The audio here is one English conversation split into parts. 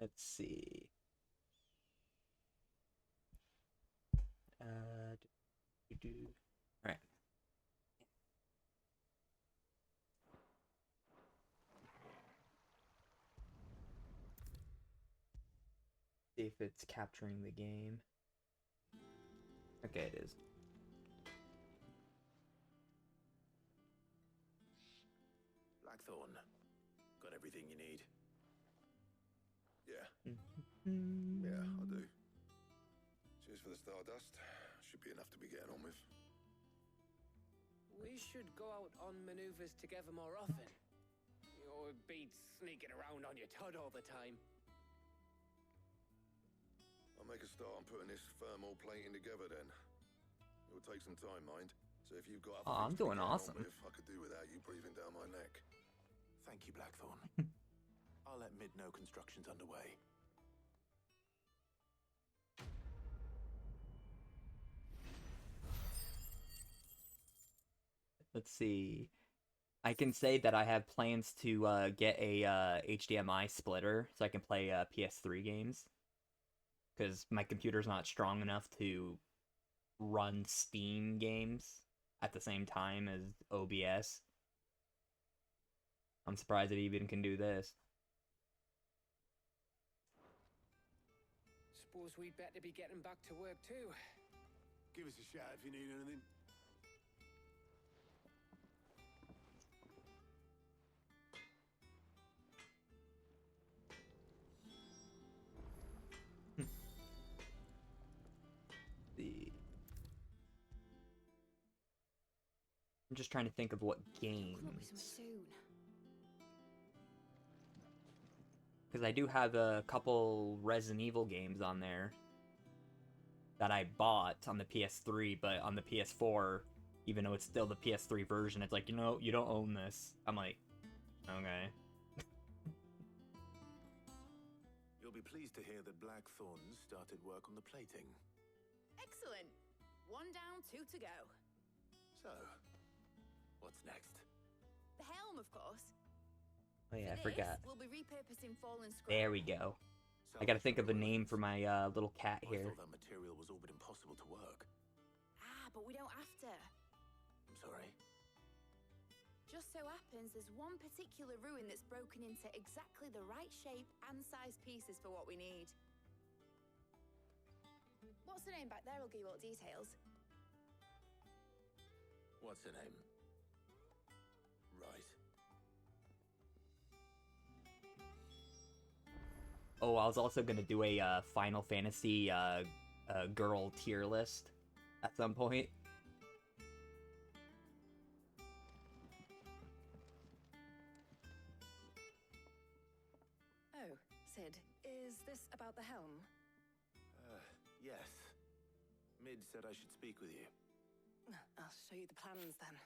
Let's see. All right. See if it's capturing the game. Okay, it is. Blackthorn, got everything you need? Yeah, I do. Cheers for the Stardust. Should be enough to be getting on with. We should go out on maneuvers together more often. You'll be sneaking around on your tud all the time. I'll make a start on putting this thermal plating together then. It will take some time, mind. So if you've got other Oh, I'm things to be doing getting awesome. on with, I could do without you breathing down my neck. Thank you, Blackthorn. I'll let Mid know construction's underway. Let's see. I can say that I have plans to get a HDMI splitter so I can play PS3 games. Because my computer's not strong enough to run Steam games at the same time as OBS. I'm surprised it even can do this. Suppose we'd better be getting back to work too. Give us a shout if you need anything. I'm just trying to think of what games. Could not be so much soon. Because I do have a couple Resident Evil games on there that I bought on the PS3, but on the PS4, even though it's still the PS3 version, it's like, you know, you don't own this. I'm like, okay. You'll be pleased to hear that Blackthorn started work on the plating. Excellent. One down, two to go. So, what's next? The helm, of course. Oh yeah, I For this, forgot. We'll be repurposing fallen scrap. There we go. I gotta think of a name for my little cat I here. thought that material was all but impossible to work. Ah, but we don't have to. I'm sorry. Just so happens there's one particular ruin that's broken into exactly the right shape and size pieces for what we need. What's the name back there? I'll give you all details. What's her name? Right. Oh, I was also gonna do a Final Fantasy girl tier list at some point. Oh, Sid, is this about the helm? Yes. Mid said I should speak with you. I'll show you the plans then.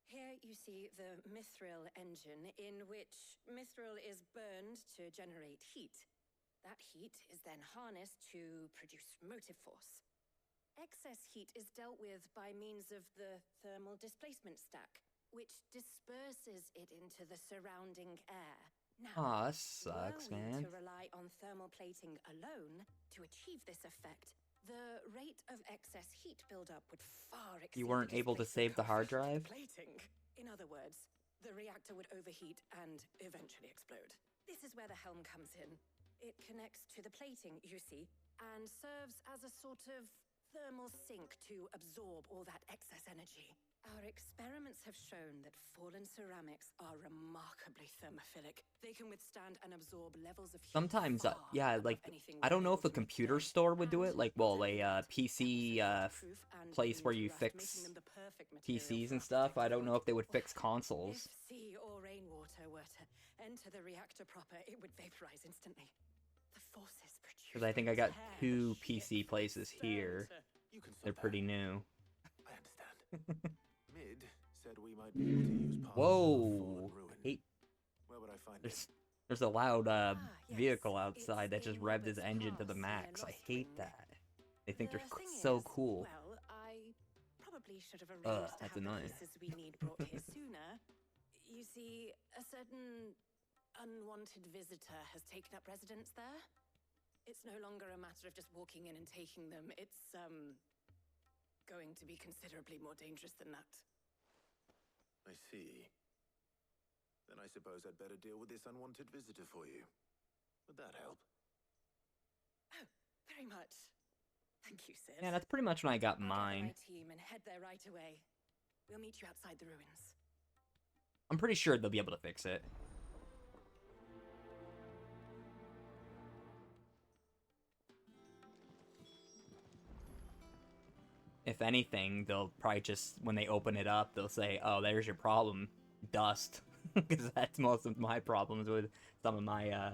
Here you see the Mithril engine, in which Mithril is burned to generate heat. That heat is then harnessed to produce motive force. Excess heat is dealt with by means of the thermal displacement stack, which disperses it into the surrounding air. Now, Aw, that sucks, were we man. to rely on thermal plating alone to achieve this effect, the rate of excess heat buildup would far exceed You weren't the able to displacement save the hard coefficient of drive? Plating. In other words, the reactor would overheat and eventually explode. This is where the helm comes in. It connects to the plating, you see, and serves as a sort of thermal sink to absorb all that excess energy. Our experiments have shown that fallen ceramics are remarkably thermophilic. They can withstand and absorb levels of heat Sometimes, far yeah, above like, anything I we're don't know able if a to make computer today. store would do it, And like, well, not only a that, PC they're also proof and place where immune you to rust, fix making them the perfect material PCs for and our stuff. I protective don't know wood. if they would fix If consoles. sea or rainwater were to enter the reactor proper, it would vaporize instantly. The forces produced. Because I think I got tear two the PC ship places from stern here. to- You can They're stop pretty that. new. I understand. Mid said we might be able to use parts of a Whoa! fallen ruin. Hate, Where would I find it? there's a loud yes, vehicle outside that it's just in revved his Robert's engine to the Pass near max. I hate Lostwing. that. They think they're The thing so is, cool. Well, I probably should have Ugh, arranged to that's have annoying. the pieces we need brought here sooner. You see, a certain unwanted visitor has taken up residence there. It's no longer a matter of just walking in and taking them. It's, going to be considerably more dangerous than that. I see. Then I suppose I'd better deal with this unwanted visitor for you. Would that help? Oh, very much. Thank you, Sis. Yeah, that's pretty much when I got I'll mine. gather my team and head there right away. We'll meet you outside the ruins. I'm pretty sure they'll be able to fix it. If anything, they'll probably just, when they open it up, they'll say, oh, there's your problem, dust. Because that's most of my problems with some of my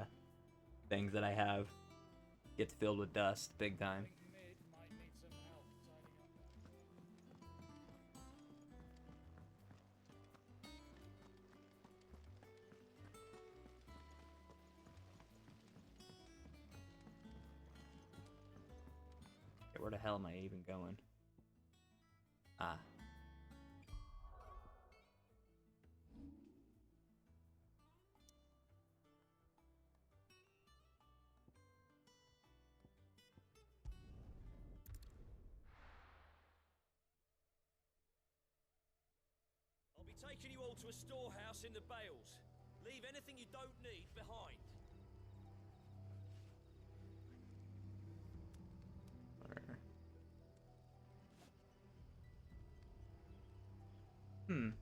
things that I have. Gets filled with dust, big time. Okay, where the hell am I even going? Ah. I'll be taking you all to a storehouse in the Bales. Leave anything you don't need behind.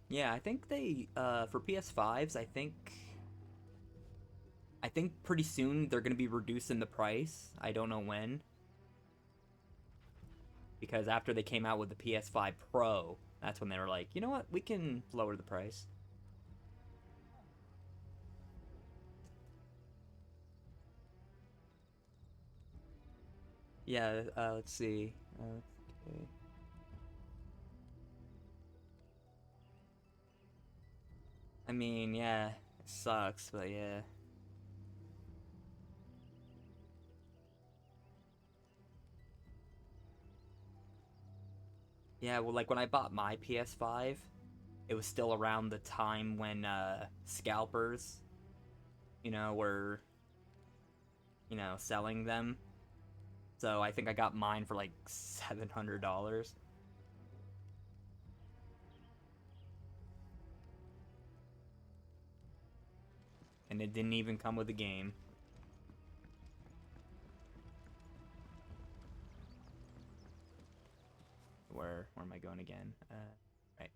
Yeah, I think they, for PS5s, I think pretty soon they're gonna be reducing the price. I don't know when. Because after they came out with the PS5 Pro, that's when they were like, you know what, we can lower the price. Yeah, let's see. Okay. I mean, yeah, it sucks, but yeah. Yeah, well, like when I bought my PS5, it was still around the time when scalpers, were, selling them. So I think I got mine for like $700. And it didn't even come with a game. Where am I going again? Right.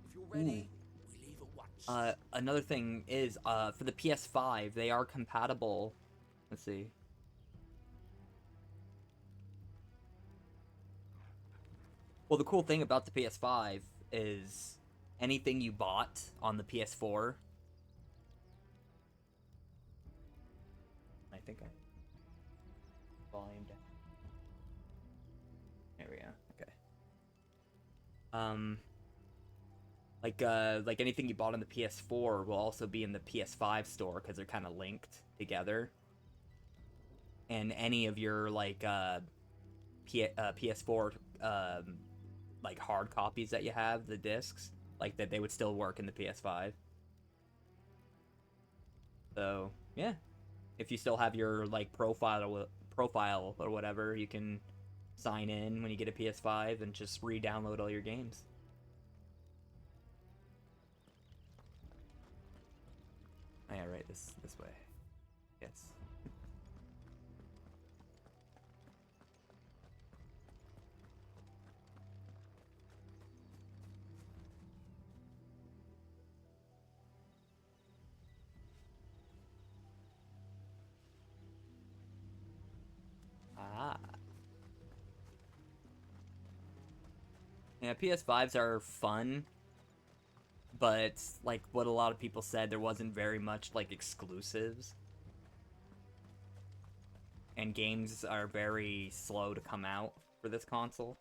If you're ready, we leave at once. Another thing is, for the PS5, they are compatible. Let's see. Well, the cool thing about the PS5 is anything you bought on the PS4. I think I volume down. There we go. Okay. Like anything you bought on the PS4 will also be in the PS5 store because they're kind of linked together. And any of your PS4 like hard copies that you have, the discs, like that they would still work in the PS5. So yeah, if you still have your like profile or whatever, you can sign in when you get a PS5 and just re-download all your games. Oh, yeah, right, this way. Yes. Ah. Yeah, PS5s are fun, but like what a lot of people said, there wasn't very much like exclusives. And games are very slow to come out for this console.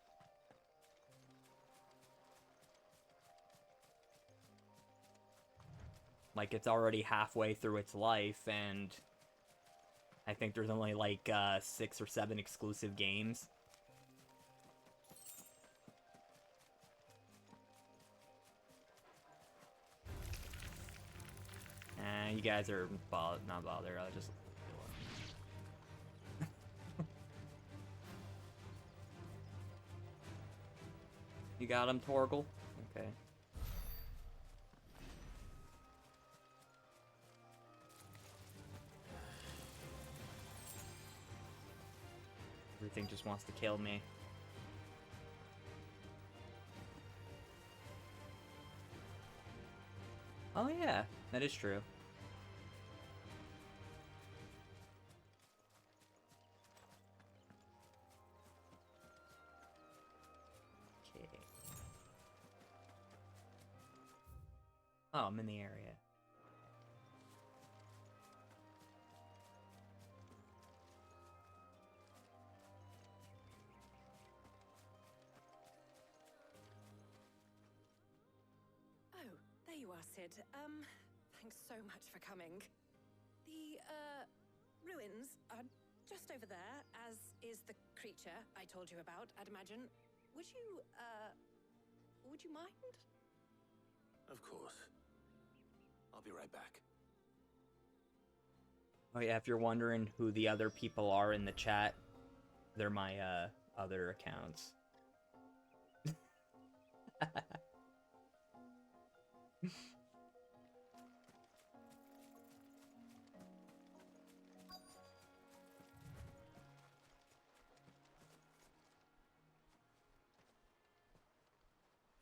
Like, it's already halfway through its life, and I think there's only like 6 or 7 exclusive games. You guys are not bothered. I'll just. You got him, Torgal? Okay. Everything just wants to kill me. Oh yeah, that is true. Okay. Oh, I'm in the area. Oh, there you are, Sid. Thanks so much for coming. The, ruins are just over there, as is the creature I told you about, I'd imagine. Would you mind? Of course. I'll be right back. Oh yeah, if you're wondering who the other people are in the chat, they're my other accounts.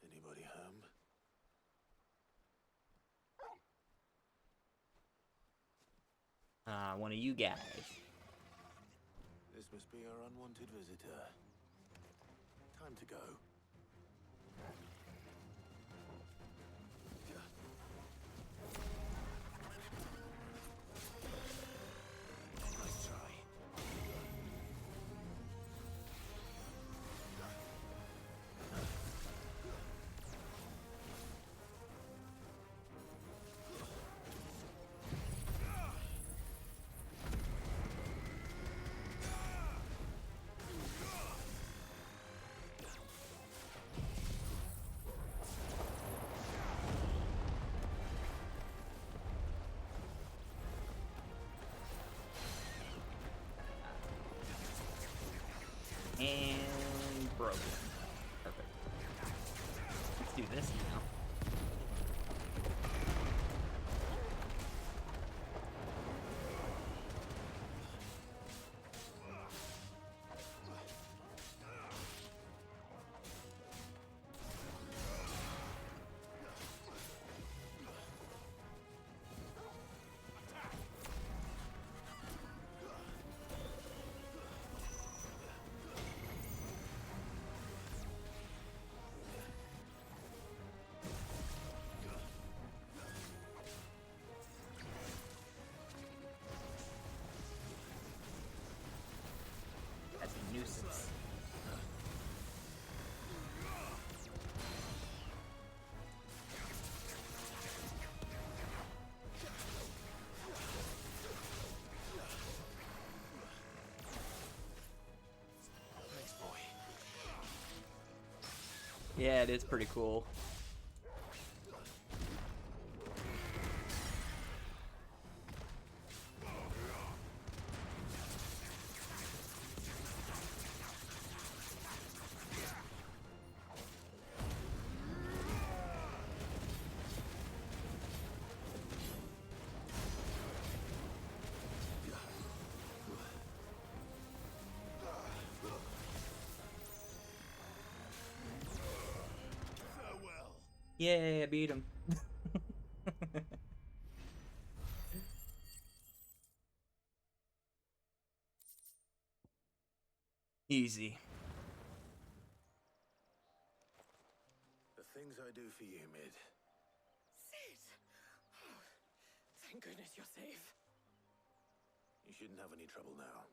Anybody home? One of you guys. This must be our unwanted visitor. Time to go. Nice try. And broken. Perfect. Let's do this now. That's a nuisance. Thanks, boy. Yeah, it is pretty cool. Yay, I beat him. Easy. The things I do for you, Mid. Sid! Oh, thank goodness you're safe. You shouldn't have any trouble now.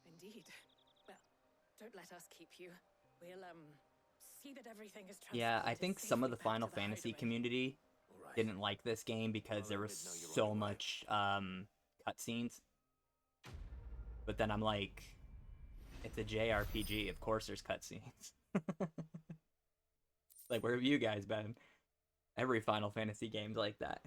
Indeed. Well, don't let us keep you. We'll, see that everything is transported Yeah, I think some of the safely back Final to the Fantasy hideaway. community All right. didn't like this game because there was I'll let Mid know you're on so your way. much cutscenes. But then I'm like, it's a JRPG. Of course, there's cutscenes. Like, where have you guys been? Every Final Fantasy game's like that.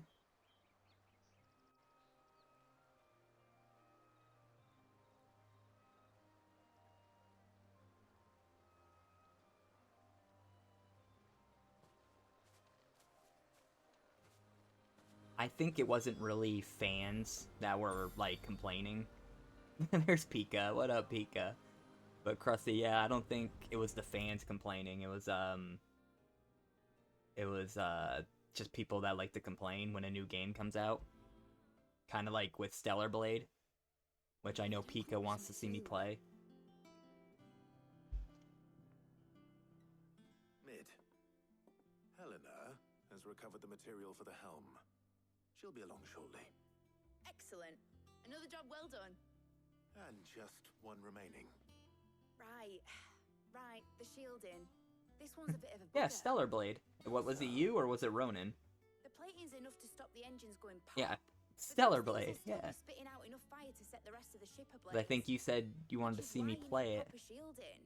I think it wasn't really fans that were, like, complaining. There's Pika. What up, Pika? But Krusty, yeah, I don't think it was the fans complaining. It was just people that like to complain when a new game comes out. Kind of like with Stellar Blade, which I know Pika wants to see me play. Mid. Helena has recovered the material for the helm. She'll be along shortly. Excellent. Another job well done. And just one remaining. Right, the shielding. This one's a bit of a Yeah, bugger. Stellar Blade. What was it, you or was it Ronin? The plating's enough to stop the engines going pop. Yeah, but Stellar those things will Blade. still Yeah. be spitting out enough fire to set the rest of the ship ablaze. But I think you said you wanted to Which is see me why you play need it. proper shielding.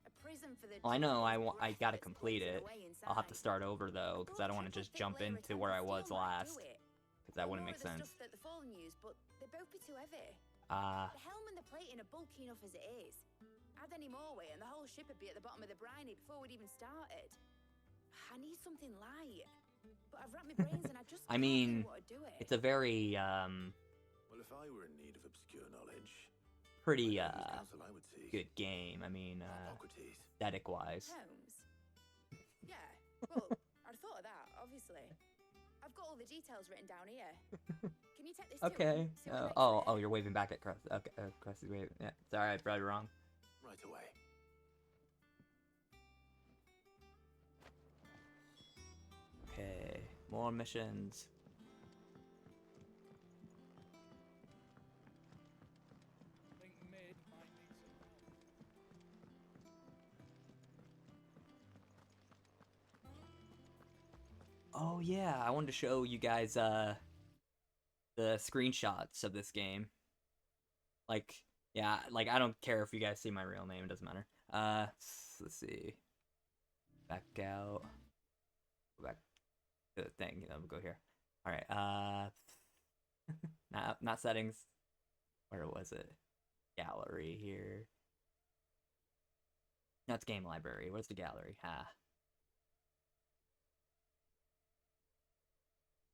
A prism for the Well, I know giant I gotta breath that's complete blazing it. away I'll have to inside. start over though, A because good I don't want to triple just thick jump layer of into where I tensile was steel might last, do it. because that Or wouldn't more make of the sense. stuff that the Fallen use, but they'd both be too heavy. Ah, The helm and the plating are bulky enough as it is. Add any more weight and the whole ship would be at the bottom of the briny before we'd even started. I need something light. But I've wrapped my brains and I just I can't mean, think what to do it. it's a very Well, if I were in need of obscure knowledge, pretty I know whose counsel I would seek. good game. I mean, Hippocrates. aesthetic wise. Holmes? Yeah, well, I'd thought of that, obviously. I've got all the details written down here. Can you take this to Okay. him? See what makes Oh, of it? oh, you're waving back at Krusty. Okay, Krusty's waving. Yeah, sorry, I read it wrong. Right away. Okay, more missions. I think mid might need some help. Oh yeah, I wanted to show you guys the screenshots of this game. Like, yeah, like I don't care if you guys see my real name, it doesn't matter. Let's see. Back out. Go back to the thing, we'll go here. Alright, not settings. Where was it? Gallery here. No, it's game library. Where's the gallery?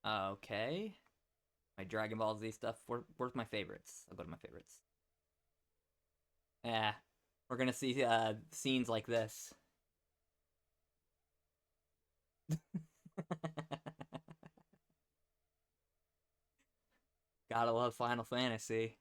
Okay. My Dragon Ball Z stuff. Where's my favorites? I'll go to my favorites. Yeah. We're gonna see scenes like this. Gotta love Final Fantasy.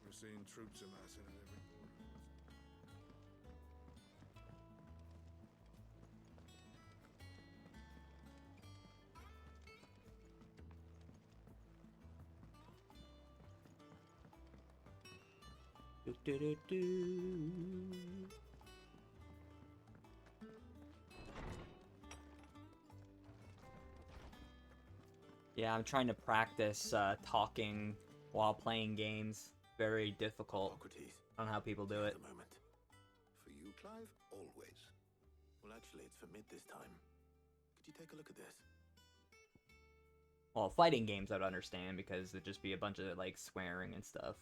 We're seeing troops amassing at every corner. Do. Yeah, I'm trying to practice talking while playing games. Very difficult. Hippocrates. I don't know how people do At it. the moment. For you, Clive, always. Well, actually, it's for mid this time. Could you take a look at this? Well, fighting games I'd understand because it'd just be a bunch of like swearing and stuff.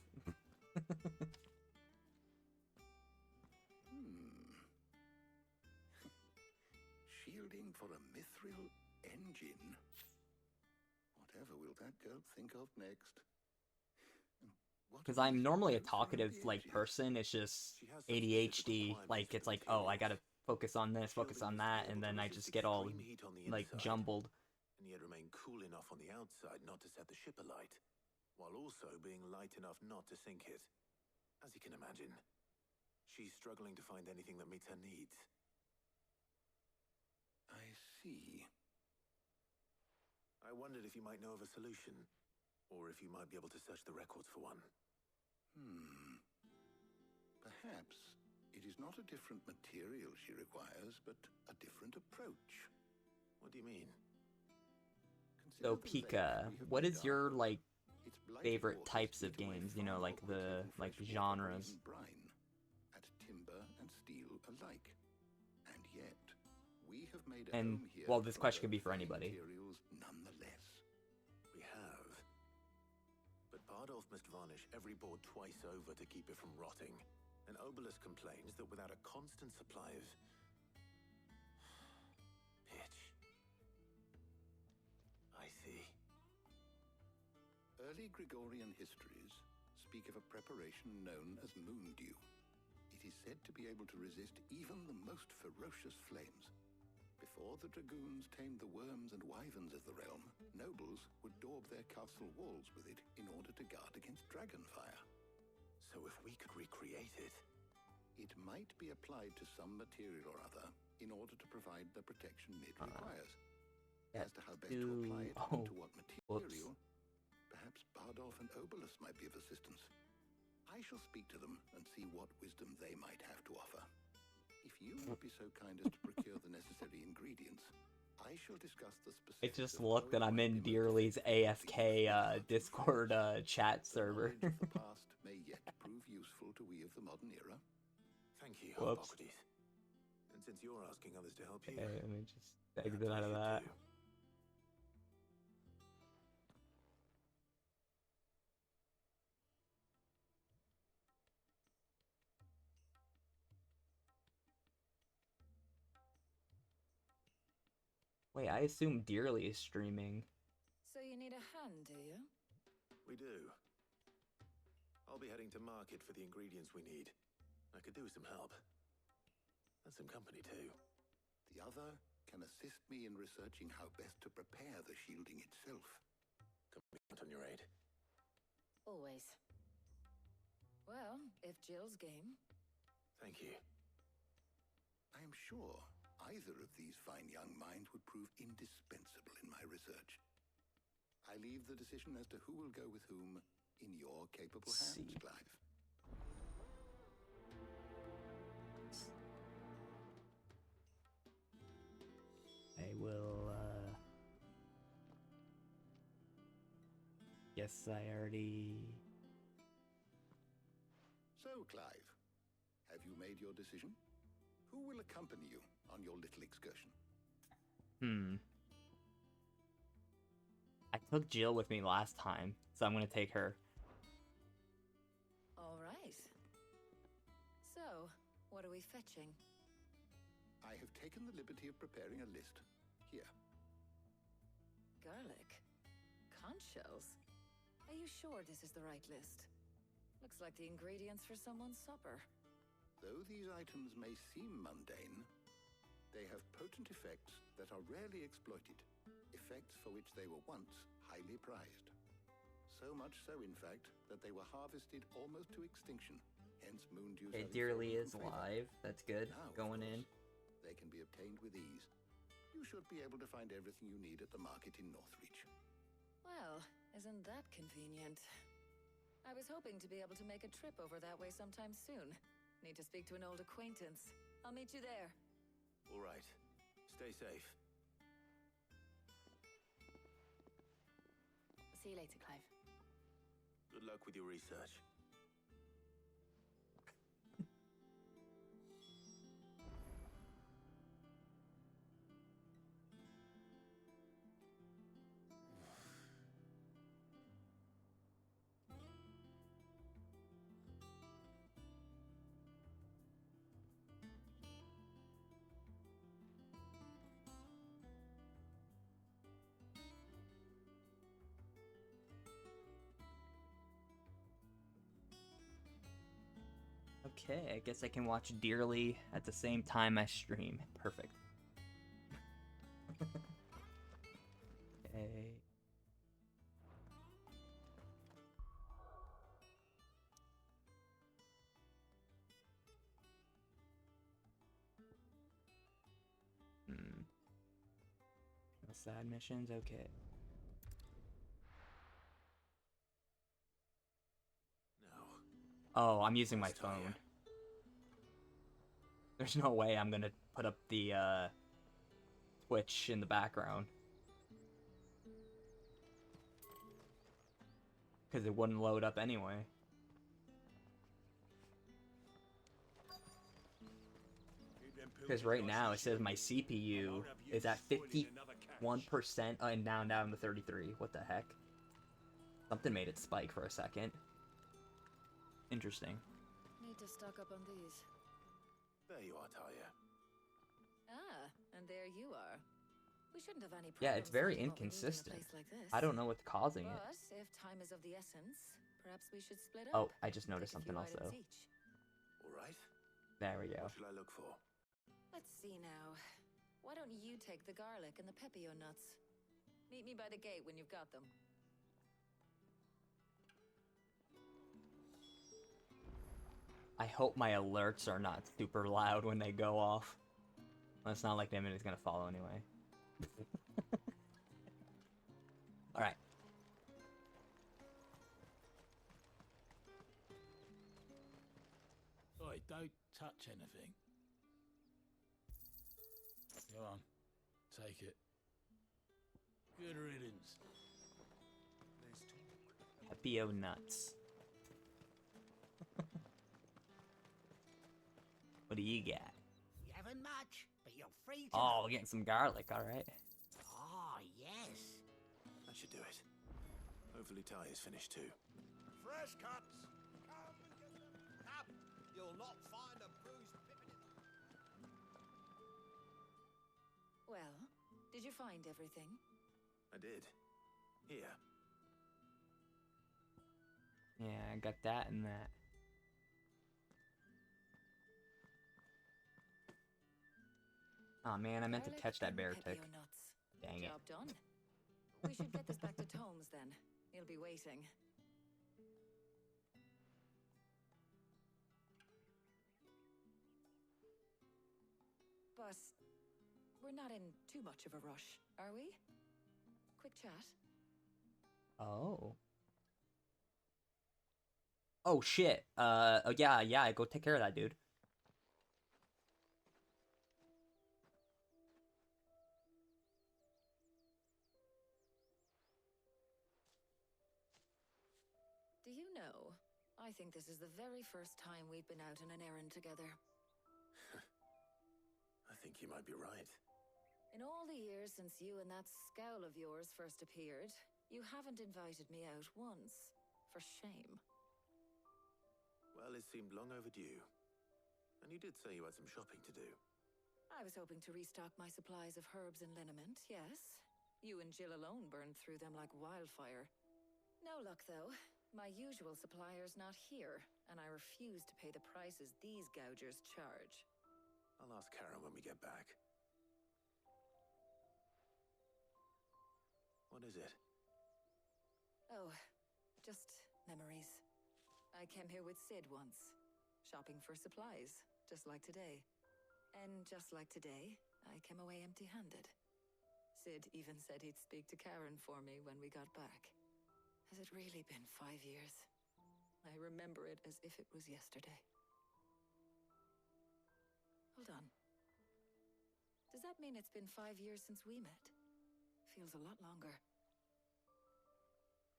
Shielding for a mithril engine. Whatever will that girl think of next? What Because are I'm these normally a mithril talkative like engines? person. It's just She has some specific ADHD. requirements Like for it's like, the oh, I materials. gotta focus on this, focus Shielding on must be that, able and to then I resist just get all extreme heat on the like inside, jumbled. and yet remain cool enough on the outside not to set the ship alight, while also being light enough not to sink it. As you can imagine, she's struggling to find anything that meets her needs. I see. I wondered if you might know of a solution, or if you might be able to search the records for one. Perhaps it is not a different material she requires, but a different approach. What do you mean? So Consider the Pika, lake we have what made is your our- like its blighted favorite waters types of lead away games? You know, far like more quickly the than like fresh water or genres. even brine, at timber and steel alike. And yet, we have made a And home here well, this from question could be those for fine anybody. materials nonetheless. We have. But Bardolph must varnish every board twice over to keep it from rotting. And Obelus complains that without a constant supply of pitch. I see. Early Gregorian histories speak of a preparation known as moon dew. It is said to be able to resist even the most ferocious flames. Before the dragoons tamed the worms and wyverns of the realm, nobles would daub their castle walls with it in order to guard against dragon fire. So if we could recreate it, It might be applied to some material or other in order to provide the protection it requires. As to how best to apply it and to what material, perhaps Bardolph and Obelus might be of assistance. I shall speak to them and see what wisdom they might have to offer. If you would be so kind as to procure the necessary ingredients, I shall discuss the specifics. It just of looked how that it I'm might in be most Dearly's effective AFK to use the Discord chat The server. knowledge of the past may yet prove useful to we of the modern era. thank you, Whoops. Hippocrates. And since you're asking others to help you, Okay, let me just perhaps exit we out of should that. too. Wait, I assume Dearly is streaming. So you need a hand, do you? We do. I'll be heading to market for the ingredients we need. I could do with some help. And some company too. The other can assist me in researching how best to prepare the shielding itself. Can we count on your aid? Always. Well, if Jill's game. Thank you. I am sure either of these fine young minds would prove indispensable in my research. I leave the decision as to who will go with whom in your capable hands, See. Clive. I will, Guess I already... So, Clive, have you made your decision? Who will accompany you on your little excursion? I took Jill with me last time, so I'm gonna take her. All right. So, what are we fetching? I have taken the liberty of preparing a list. Here. Garlic. Conch shells. Are you sure this is the right list? Looks like the ingredients for someone's supper. Though these items may seem mundane, they have potent effects that are rarely exploited, effects for which they were once highly prized. So much so, in fact, that they were harvested almost to extinction, hence moondew's Okay, having Dearly fallen is from favor. live. That's good. Now, of Going course, in. They can be obtained with ease. You should be able to find everything you need at the market in Northreach. Well, isn't that convenient? I was hoping to be able to make a trip over that way sometime soon. Need to speak to an old acquaintance. I'll meet you there. All right. Stay safe. See you later, Clive. Good luck with your research. Okay, I guess I can watch Dearly at the same time I stream. Perfect. Okay. No side missions? Okay. Now, Oh, I'm using my Let's try phone. it. There's no way I'm gonna put up the Twitch in the background. Because it wouldn't load up anyway. Because right now it says my CPU is at 51% and now down to 33. What the heck? Something made it spike for a second. Interesting. Need to stock up on these. There you are, Talia. Ah, and there you are. We shouldn't have any problems. Yeah, it's very finding what we need in a inconsistent. place like this. I don't know what's causing it. But if time is of the essence, perhaps we should split up. Oh, I just noticed Take a few something else items though. each. All right. There we go. What should I look for? Let's see now. Why don't you take the garlic and the pepio nuts? Meet me by the gate when you've got them. I hope my alerts are not super loud when they go off. Well, it's not like them and it's gonna follow anyway. Alright. Oi, don't touch anything. Go on, take it. Good riddance. Pepio nuts. What do you got? You haven't much, but you're free to. Oh, we're getting some garlic, alright. Ah, yes. That should do it. Hopefully Talia's finished too. Fresh cuts. Come and get them. Come. You'll not find a bruised pippin in Well, did you find everything? I did. Here. Yeah, I got that and that. Oh man, I meant to Garlic catch that and bear pepio tick. nuts. Dang it. Job done. We should get this back to Tomes then. He'll be waiting. But we're not in too much of a rush, are we? Quick chat. Oh. Oh shit. Oh yeah, go take care of that dude. Do you know, I think this is the very first time we've been out on an errand together. I think you might be right. In all the years since you and that scowl of yours first appeared, you haven't invited me out once. For shame. Well, it seemed long overdue. And you did say you had some shopping to do. I was hoping to restock my supplies of herbs and liniment, yes. You and Jill alone burned through them like wildfire. No luck, though. My usual supplier's not here, and I refuse to pay the prices these gougers charge. I'll ask Karen when we get back. What is it? Oh, just memories. I came here with Sid once, shopping for supplies, just like today. And just like today, I came away empty-handed. Sid even said he'd speak to Karen for me when we got back. Has it really been 5 years? I remember it as if it was yesterday. Hold on. Does that mean it's been 5 years since we met? Feels a lot longer.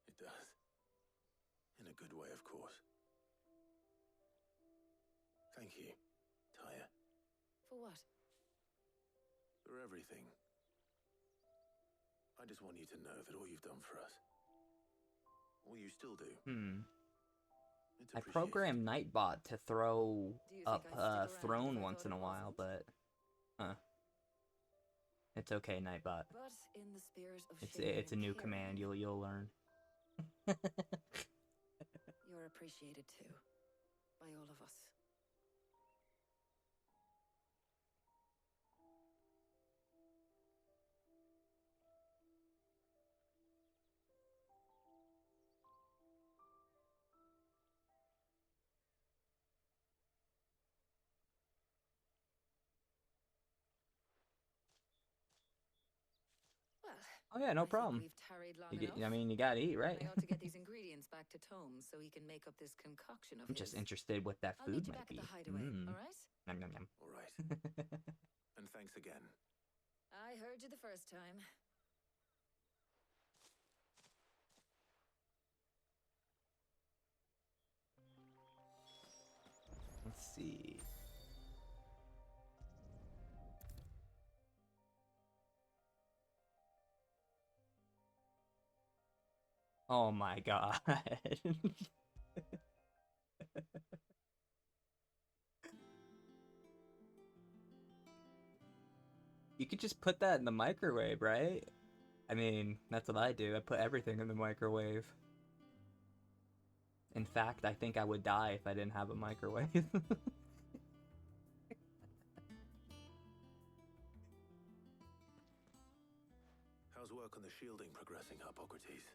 It does. In a good way, of course. Thank you, Taya. For what? For everything. I just want you to know that all you've done for us, all you still do, it's I appreciated. programmed Nightbot to throw Do you think up I'd stick around Throne if I once thought in a it while, wasn't? but it's okay, Nightbot. But in the spirit of It's sharing a and new caring, command. You'll learn. You're appreciated too, by all of us. Well, Oh yeah, no I think problem. we've tarried long I enough. mean, you gotta eat, right? I ought to get these ingredients back to Tome so he can make up this concoction of I'm his. just interested what that I'll food meet you might back be. at the hideaway, all right? Nom, nom, nom. All right. And thanks again. I heard you the first time. Let's see. Oh my god. You could just put that in the microwave, right? I mean, that's what I do. I put everything in the microwave. In fact, I think I would die if I didn't have a microwave. How's work on the shielding progressing, Hippocrates?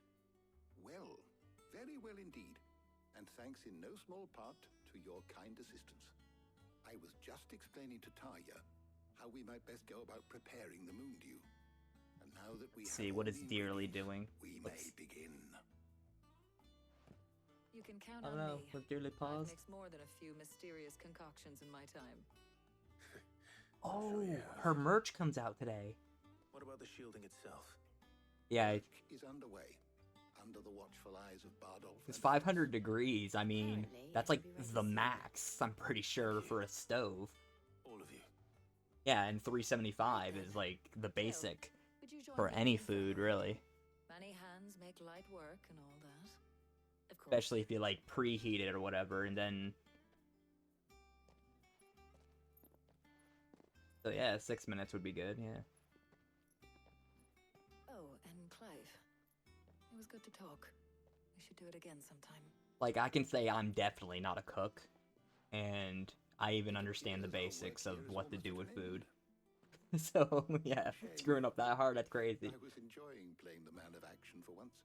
Well, very well indeed. And thanks in no small part to your kind assistance. I was just explaining to Tarja how we might best go about preparing the Moondew. And now that we See, have what all is the Dearly ingredients, doing? we may begin. You can count I on don't know. me. Was Dearly I've paused? mixed more than a few mysterious concoctions in my time. Oh, yeah. her merch comes out today. What about the shielding itself? Yeah, Work is underway, under the watchful eyes of Bardolph. it's and 500 degrees. I mean, Apparently, that's it'll like be ready the soon. max, I'm pretty sure, for a stove. All of you. Yeah, and 375 is like the basic Would you join for me any in food, that? really. Many hands make light work and all that. Of course. Especially if you like preheat it or whatever, and then. So yeah, 6 minutes would be good. Yeah. Oh, and Clive. It was good to talk. We should do it again sometime. Like I can say I'm definitely not a cook, and I even understand the basics of what to do with food. So yeah, screwing up that hard, that's crazy. I was enjoying playing the man of action for once.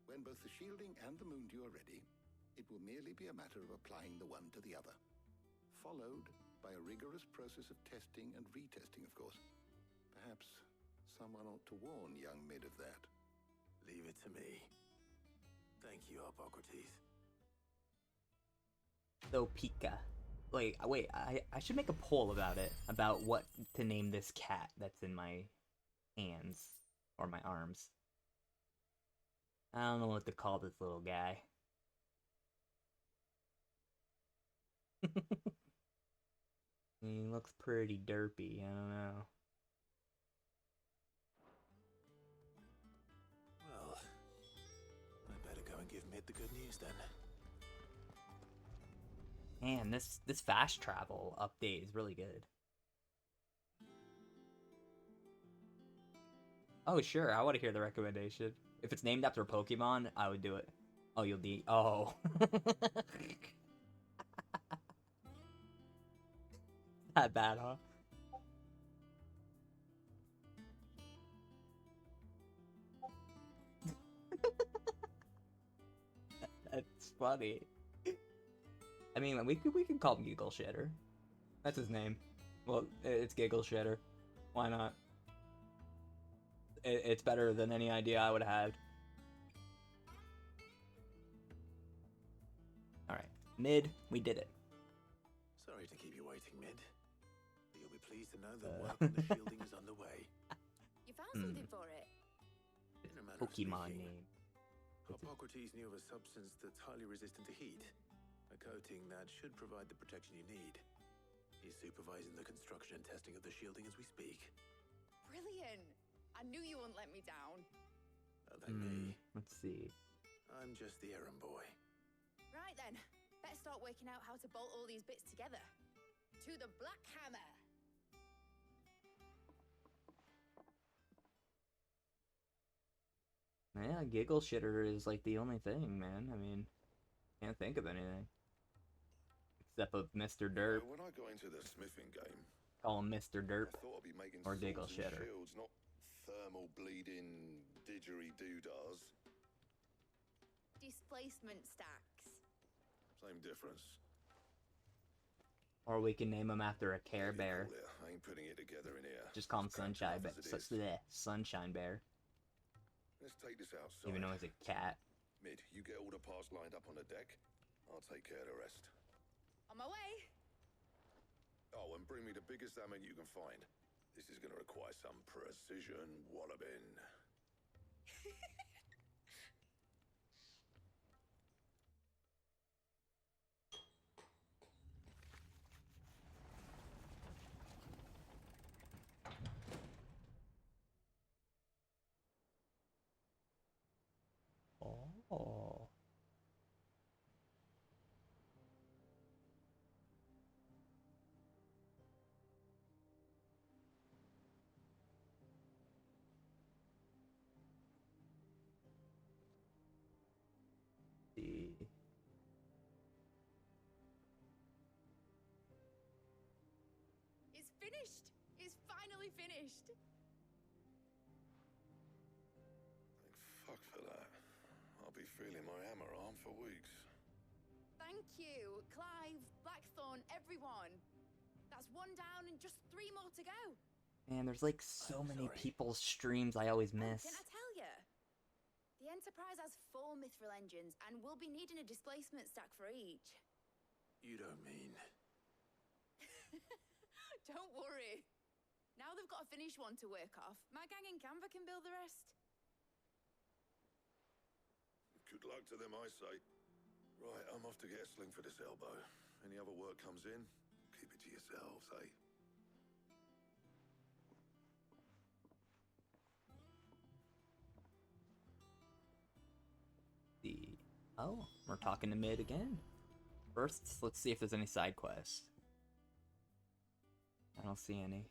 When both the shielding and the Moondew are ready, it will merely be a matter of applying the one to the other, followed by a rigorous process of testing and retesting, of course. Perhaps someone ought to warn young Mid of that. Leave it to me. Thank you, Hippocrates. So Pika. Wait, I should make a poll about it, about what to name this cat that's in my hands, or my arms. I don't know what to call this little guy. He looks pretty derpy, I don't know. Well, I better go and give Mid the good news then. Man, this fast travel update is really good. Oh, sure, I want to hear the recommendation. If it's named after a Pokemon, I would do it. Oh, you'll be... Oh. That bad, huh? That's funny. I mean, we could call him Giggle Shitter. That's his name. Well, it's Giggle Shitter. Why not? It's better than any idea I would have had. Alright. Mid, we did it. Sorry to keep you waiting, Mid. But you'll be pleased to know that work on the shielding is underway. You found something for it? In a manner of Pokemon speaking, name. Hippocrates knew of a substance that's highly resistant to heat. A coating that should provide the protection you need. He's supervising the construction and testing of the shielding as we speak. Brilliant! I knew you wouldn't let me down. Thank me. Let's see. I'm just the errand boy. Right then, better start working out how to bolt all these bits together. To the Black Hammer! Yeah, Giggle Shitter is like the only thing, man. I mean, can't think of anything. Except of Mr. Derp. When I got into the smithing game, Call him Mr. Derp. I thought I'd be making Or swords Giggle and Shitter. shields, not thermal bleeding didgeridoo-dahs. Displacement stacks. Same difference. Or we can name him after a Care Bear. I ain't putting it together in here. Just call him Crack Sunshine enough Bear. as it is. Sunshine Bear. Let's take this outside. Even though he's a cat. Mid, you get all the parts lined up on the deck. I'll take care of the rest. On my way. Oh, and bring me the biggest salmon you can find. This is going to require some precision walloping. Oh. See. It's finished. It's finally finished. Thank fuck for that. I'll be feeling my hammer arm for weeks. Thank you, Clive, Blackthorn, everyone. That's one down and just 3 more to go. Man, there's like so many people's streams I always miss. Didn't I tell you? The Enterprise has 4 Mithril engines and we'll be needing a displacement stack for each. You don't mean... Don't worry. Now they've got a finished one to work off. My gang in Canva can build the rest. Good luck to them, I say. Right, I'm off to get a sling for this elbow. Any other work comes in, keep it to yourselves, eh? Oh, we're talking to Mid again. First, let's see if there's any side quests. I don't see any.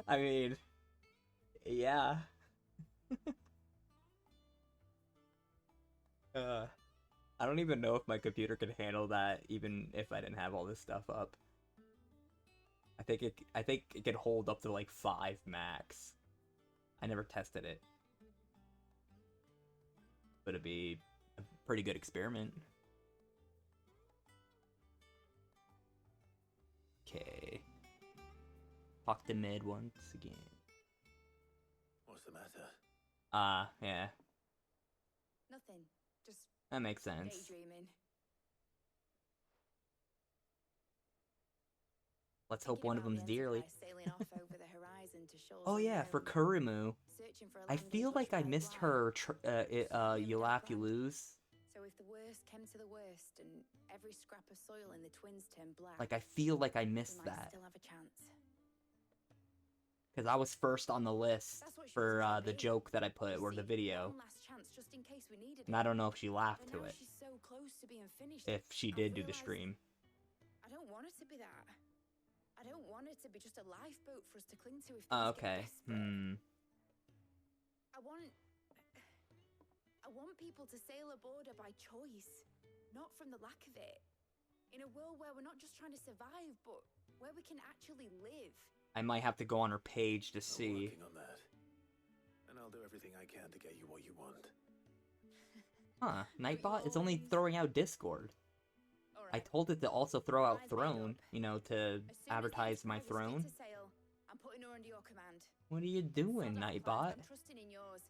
I mean, yeah. I don't even know if my computer could handle that, even if I didn't have all this stuff up. I think it could hold up to like 5 max. I never tested it, but it'd be a pretty good experiment. Okay. Talk to Mid once again. What's the matter? Yeah. Nothing. Just That makes sense. daydreaming. Let's hope one of them's dearly. Sailing off over the horizon to shores Oh yeah, for unknown, Kurimu. searching for a I land feel untouched like I by missed life. her, You Laugh, You Lose. So if the worst came to the worst and every scrap of soil in the twins turned black, Like, I feel like I we missed might that. still have a chance. Because I was first on the list That's what she for was telling the me. joke that I put, You or the see, video. one last chance just in case we needed And it. I don't know if she laughed But to now it. she's so close to being finished. If she I've did do the realised stream. I don't want it to be that. I don't want it to be just a lifeboat for us to cling to if things Oh, get okay. desperate. I want people to sail a border by choice, not from the lack of it. In a world where we're not just trying to survive, but where we can actually live. I might have to go on her page to I'm see. working on that. And I'll do everything I can to get you what you want. Huh, Nightbot is only throwing out Discord. I told it to also throw out Throne, you know, to As soon as the advertise my Enterprise is fit throne. to sail, I'm putting her under your command. What are you doing, Sod off, Nightbot? Clive, I'm trusting in yours.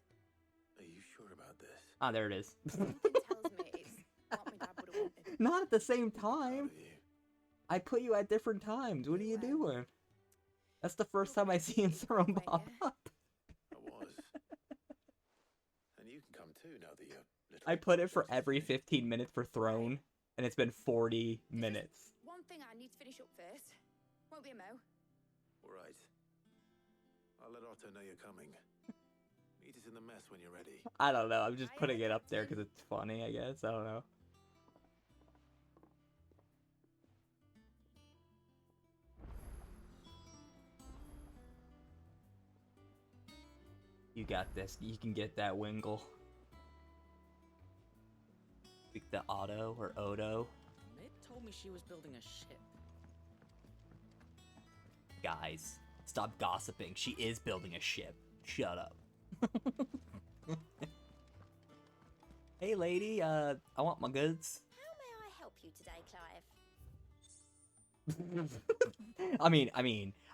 Are you sure about this? Ah, there it is. Something tells me it's what my dad would have wanted. Not at the same time. I put you at different times. What are you doing? That's the first time I see Throne pop up. I was. And you can come too now that you're little. I put it for every 15 minutes for Throne, and it's been 40 minutes. One thing I need to finish up first. Won't be a mo. All right. I'll let Otto know you're coming. Meet us in the mess when you're ready. I don't know. I'm just putting it up there because it's funny, I guess. I don't know. You got this. You can get that Wingle. Like the Otto or Odo. Mid told me she was building a ship. Guys, stop gossiping. She is building a ship. Shut up. Hey lady, I want my goods. How may I help you today, Clive?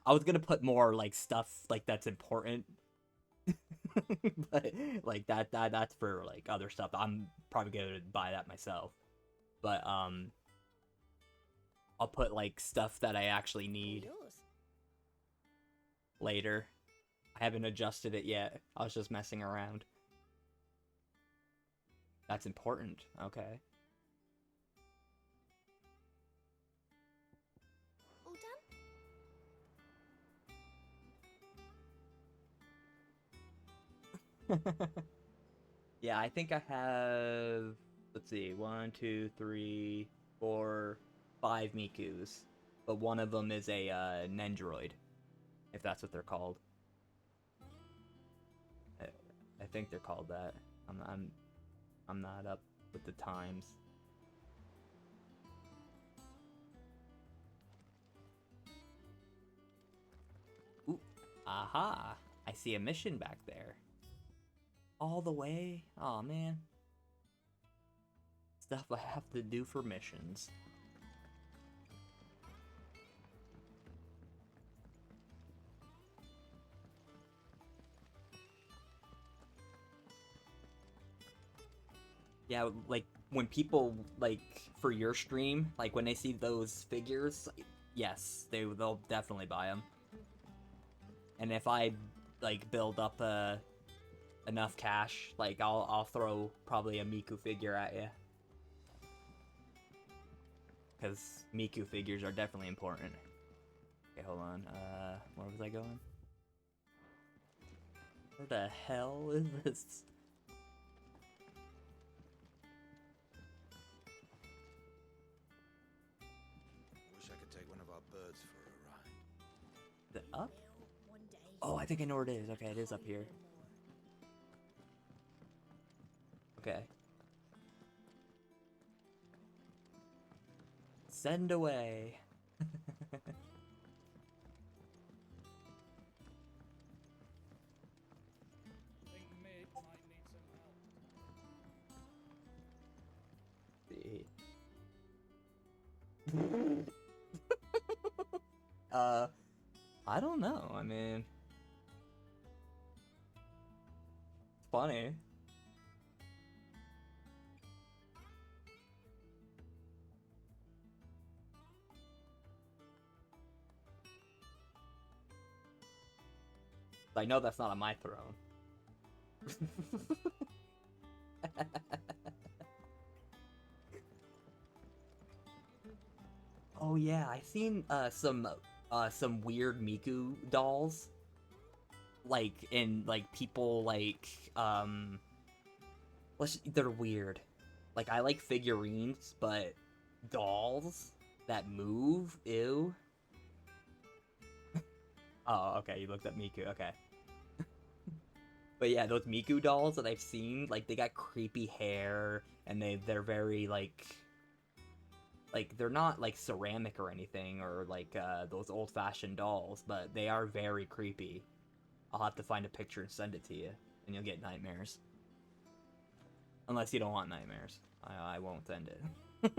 I was gonna put more like stuff like that's important, but like that's for like other stuff. I'm probably gonna buy that myself, but I'll put like stuff that I actually need later. I haven't adjusted it yet. I was just messing around. That's important. Okay. All done? Yeah, I think I have, let's see, 1, 2, 3, 4, 5 Mikus, but one of them is a Nendroid, if that's what they're called. I think they're called that. I'm not up with the times. Ooh, aha! I see a mission back there. All the way? Aw, man. Stuff I have to do for missions. Yeah, like, when people, like, for your stream, like, when they see those figures, yes, they'll definitely buy them. And if I, like, build up enough cash, like, I'll throw probably a Miku figure at you. Because Miku figures are definitely important. Okay, hold on. Where was I going? Where the hell is this? Wish I could take one of our birds for a ride. Is it up? Oh, I think I know where it is. Okay, it is up here. Okay. Send away. I think Mid might need some help. I don't know. I mean, it's funny. I know that's not on my throne. Oh yeah, I seen some weird Miku dolls. Like in like people like they're weird. Like I like figurines, but dolls that move, ew. Oh, okay, you looked at Miku, okay. But yeah, those Miku dolls that I've seen, like they got creepy hair and they're very like they're not like ceramic or anything or like those old-fashioned dolls, but they are very creepy. I'll have to find a picture and send it to you, and you'll get nightmares. Unless you don't want nightmares. I won't send it. Catch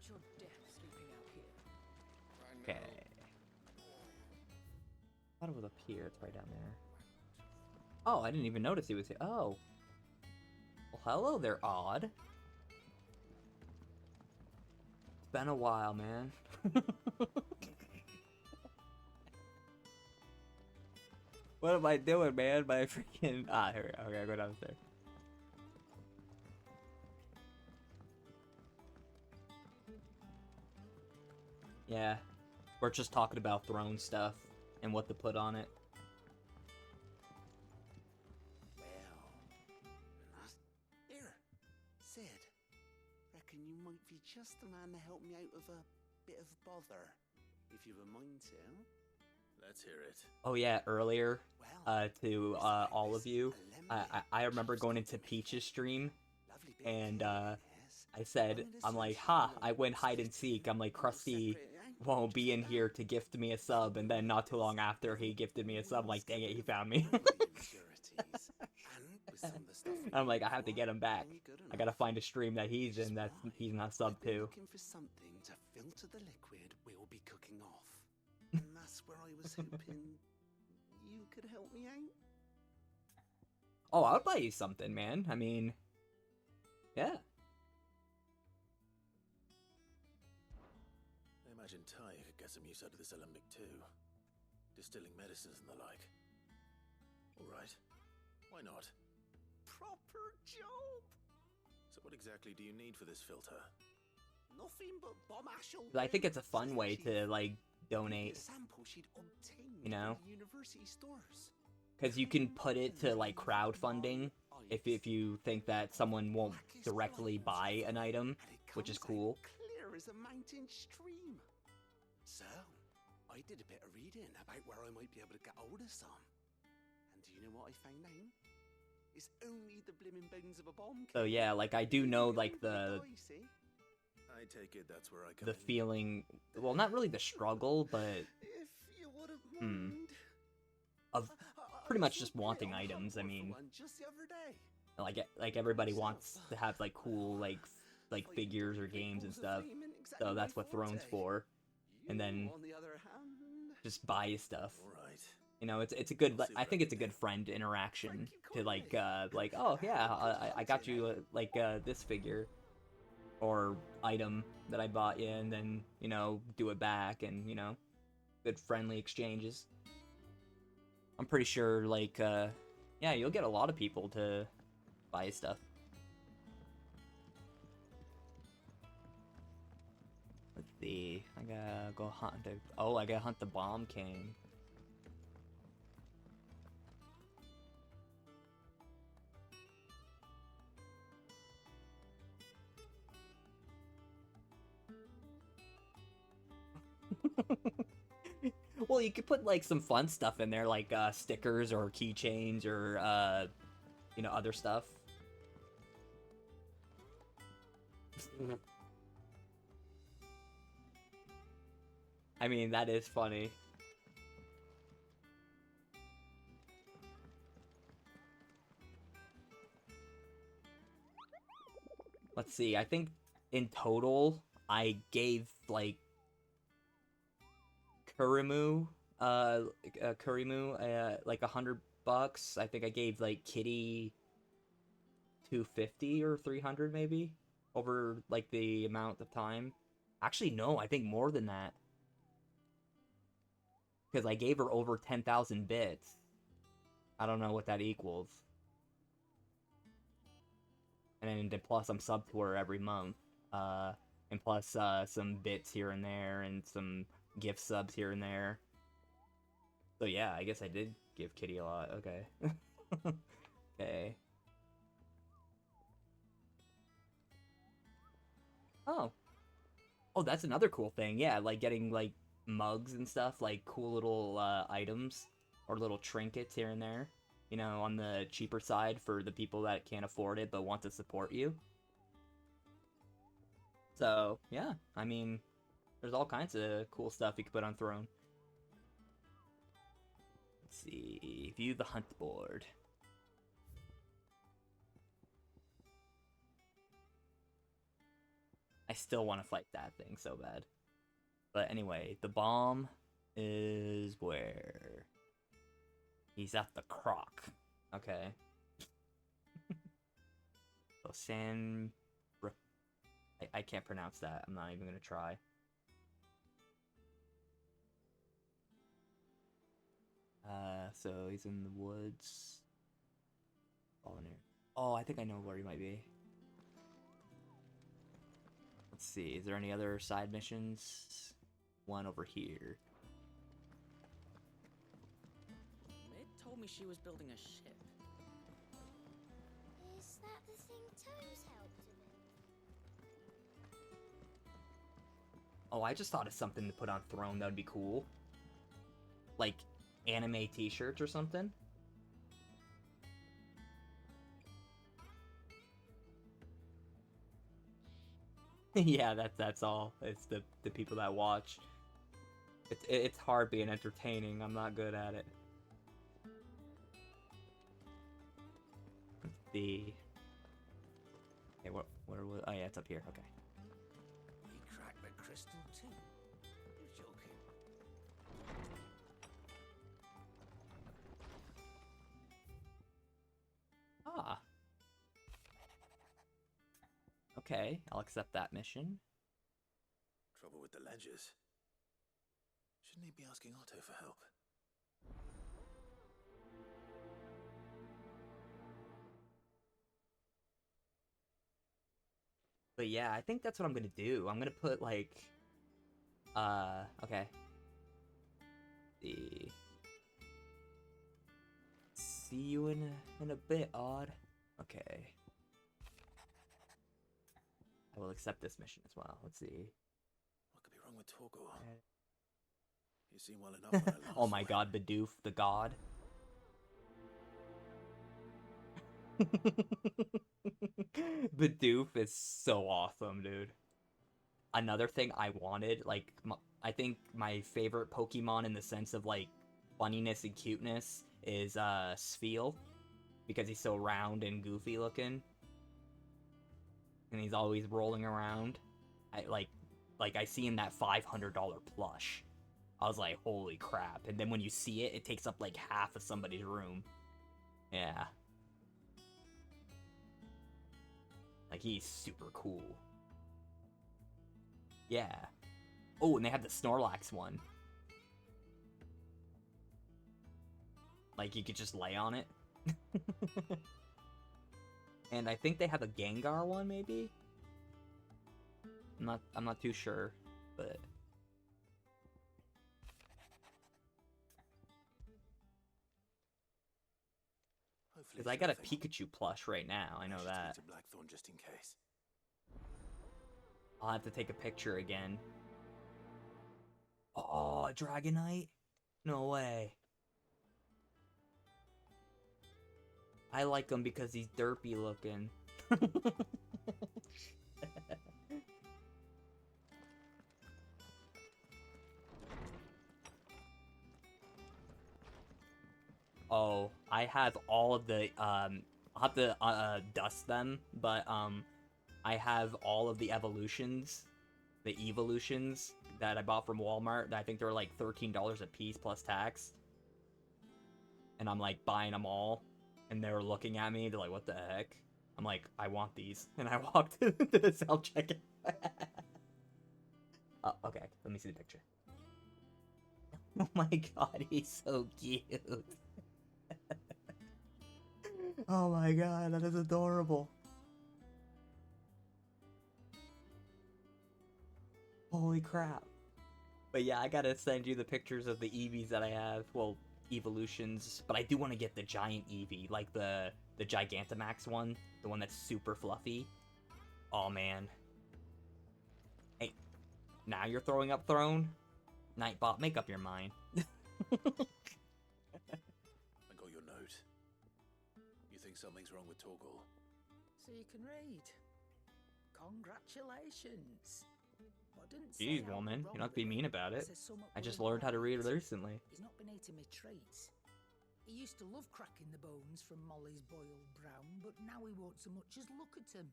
your death sleeping out here. Okay. I thought it was up here. It's right down there. Oh, I didn't even notice he was here. Oh. Well, hello there, Odd. It's been a while, man. What am I doing, man? My freaking... Ah, here we go. Okay, I'll go downstairs. Yeah. We're just talking about throne stuff and what to put on it. Here, Sid. Reckon you might be just the man to help me out of a bit of bother, if you've a mind to. Let's hear it. Oh yeah, earlier, to all of you, I remember going into Peach's stream, and I said, I'm like, ha, I went hide and seek. I'm like, Krusty won't be in here to gift me a sub, and then not too long after he gifted me a sub, I'm like, dang it, he found me. I'm like, I have to get him back. I gotta find a stream that he's in that he's not sub to. Looking for something to filter the liquid we'll be cooking off. And that's where I was hoping you could help me out. Oh, I would buy you something, man. I mean, yeah. I imagine Ty could get some use out of this alembic too. Distilling medicines and the like. Alright. Why not? Proper job! So what exactly do you need for this filter? Nothing but bomb ash. I think it's a fun way to, like, donate, you know? University stores. Because you can put it to, like, crowdfunding if you think that someone won't directly buy an item, which is cool. Clear as a mountain stream. So, I did a bit of reading about where I might be able to get hold of some. And do you know what I found out? It's only the blimmin' bones of a bomb. So yeah, like, I do know, like, the I take it that's where I come in. feeling, well, not really the struggle, but If you wouldn't mind. of pretty much just wanting items. I mean, Just the other day. like everybody wants to have, like, cool, like figures or games and stuff. So that's what Throne's for. And then On the other hand, just buy stuff. Alright. You know, it's a good, I think it's a good friend interaction to, like, oh yeah, I got you, this figure or item that I bought you, and then, you know, do it back, and, you know, good friendly exchanges. I'm pretty sure, like, yeah, you'll get a lot of people to buy stuff. Let's see, I gotta go hunt I gotta hunt the Bomb King. Well, you could put, like, some fun stuff in there, like, stickers or keychains or, you know, other stuff. I mean, that is funny. Let's see, I think in total, I gave, like, Kurimu, like $100. I think I gave, like, Kitty $250 or $300 maybe over, like, the amount of time. Actually, no, I think more than that. Because I gave her over 10,000 bits. I don't know what that equals. And then plus I'm subbed to her every month. And plus some bits here and there and some gift subs here and there. So yeah, I guess I did give Kitty a lot. Okay. Okay. Oh. Oh, that's another cool thing. Yeah, like getting, like, mugs and stuff, like cool little items or little trinkets here and there. You know, on the cheaper side for the people that can't afford it but want to support you. So, yeah, I mean, there's all kinds of cool stuff you can put on Throne. Let's see, view the hunt board. I still want to fight that thing so bad. But anyway, the bomb is where? He's at the croc. Okay. So San... I can't pronounce that. I'm not even gonna try. So he's in the woods. Oh, I think I know where he might be. Let's see, is there any other side missions? One over here. Mid told me she was building a ship. Is that the thing Toes helped with? Oh, I just thought of something to put on Throne that would be cool. Like, anime t-shirts or something. Yeah, that's all. It's the people that watch. It's hard being entertaining. I'm not good at it. Let's see. Okay, what was? Oh yeah, it's up here. Okay. He cracked the crystal too. You're joking. Ah. Okay, I'll accept that mission. Trouble with the ledgers. Shouldn't he be asking Otto for help? But yeah, I think that's what I'm gonna do. I'm gonna put like, okay. See you in a bit, Odd. Okay. I will accept this mission as well. Let's see. What could be wrong with Torgor? You seem well enough when I last Oh my saw god, Bidoof, the god. Bidoof is so awesome, dude. Another thing I wanted, like, I think my favorite Pokemon in the sense of, like, funniness and cuteness is, Spheal. Because he's so round and goofy looking. And he's always rolling around. I see in that $500 plush. I was like, holy crap. And then when you see it, it takes up like half of somebody's room. Yeah. Like, he's super cool. Yeah. Oh, and they have the Snorlax one. Like, you could just lay on it. And I think they have a Gengar one, maybe? I'm not too sure, but... Because I got a Pikachu plush right now, I know that. to Blackthorn just in case. I'll have to take a picture again. Oh, a Dragonite? No way. I like him because he's derpy looking. Oh, I have all of the, I'll have to, dust them, but, I have all of the evolutions, the evolutions that I bought from Walmart. I think they were like $13 a piece plus tax. And I'm like buying them all. And they were looking at me, they're like, what the heck? I'm like, I want these. And I walked to the self-checkout. Oh, okay, let me see the picture. Oh my god, he's so cute. Oh my god, that is adorable. Holy crap. But yeah, I gotta send you the pictures of the Eevees that I have. Well, evolutions. But I do want to get the giant Eevee, like the Gigantamax one. The one that's super fluffy. Oh man. Hey, now you're throwing up Throne? Nightbot, make up your mind. I got your note. You think something's wrong with Torgor? So you can read. Congratulations. But I didn't Jeez, say how woman, wrong you don't have to be mean about it. There's somewhat I just worried learned how to read about. recently. He's not been eating me treats. He used to love cracking the bones from Molly's boiled brown, but now he won't so much as look at him.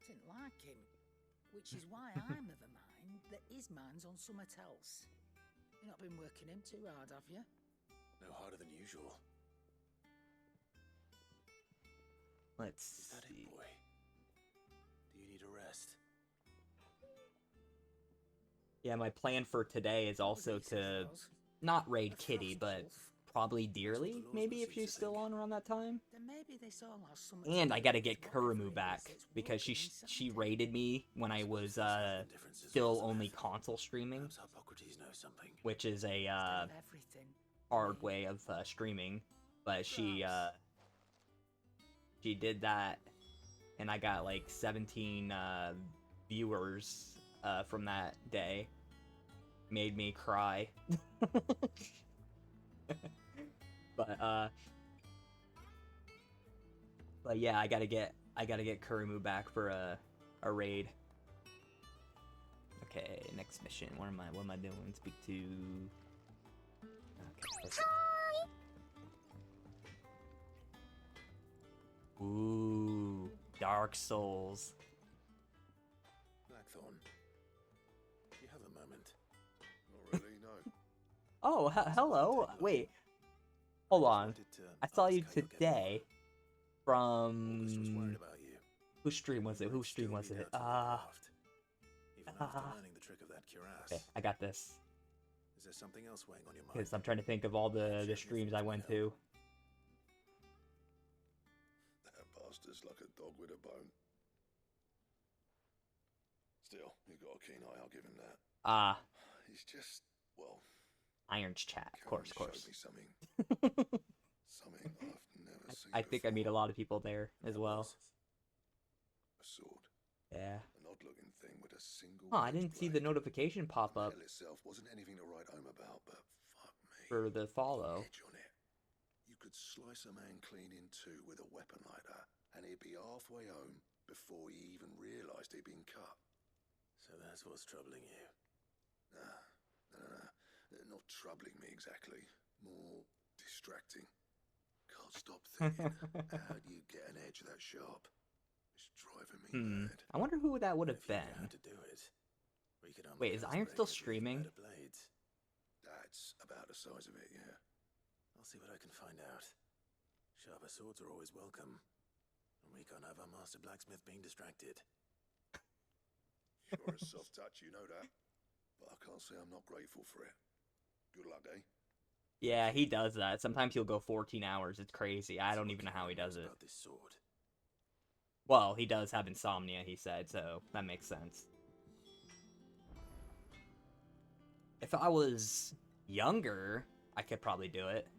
Didn't like him. Which is why I'm of a mind that his mind's on something else. You've not been working him too hard, have you? No harder than usual. Let's Is that see. it, boy? Do you need a rest? Yeah, my plan for today is also to not raid Kitty, but probably Dearly, maybe if she's still on around that time. Then maybe this all has something And to I do gotta with get whatever Kurumu it back is that's because working she inside raided me when I was still only console streaming, Perhaps Hippocrates knows something. which is a of everything. hard way of streaming. But she did that, and I got like 17 viewers from that day. Made me cry. But yeah, I gotta get Kurumu back for a raid. Okay, next mission. What am I doing? Speak to... Okay, let's... Ooh, Dark Souls. Blackthorn, do you have a moment? Not really, no. Oh, hello. Wait. Hold on. I saw you today from... Whose stream was it? Whose stream was it? Okay, I got this. Is there something else weighing on your mind? Because I'm trying to think of all the streams I went to. That bastard's like a dog with a bone. Still, you got a keen eye, I'll give him that. He's just, well... Iron's chat, of course. Showed me something. Something I've never seen I think I meet a lot of people there as well. A sword. Yeah. An odd-looking thing with a single... Oh, I didn't see the notification pop up. The hell itself wasn't anything to write home about, but fuck me. For the follow. Edge on it. You could slice a man clean in two with a weapon like that, and he'd be halfway home before he even realised he'd been cut. So that's what's troubling you. Nah. Not troubling me exactly. More distracting. Can't stop thinking. How do you get an edge that sharp? It's driving me mad. I wonder who that would have been. To do it, wait, is Iron still streaming? That's about the size of it, yeah. I'll see what I can find out. Sharper swords are always welcome. And we can't have our master blacksmith being distracted. You're a soft touch, you know that. But I can't say I'm not grateful for it. Good luck, eh? Yeah, he does that. Sometimes he'll go 14 hours. It's crazy. I don't even know how he does it. This sword. Well, he does have insomnia, he said, so that makes sense. If I was younger, I could probably do it.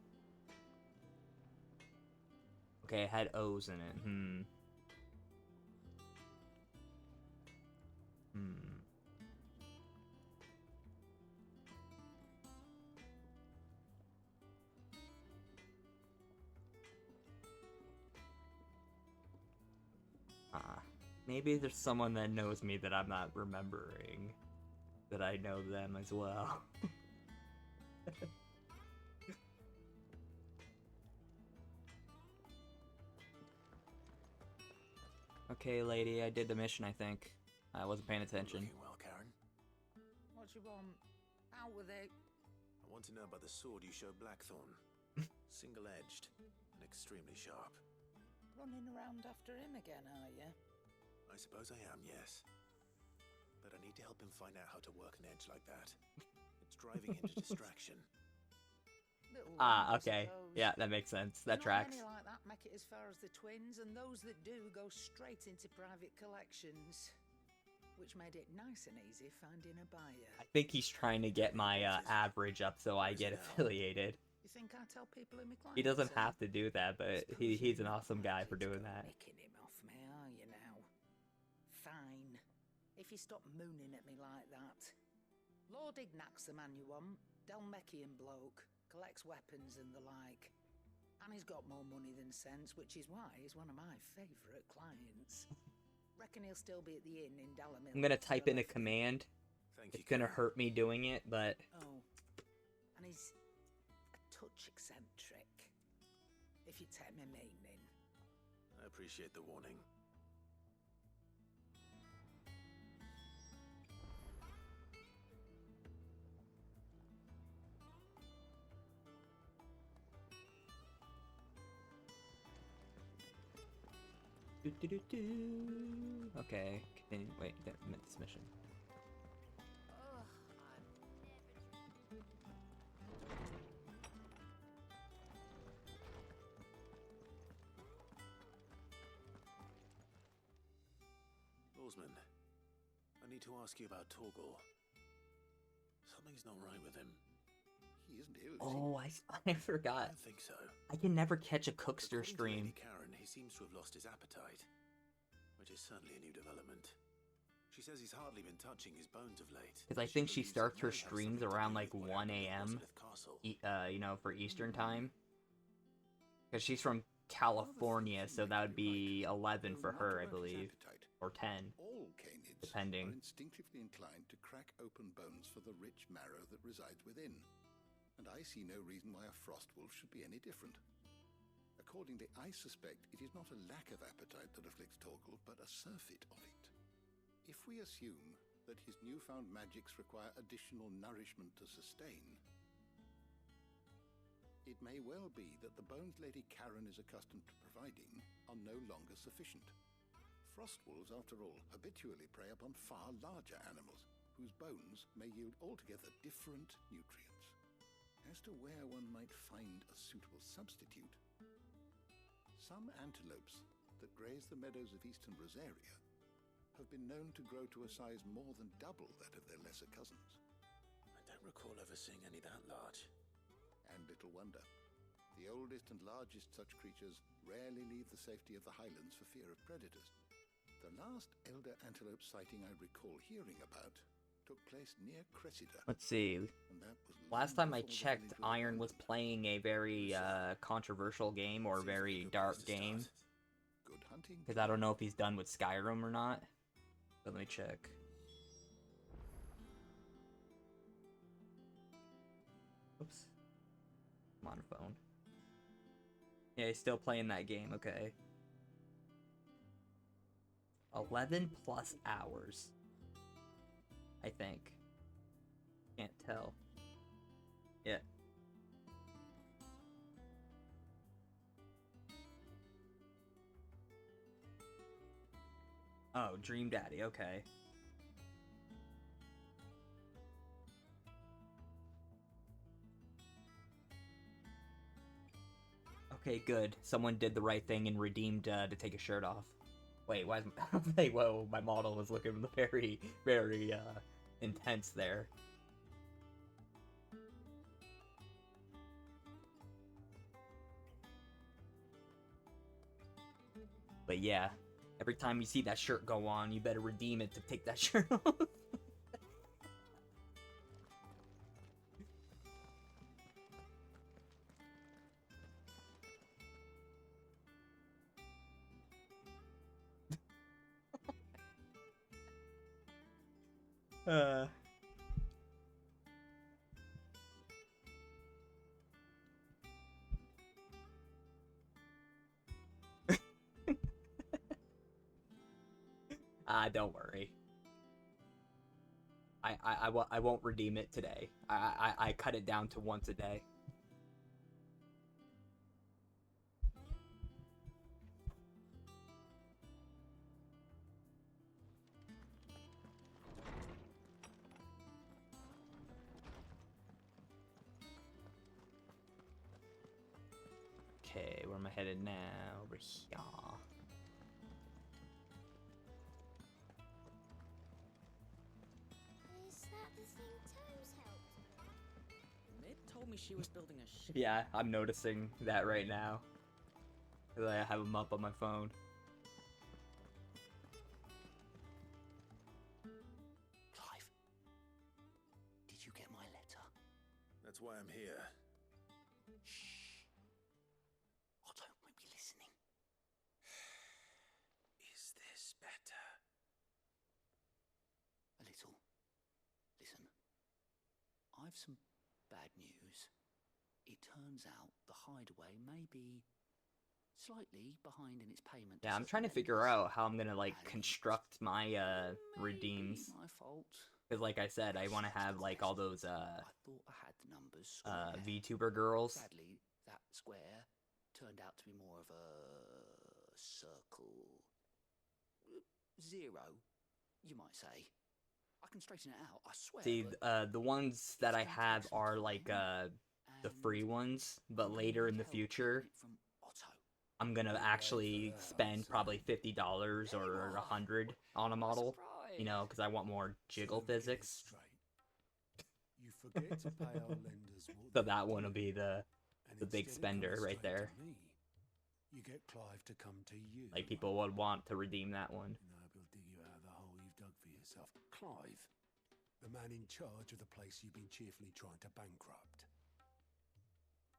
Okay, it had O's in it. Maybe there's someone that knows me that I'm not remembering. That I know them as well. Okay, lady, I did the mission, I think. I wasn't paying attention. Looking well, Karen. What you want? Out with it. I want to know about the sword you showed Blackthorn. Single-edged and extremely sharp. Running around after him again, are you? I suppose I am, yes. But I need to help him find out how to work an edge like that. It's driving him to distraction. Okay. Yeah, that makes sense. That tracks. Not many like that make it as far as the twins, and those that do go straight into private collections. Which made it nice and easy finding a buyer. I think he's trying to get my average up so I get affiliated. You think I tell people in my clients? He doesn't have to do that, but he's an awesome guy for doing that. Picking him off me, are you now? Fine. If you stop mooning at me like that. Lord Ignac's the man you want. Delmechian bloke. Collects weapons and the like. And he's got more money than sense, which is why he's one of my favourite clients. Reckon he'll still be at the inn in Dalamil. I'm gonna type in a command. It's gonna hurt me doing it, but... Oh. And he's a touch eccentric. If you take my meaning. I appreciate the warning. Okay, continue. Wait, I meant this mission. Lawsman, I need to ask you about Torgal. Something's not right with him. He isn't ill. Oh, I forgot. I don't think so. I can never catch a Cookster stream. Karen, he seems to have lost his appetite, which is certainly a new development. She says he's hardly been touching his bones of late. Because I think she starts her streams around like 1 a.m. You know, for Eastern time. Because she's from California, so that would be 11 for her, I believe. or 10, All canids depending. are instinctively inclined to crack open bones for the rich marrow that resides within, and I see no reason why a frost wolf should be any different. Accordingly, I suspect it is not a lack of appetite that afflicts Torgal, but a surfeit of it. If we assume that his newfound magics require additional nourishment to sustain, it may well be that the bones Lady Karen is accustomed to providing are no longer sufficient. Frost wolves, after all, habitually prey upon far larger animals, whose bones may yield altogether different nutrients. As to where one might find a suitable substitute, some antelopes that graze the meadows of eastern Rosaria have been known to grow to a size more than double that of their lesser cousins. I don't recall ever seeing any that large. And little wonder. The oldest and largest such creatures rarely leave the safety of the highlands for fear of predators. The last elder antelope sighting I recall hearing about took place near Cressida. Let's see. And that was Last time I checked, Iron was playing a very controversial game or very dark game. Good hunting. Because I don't know if he's done with Skyrim or not. But let me check. Oops. I'm on phone. Yeah, he's still playing that game, okay. 11 plus hours. I think. Can't tell. Yeah. Oh, Dream Daddy, okay. Okay, good. Someone did the right thing and redeemed to take his shirt off. Wait, why is my... whoa, my model was looking very, very, intense there. But yeah, every time you see that shirt go on, you better redeem it to take that shirt off. Don't worry. I won't redeem it today. I cut it down to once a day. Okay, where am I headed now? Over here. Is that the thing Toes helped? Mid told me she was building a ship. Yeah, I'm noticing that right now. 'Cause I have them up on my phone. Clive, did you get my letter? That's why I'm here. Shh. Otto won't be listening. Is this better? A little. Listen, I've some bad news. It turns out the hideaway may be slightly behind in its payment. Yeah, I'm trying to figure out how I'm gonna like construct my redeems. My fault. Because like I said, I want to have like all those I thought I had the numbers square. VTuber girls. Sadly, that square turned out to be more of a circle. Zero, you might say. I can straighten it out, I swear. See, but the ones that I have are like the free ones, but later in the future, I'm gonna actually spend probably $50 or $100 on a model, you know, because I want more jiggle physics. You forget to pay our lenders what So they that owe one will you, be the and big instead of spender coming right straight there. to me, you get Clive to come to you. Like people would want to redeem that one. No, he'll dig you out of the hole you've dug for yourself. Clive, the man in charge of the place you've been cheerfully trying to bankrupt.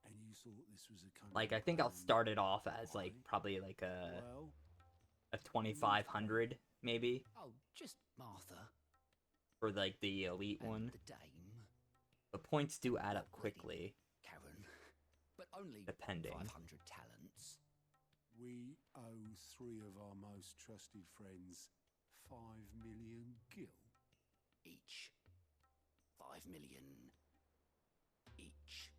And you thought this was a kind Like of I think I'll plan start it off as like probably like a Well, 2500 maybe. Oh, just Martha. For like the elite and one. The dame. The points do add up quickly. Karen. But only depending. 500 talents. We owe 3 of our most trusted friends 5 million gil. Each. 5 million each.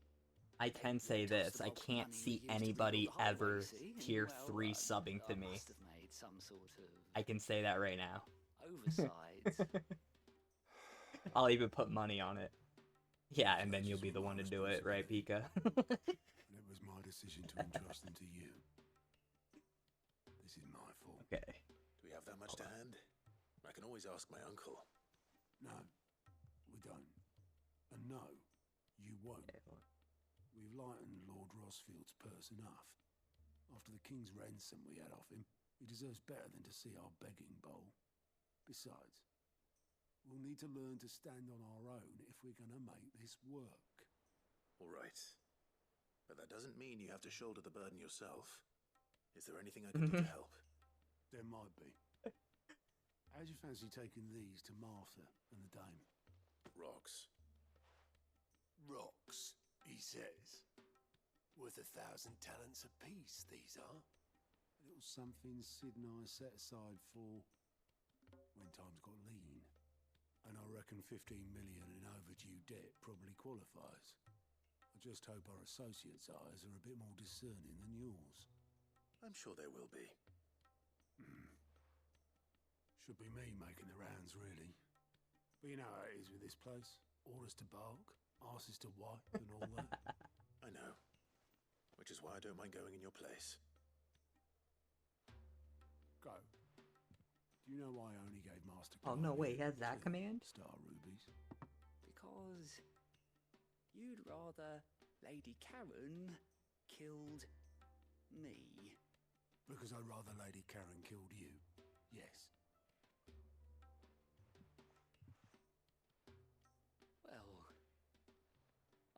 I can say this, I can't see anybody ever tier 3 subbing to me. Must have made some sort of I can say that right now. oversight. I'll even put money on it. Yeah, and then you'll be the one to do it, right, Pika? And it was my decision to entrust them to you. This is my fault. Okay. Do we have that much to hand? I can always ask my uncle. No, we don't. And no, you won't. We've lightened Lord Rosfield's purse enough. After the king's ransom we had off him, he deserves better than to see our begging bowl. Besides, we'll need to learn to stand on our own if we're going to make this work. All right. But that doesn't mean you have to shoulder the burden yourself. Is there anything I can do to help? There might be. How'd you fancy taking these to Martha and the dame? Rocks. Rocks, he says. Worth 1,000 talents apiece, these are. A little something Sid and I set aside for when times got lean. And I reckon 15 million in overdue debt probably qualifies. I just hope our associates' eyes are a bit more discerning than yours. I'm sure there will be. Should be me making the rounds, really. But you know how it is with this place. Orders to bark, arses to wipe, and all that. I know. Which is why I don't mind going in your place. Go. Do you know why I only gave Master Oh no, wait, he has that 2 command? Star rubies? Because you'd rather Lady Karen killed me. Because I'd rather Lady Karen killed you. Yes. Well,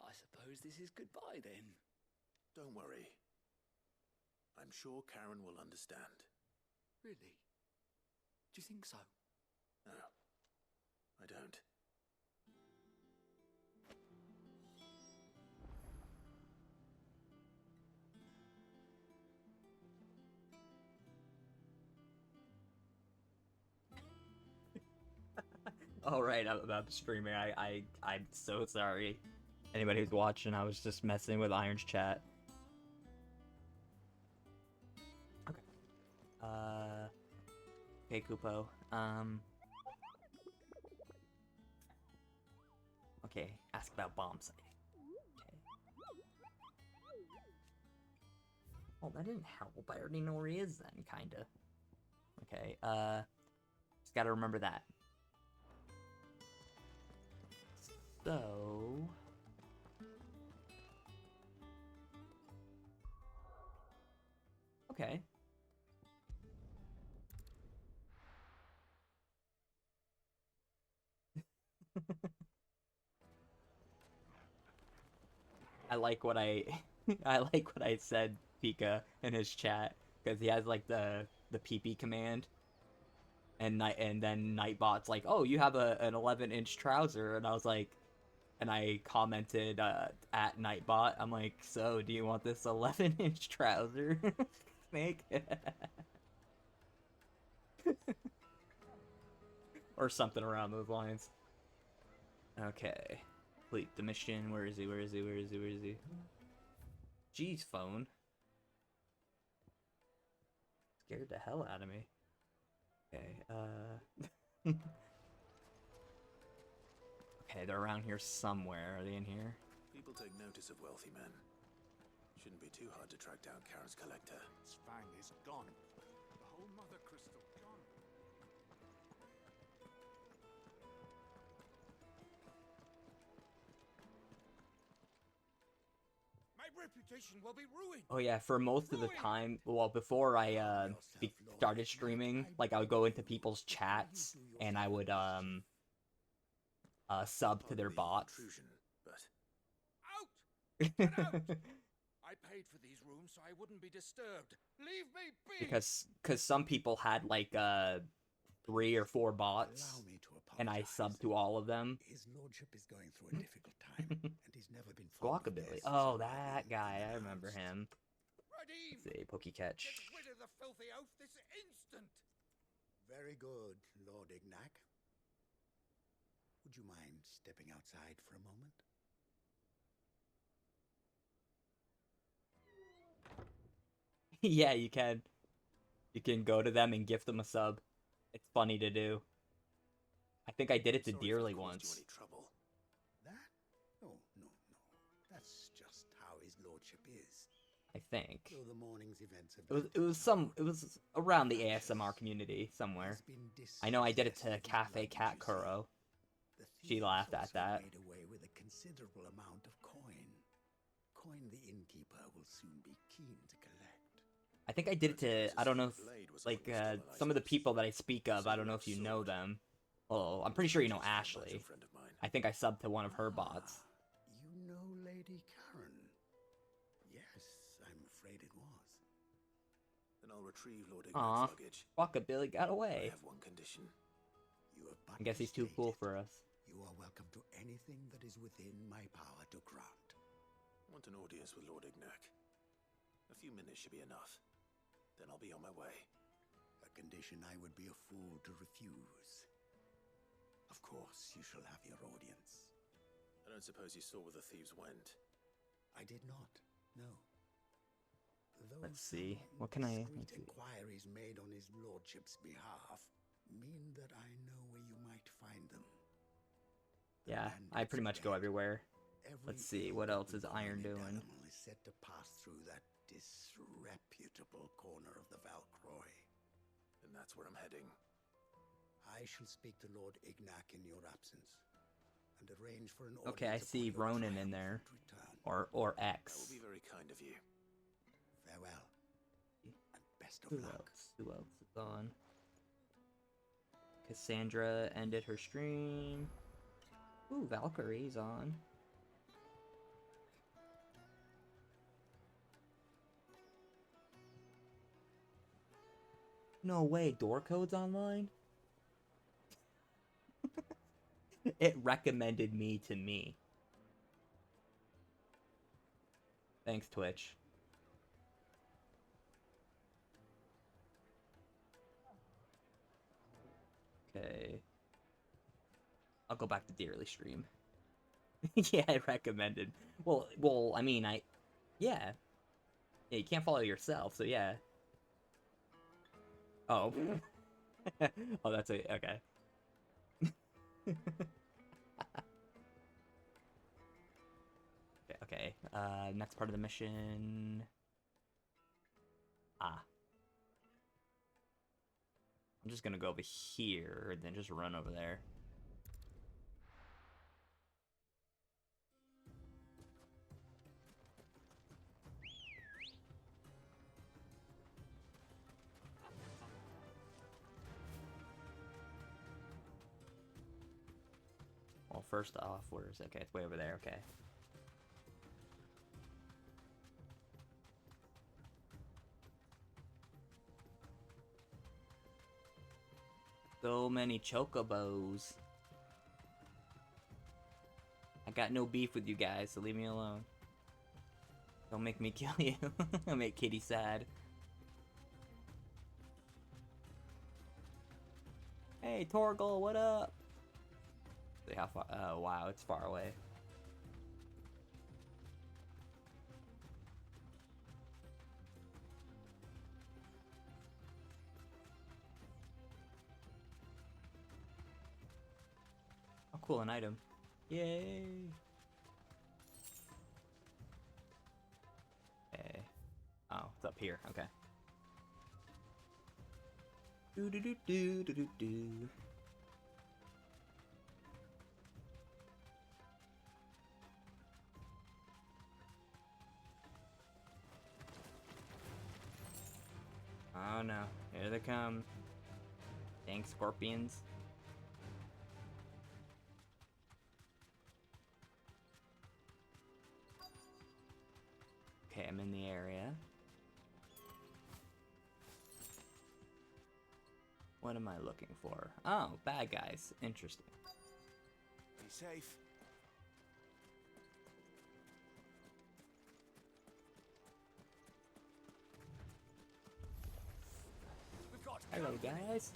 I suppose this is goodbye then. Don't worry. I'm sure Karen will understand. Really? Do you think so? No, I don't. All right, about the streaming. I'm so sorry. Anybody who's watching, I was just messing with Iron's chat. Okay. Okay, Kupo. Okay, ask about bomb sighting. Okay. Oh, that didn't help. I already know where he is then, kinda. Okay, just gotta remember that. So... Okay. I like what I like what I said, Pika, in his chat, because he has like the PP command, and then Nightbot's like, oh, you have an 11-inch trouser, and I was like, and I commented at Nightbot, I'm like, so do you want this 11-inch trouser, Snake? Or something around those lines. Okay. Complete the mission. Where is he? Where is he? Where is he? Where is he? Jeez, phone. Scared the hell out of me. Okay, Okay, they're around here somewhere. Are they in here? People take notice of wealthy men. Shouldn't be too hard to track down Karen's collector. Sfang is gone. The whole mother crystal gone. My reputation will be ruined. Oh yeah, for most of the time, well, before I started streaming, like I would go into people's chats and I would sub to their bots. Out! I paid for these rooms so I wouldn't be disturbed. Leave me be. Because some people had like 3 or 4 bots, Allow me to and I apologize. sub to all of them. His lordship is going through a difficult time, and he's never been fond of Guacabilly. guests Oh, who are that being guy. I remember announced. him. Let's see, Pokecatch. Get rid of the filthy oaf this instant! Very good, Lord Ignac. Would you mind stepping outside for a moment? Yeah, you can. You can go to them and gift them a sub. It's funny to do. I think I did it to Sorry if Dearly I've caused once. you any trouble. That? Oh, no. That's just how his lordship is. I think. Though the morning's events have It was around the ASMR community somewhere. I know I did it to Cafe Cat Kuro. She laughed at that. made away with a considerable amount of coin. Coin the innkeeper will soon be keen to collect. I think I did it to, I don't know if, like, some of the people that I speak of, I don't know if you know them. Oh, I'm pretty sure you know Ashley. I think I subbed to one of her bots. You know Lady Karen? Yes, I'm afraid it was. Then I'll retrieve Lord Aw, Ignat's luggage. Guacabilly got I away. have one condition. You have I guess he's too cool for us. You are welcome to anything that is within my power to grant. I want an audience with Lord Ignac. A few minutes should be enough. Then I'll be on my way. A condition I would be a fool to refuse. Of course, you shall have your audience. I don't suppose you saw where the thieves went. I did not, no. Though Let's see. some What can I... discreet let's see. inquiries made on his lordship's behalf mean that I know where you might find them. The Yeah, bandits I pretty much go bed. everywhere. Every Let's see, what else is Iron doing? animal is set to pass through that disreputable corner of the Valcroy. And that's where I'm heading. I shall speak to Lord Ignac in your absence and arrange for an Okay, I audience see upon your Ronan in there. triumphant return. Or That X. will be very kind of you. Farewell, and best of Who luck. else? Who else is on? Cassandra ended her stream. Ooh, Valkyrie's on. No way, Doorcode's online? It recommended me to me. Thanks, Twitch. Okay. I'll go back to Dearly stream. Yeah, it recommended. Well, I mean, yeah. Yeah, you can't follow yourself, so yeah. Oh. Oh, that's it. Okay. Okay. Next part of the mission. Ah. I'm just gonna go over here and then just run over there. Well, first off, where is it? Okay, it's way over there. Okay. So many chocobos. I got no beef with you guys, so leave me alone. Don't make me kill you. I'll make Kitty sad. Hey, Torgal, what up? See how far? Oh, wow, it's far away. Oh, cool, an item. Yay! Okay. Oh, it's up here. Okay. Do do do do do do do. Oh no, here they come. Dang scorpions. Okay, I'm in the area. What am I looking for? Oh, bad guys. Interesting. Be safe. We've got Hello, company. guys.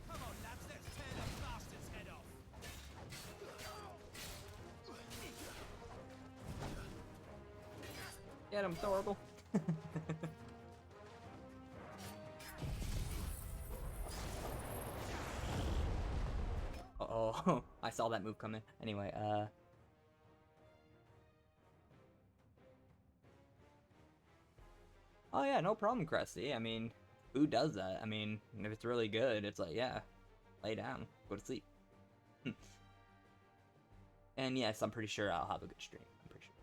Come on, lads, let's tear the bastard's head off. Get him, Thorble. Uh-oh. I saw that move coming. Anyway, oh yeah, no problem, Krusty. I mean, who does that? I mean, if it's really good, it's like, yeah, lay down, go to sleep. And yes, I'm pretty sure I'll have a good stream. I'm pretty sure.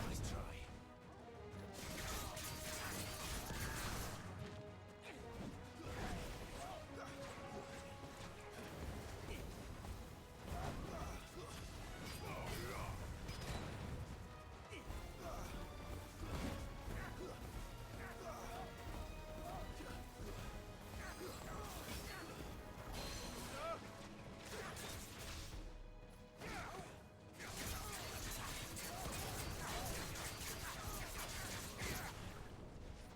Nice try.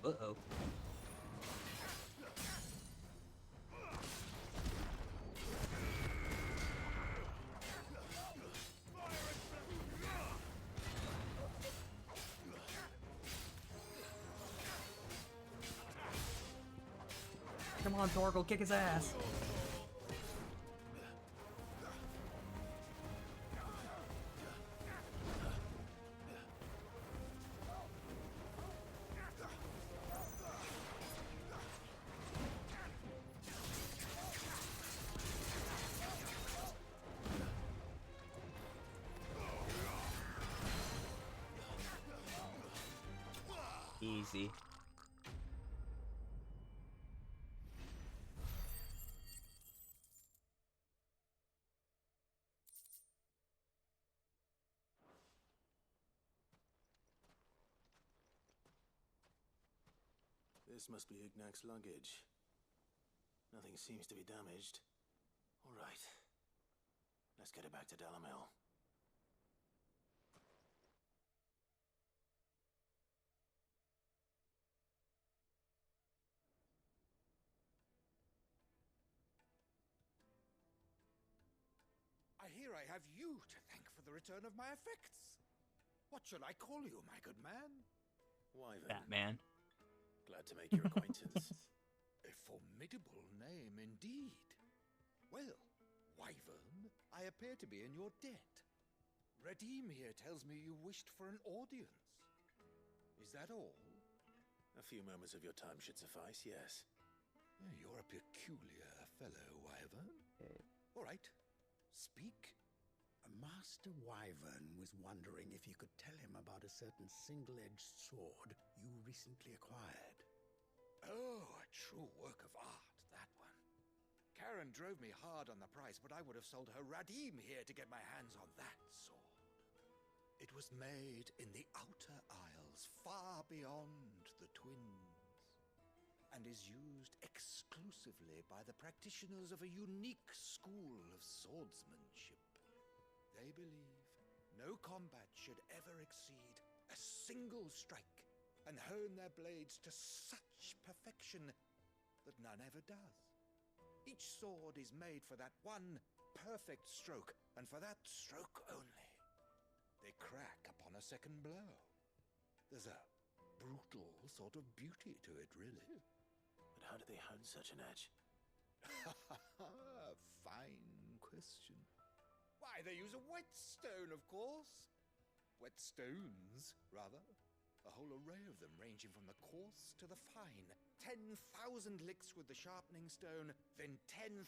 Uh-oh. Come on, Torgal, kick his ass. Easy. This must be Ignac's luggage. Nothing seems to be damaged. All right. Let's get it back to Dalamil. I hear I have you to thank for the return of my effects. What shall I call you, my good man? Wyvern. Batman. Glad to make your acquaintance. A formidable name indeed. Well, Wyvern, I appear to be in your debt. Redeem here tells me you wished for an audience. Is that all? A few moments of your time should suffice, yes. You're a peculiar fellow, Wyvern. All right, speak. Master Wyvern was wondering if you could tell him about a certain single-edged sword you recently acquired. Oh, a true work of art, that one. Karen drove me hard on the price, but I would have sold her Radim here to get my hands on that sword. It was made in the Outer Isles, far beyond the Twins, and is used exclusively by the practitioners of a unique school of swordsmanship. They believe no combat should ever exceed a single strike and hone their blades to such perfection that none ever does. Each sword is made for that one perfect stroke, and for that stroke only. They crack upon a second blow. There's a brutal sort of beauty to it, really. But how do they hone such an edge? Fine question. Why, they use a whetstone, of course. Whetstones, rather. A whole array of them, ranging from the coarse to the fine. 10,000 licks with the sharpening stone, then 10,000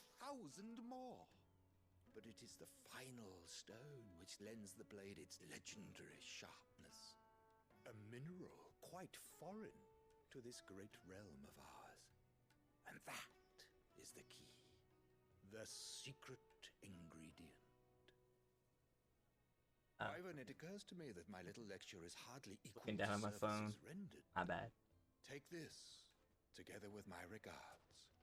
more. But it is the final stone which lends the blade its legendary sharpness. A mineral quite foreign to this great realm of ours. And that is the key. The secret ingredient. Ivan, it occurs to me that my little lecture is hardly equal Looking down to at my phone. services rendered. My bad. Take this, together with my regards.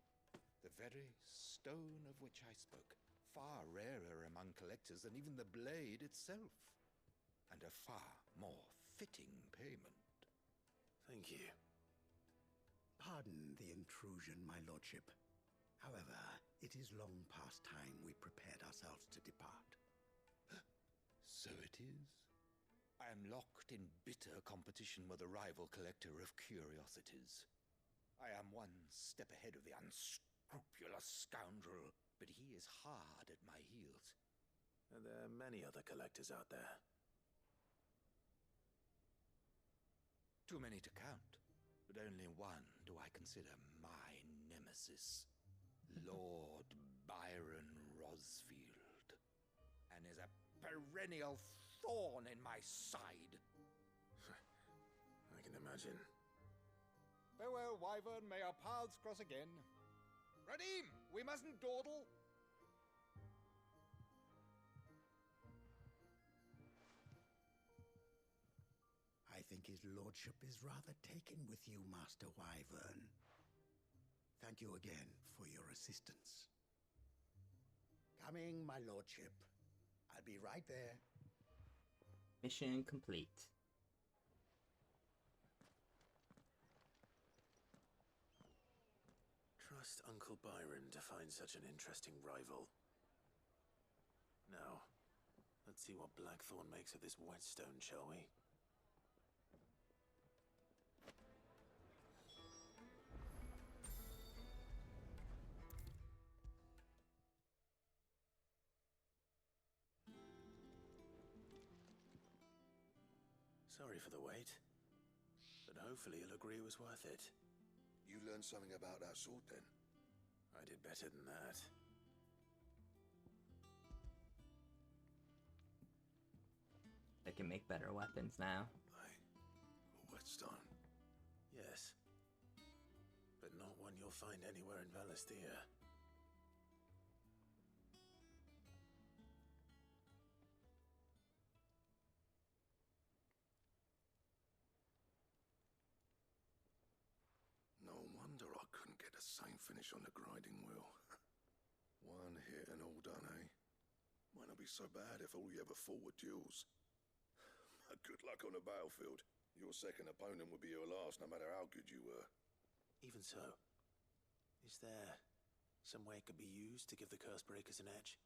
The very stone of which I spoke, far rarer among collectors than even the blade itself, and a far more fitting payment. Thank you. Pardon the intrusion, my lordship. However, it is long past time we prepared ourselves to depart. So it is. I am locked in bitter competition with a rival collector of curiosities. I am one step ahead of the unscrupulous scoundrel, but he is hard at my heels. Are there many other collectors out there? Too many to count, but only one do I consider my nemesis. Lord Byron Rosfield, and is a perennial thorn in my side. I can imagine. Farewell, Wyvern. May our paths cross again. Radim, we mustn't dawdle. I think his lordship is rather taken with you, Master Wyvern. Thank you again for your assistance. Coming, my lordship. I'll be right there. Mission complete. Trust Uncle Byron to find such an interesting rival. Now, let's see what Blackthorn makes of this whetstone, shall we? Sorry for the wait, but hopefully you'll agree it was worth it. You learned something about that sword, then? I did better than that. They can make better weapons now. A whetstone? Yes. But not one you'll find anywhere in Valisthea. No wonder I couldn't get the same finish on the grinding wheel. One hit and all done, eh? Might not be so bad if all you ever fought were duels. Good luck on the battlefield. Your second opponent would be your last, no matter how good you were. Even so, is there some way it could be used to give the Cursebreakers an edge?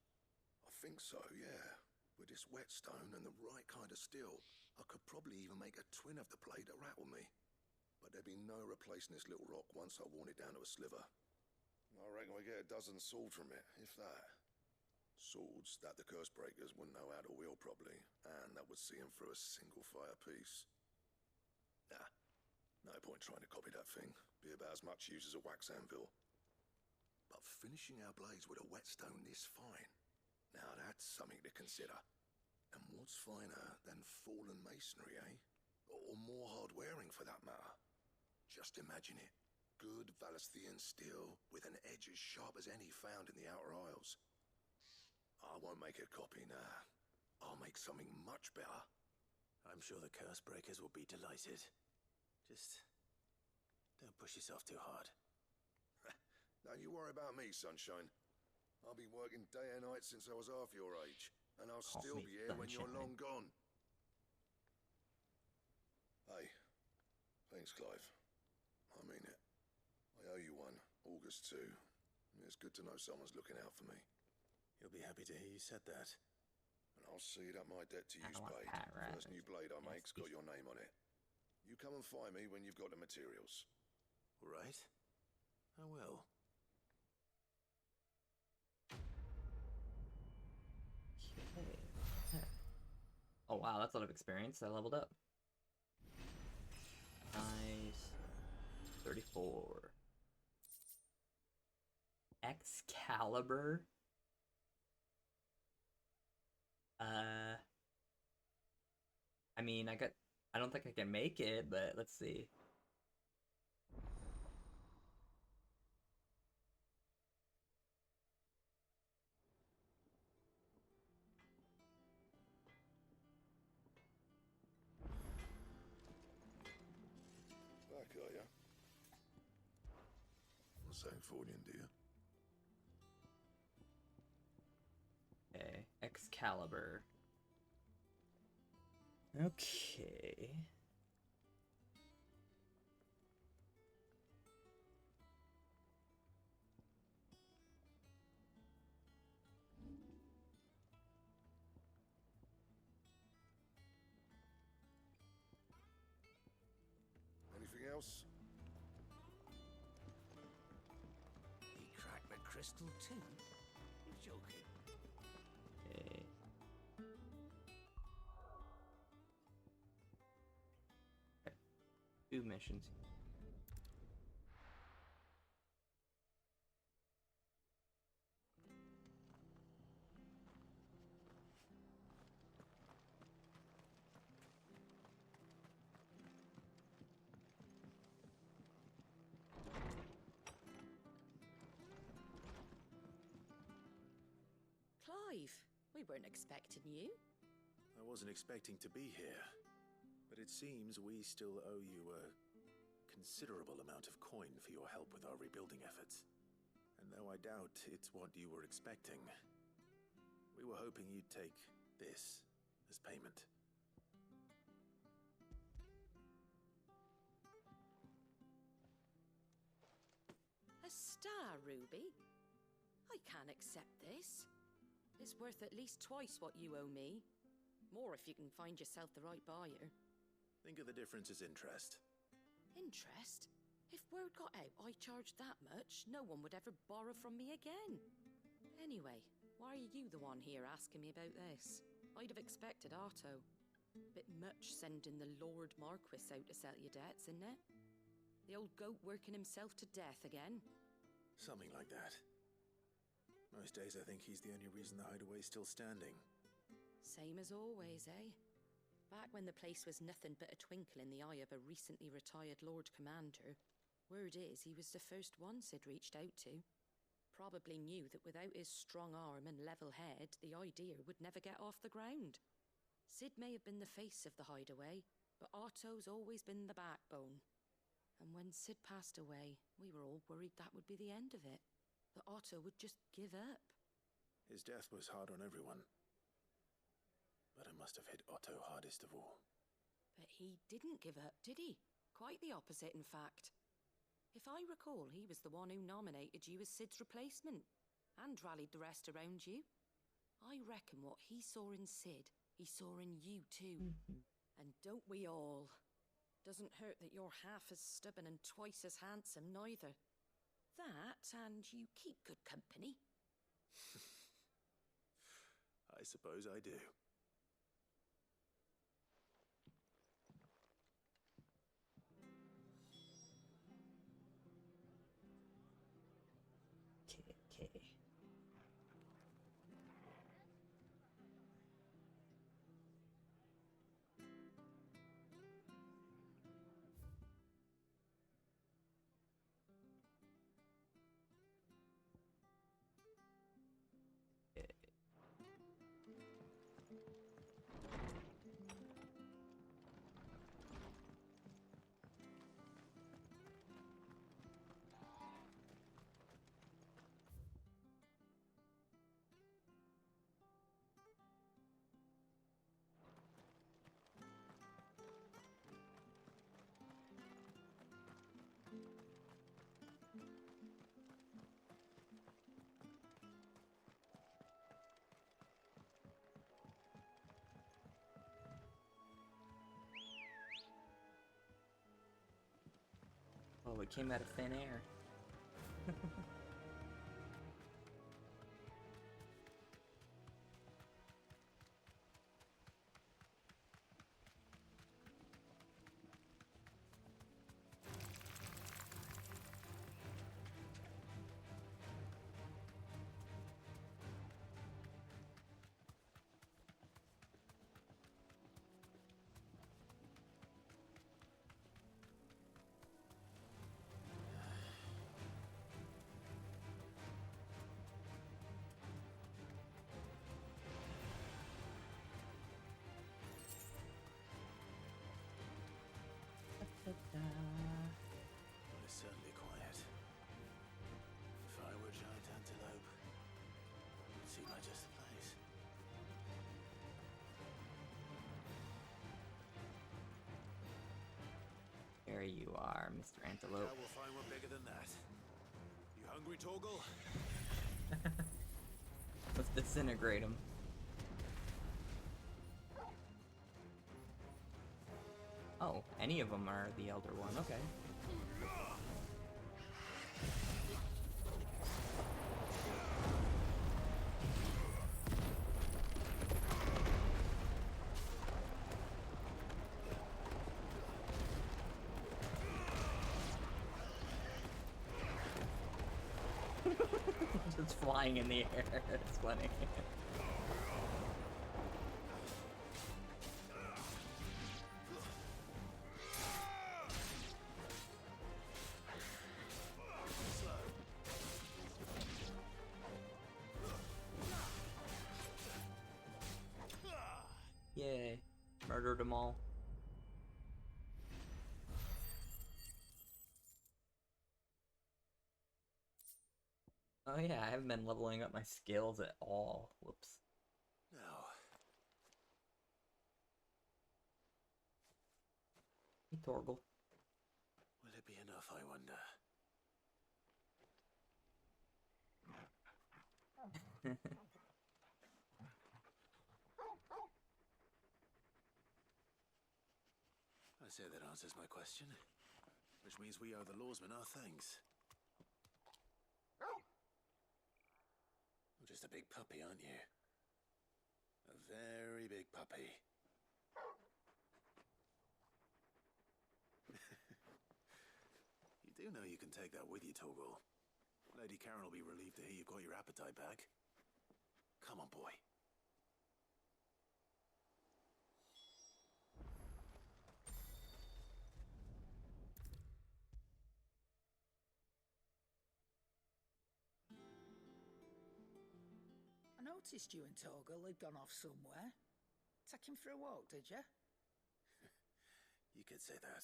I think so, yeah. With this whetstone and the right kind of steel, I could probably even make a twin of the blade that rattled me. But there'd be no replacing this little rock once I worn it down to a sliver. I reckon we get a dozen swords from it, if that. Swords that the Cursebreakers wouldn't know how to wield properly, and that would see them through a single fire piece. Nah, no point trying to copy that thing. Be about as much use as a wax anvil. But finishing our blades with a whetstone this fine, now that's something to consider. And what's finer than fallen masonry, eh? Or more hard-wearing, for that matter. Just imagine it. Good Valisthean steel with an edge as sharp as any found in the Outer Isles. I won't make a copy, nah. I'll make something much better. I'm sure the Cursebreakers will be delighted. Just don't push yourself too hard. Don't you worry about me, sunshine. I'll be working day and night since I was half your age, and I'll still be here when you're long gone. Hey, thanks, Clive. I mean it. I owe you one, August too. It's good to know someone's looking out for me. You'll be happy to hear you said that. And I'll see that my debt to you's paid. Right? First new blade I make's got your name on it. You come and find me when you've got the materials. All right. I will. Wow, that's a lot of experience. I leveled up. Nice. 34. Excalibur? I mean, I don't think I can make it, but let's see. Back, are ya? Not Sanfordnian, do you? Okay, Excalibur. Okay. Anything else? He cracked the crystal too? You're joking. Okay. Two missions. Clive, we weren't expecting you. I wasn't expecting to be here, but it seems we still owe you a considerable amount of coin for your help with our rebuilding efforts. And though I doubt it's what you were expecting, we were hoping you'd take this as payment. A star, Ruby? I can't accept this. It's worth at least twice what you owe me. More if you can find yourself the right buyer. Think of the difference as interest. Interest? If word got out I charged that much, no one would ever borrow from me again. Anyway, why are you the one here asking me about this? I'd have expected Otto. Bit much sending the Lord Marquis out to settle your debts, isn't it? The old goat working himself to death again? Something like that. Most days I think he's the only reason the hideaway's still standing. Same as always, eh? Back when the place was nothing but a twinkle in the eye of a recently retired Lord Commander, word is he was the first one Sid reached out to. Probably knew that without his strong arm and level head, the idea would never get off the ground. Sid may have been the face of the hideaway, but Otto's always been the backbone. And when Sid passed away, we were all worried that would be the end of it. That Otto would just give up. His death was hard on everyone. But it must have hit Otto hardest of all. But he didn't give up, did he? Quite the opposite, in fact. If I recall, he was the one who nominated you as Sid's replacement, and rallied the rest around you. I reckon what he saw in Sid, he saw in you too. And don't we all? Doesn't hurt that you're half as stubborn and twice as handsome, neither. That, and you keep good company. I suppose I do. Okay. Oh, it came out of thin air. Mr. Antelope. Now we'll find one bigger than that. You hungry, Torgal? Let's disintegrate him. Oh, any of them are the Elder One, okay. Just flying in the air, it's funny. Yay, murdered them all. Oh yeah, I haven't been leveling up my skills at all. Whoops. No. Hey, Torgal. Will it be enough, I wonder? I say that answers my question. Which means we owe the lawsmen our thanks. You're just a big puppy, aren't you? A very big puppy. You do know you can take that with you, Torgal. Lady Karen will be relieved to hear you've got your appetite back. Come on, boy. I noticed you and Torgal had gone off somewhere. Take him for a walk, did you? You could say that.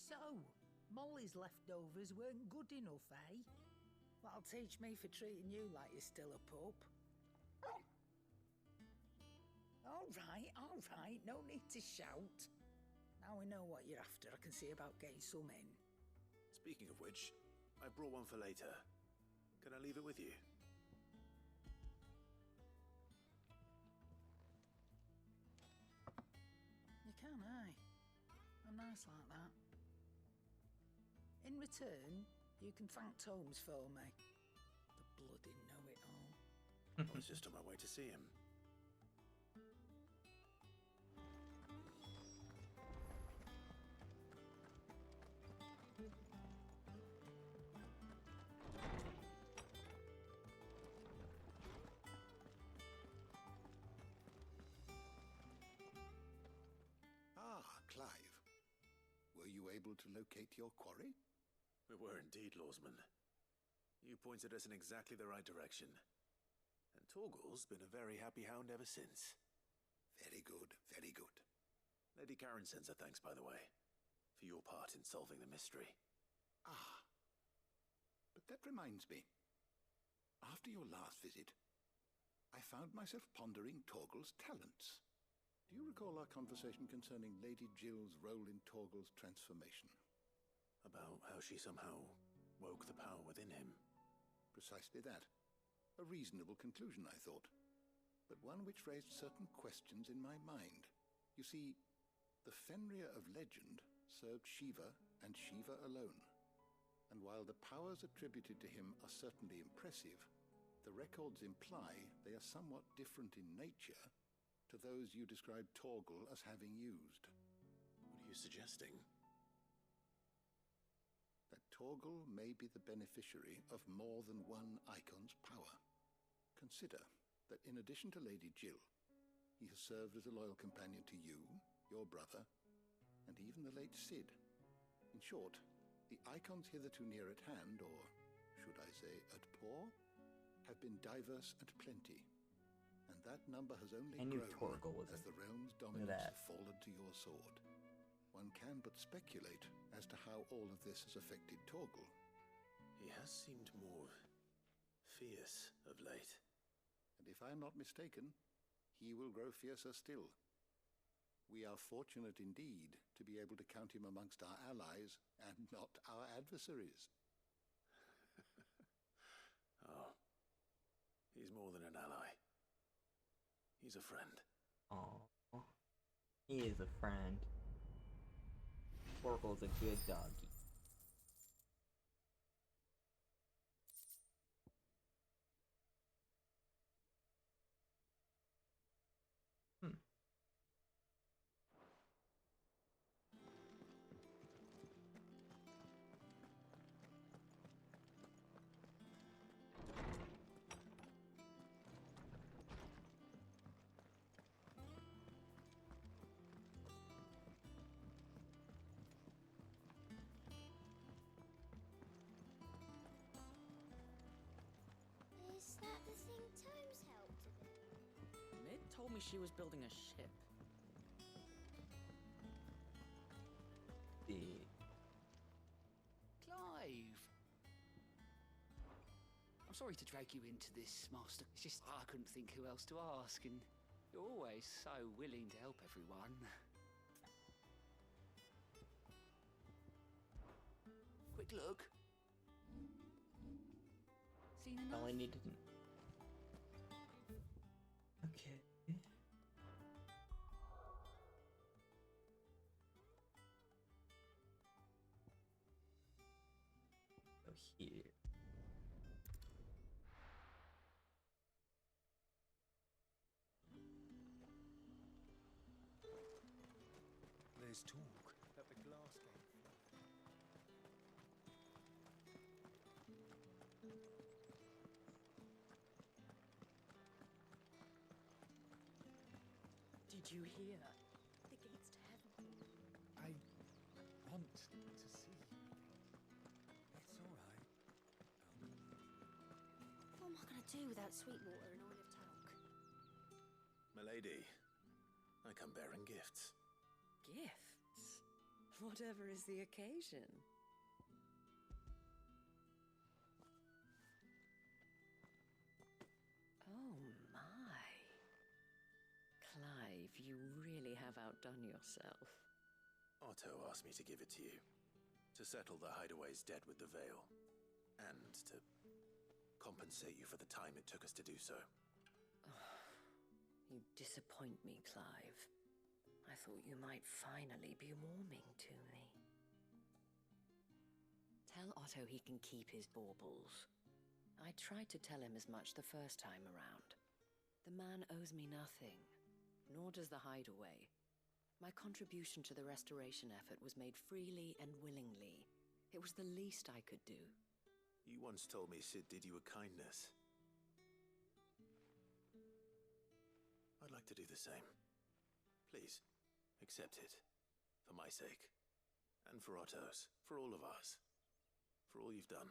So, Molly's leftovers weren't good enough, eh? That'll teach me for treating you like you're still a pup. All right, no need to shout. Now we know what you're after, I can see about getting some in. Speaking of which, I brought one for later. Can I leave it with you? You can, eh? I'm nice like that. In return, you can thank Tomes for me. The bloody know-it-all. I was just on my way to see him. Clive. Were you able to locate your quarry? We were indeed, Lawsman. You pointed us in exactly the right direction. And Torgal's been a very happy hound ever since. Very good, very good. Lady Karen sends her thanks, by the way, for your part in solving the mystery. Ah. But that reminds me. After your last visit, I found myself pondering Torgal's talents. Do you recall our conversation concerning Lady Jill's role in Torgal's transformation? About how she somehow woke the power within him. Precisely that. A reasonable conclusion, I thought. But one which raised certain questions in my mind. You see, the Fenrir of legend served Shiva and Shiva alone. And while the powers attributed to him are certainly impressive, the records imply they are somewhat different in nature to those you described Torgal as having used. What are you suggesting? That Torgal may be the beneficiary of more than one Icon's power. Consider that in addition to Lady Jill, he has served as a loyal companion to you, your brother, and even the late Cid. In short, the Icons hitherto near at hand, or should I say at paw, have been diverse and plenty. And that number has only grown as the realm's dominance have fallen to your sword. One can but speculate as to how all of this has affected Torgal. He has seemed more fierce of late. And if I'm not mistaken, he will grow fiercer still. We are fortunate indeed to be able to count him amongst our allies and not our adversaries. Oh, he's more than an ally. He's a friend. Oh, he is a friend. Oracle's a good doggy. Is that the thing Tomes helped a bit? Mid told me she was building a ship. Clive! I'm sorry to drag you into this, Master. It's just I couldn't think who else to ask, and you're always so willing to help everyone. Quick look. Seen enough? All I needed. Okay. Go here. There's talk that the glass gate. Did you hear? The gates to heaven. I want to see you again. It's all right. What am I going to do without Sweetwater and Oil of Talc? Milady, I come bearing gifts. Gifts? Whatever is the occasion. Oh my. Clive, you really have outdone yourself. Otto asked me to give it to you. To settle the Hideaway's debt with the Veil. And to compensate you for the time it took us to do so. You disappoint me, Clive. I thought you might finally be warming to me. Tell Otto he can keep his baubles. I tried to tell him as much the first time around. The man owes me nothing, nor does the Hideaway. My contribution to the restoration effort was made freely and willingly. It was the least I could do. You once told me Sid did you a kindness. I'd like to do the same. Please, accept it. For my sake. And for Otto's. For all of us. For all you've done.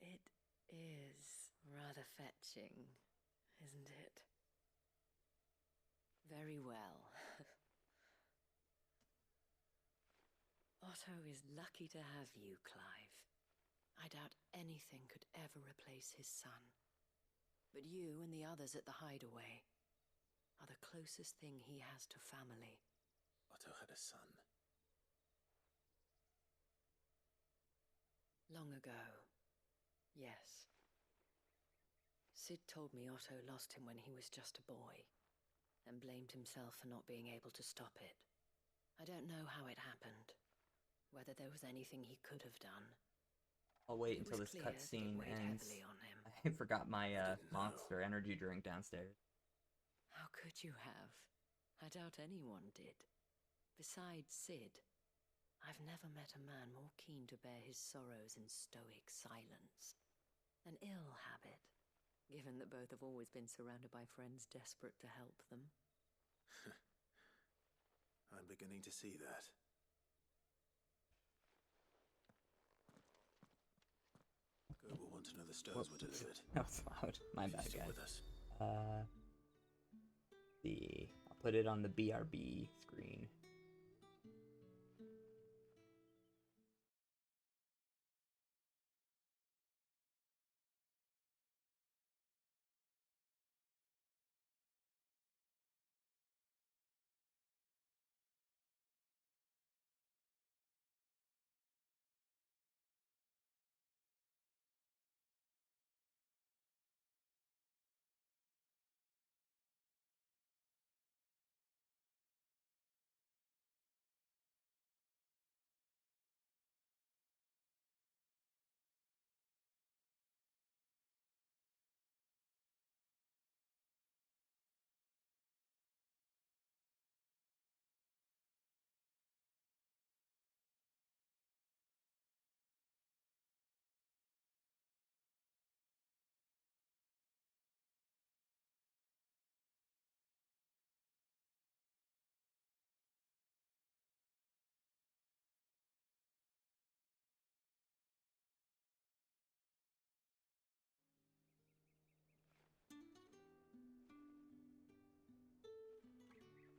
It is rather fetching, isn't it? Very well. Otto is lucky to have you, Clive. I doubt anything could ever replace his son. But you and the others at the Hideaway are the closest thing he has to family. Otto had a son. Long ago, yes. Sid told me Otto lost him when he was just a boy, and blamed himself for not being able to stop it. I don't know how it happened, whether there was anything he could have done. I'll wait It until was this clear that it cutscene weighed ends. heavily on him. I forgot my Monster energy drink downstairs. How could you have? I doubt anyone did. Besides Sid, I've never met a man more keen to bear his sorrows in stoic silence. An ill habit, given that both have always been surrounded by friends desperate to help them. I'm beginning to see that. Gerbil want to know the stones were delivered. That was loud. My If you're bad, still guys. with us. I'll put it on the BRB screen.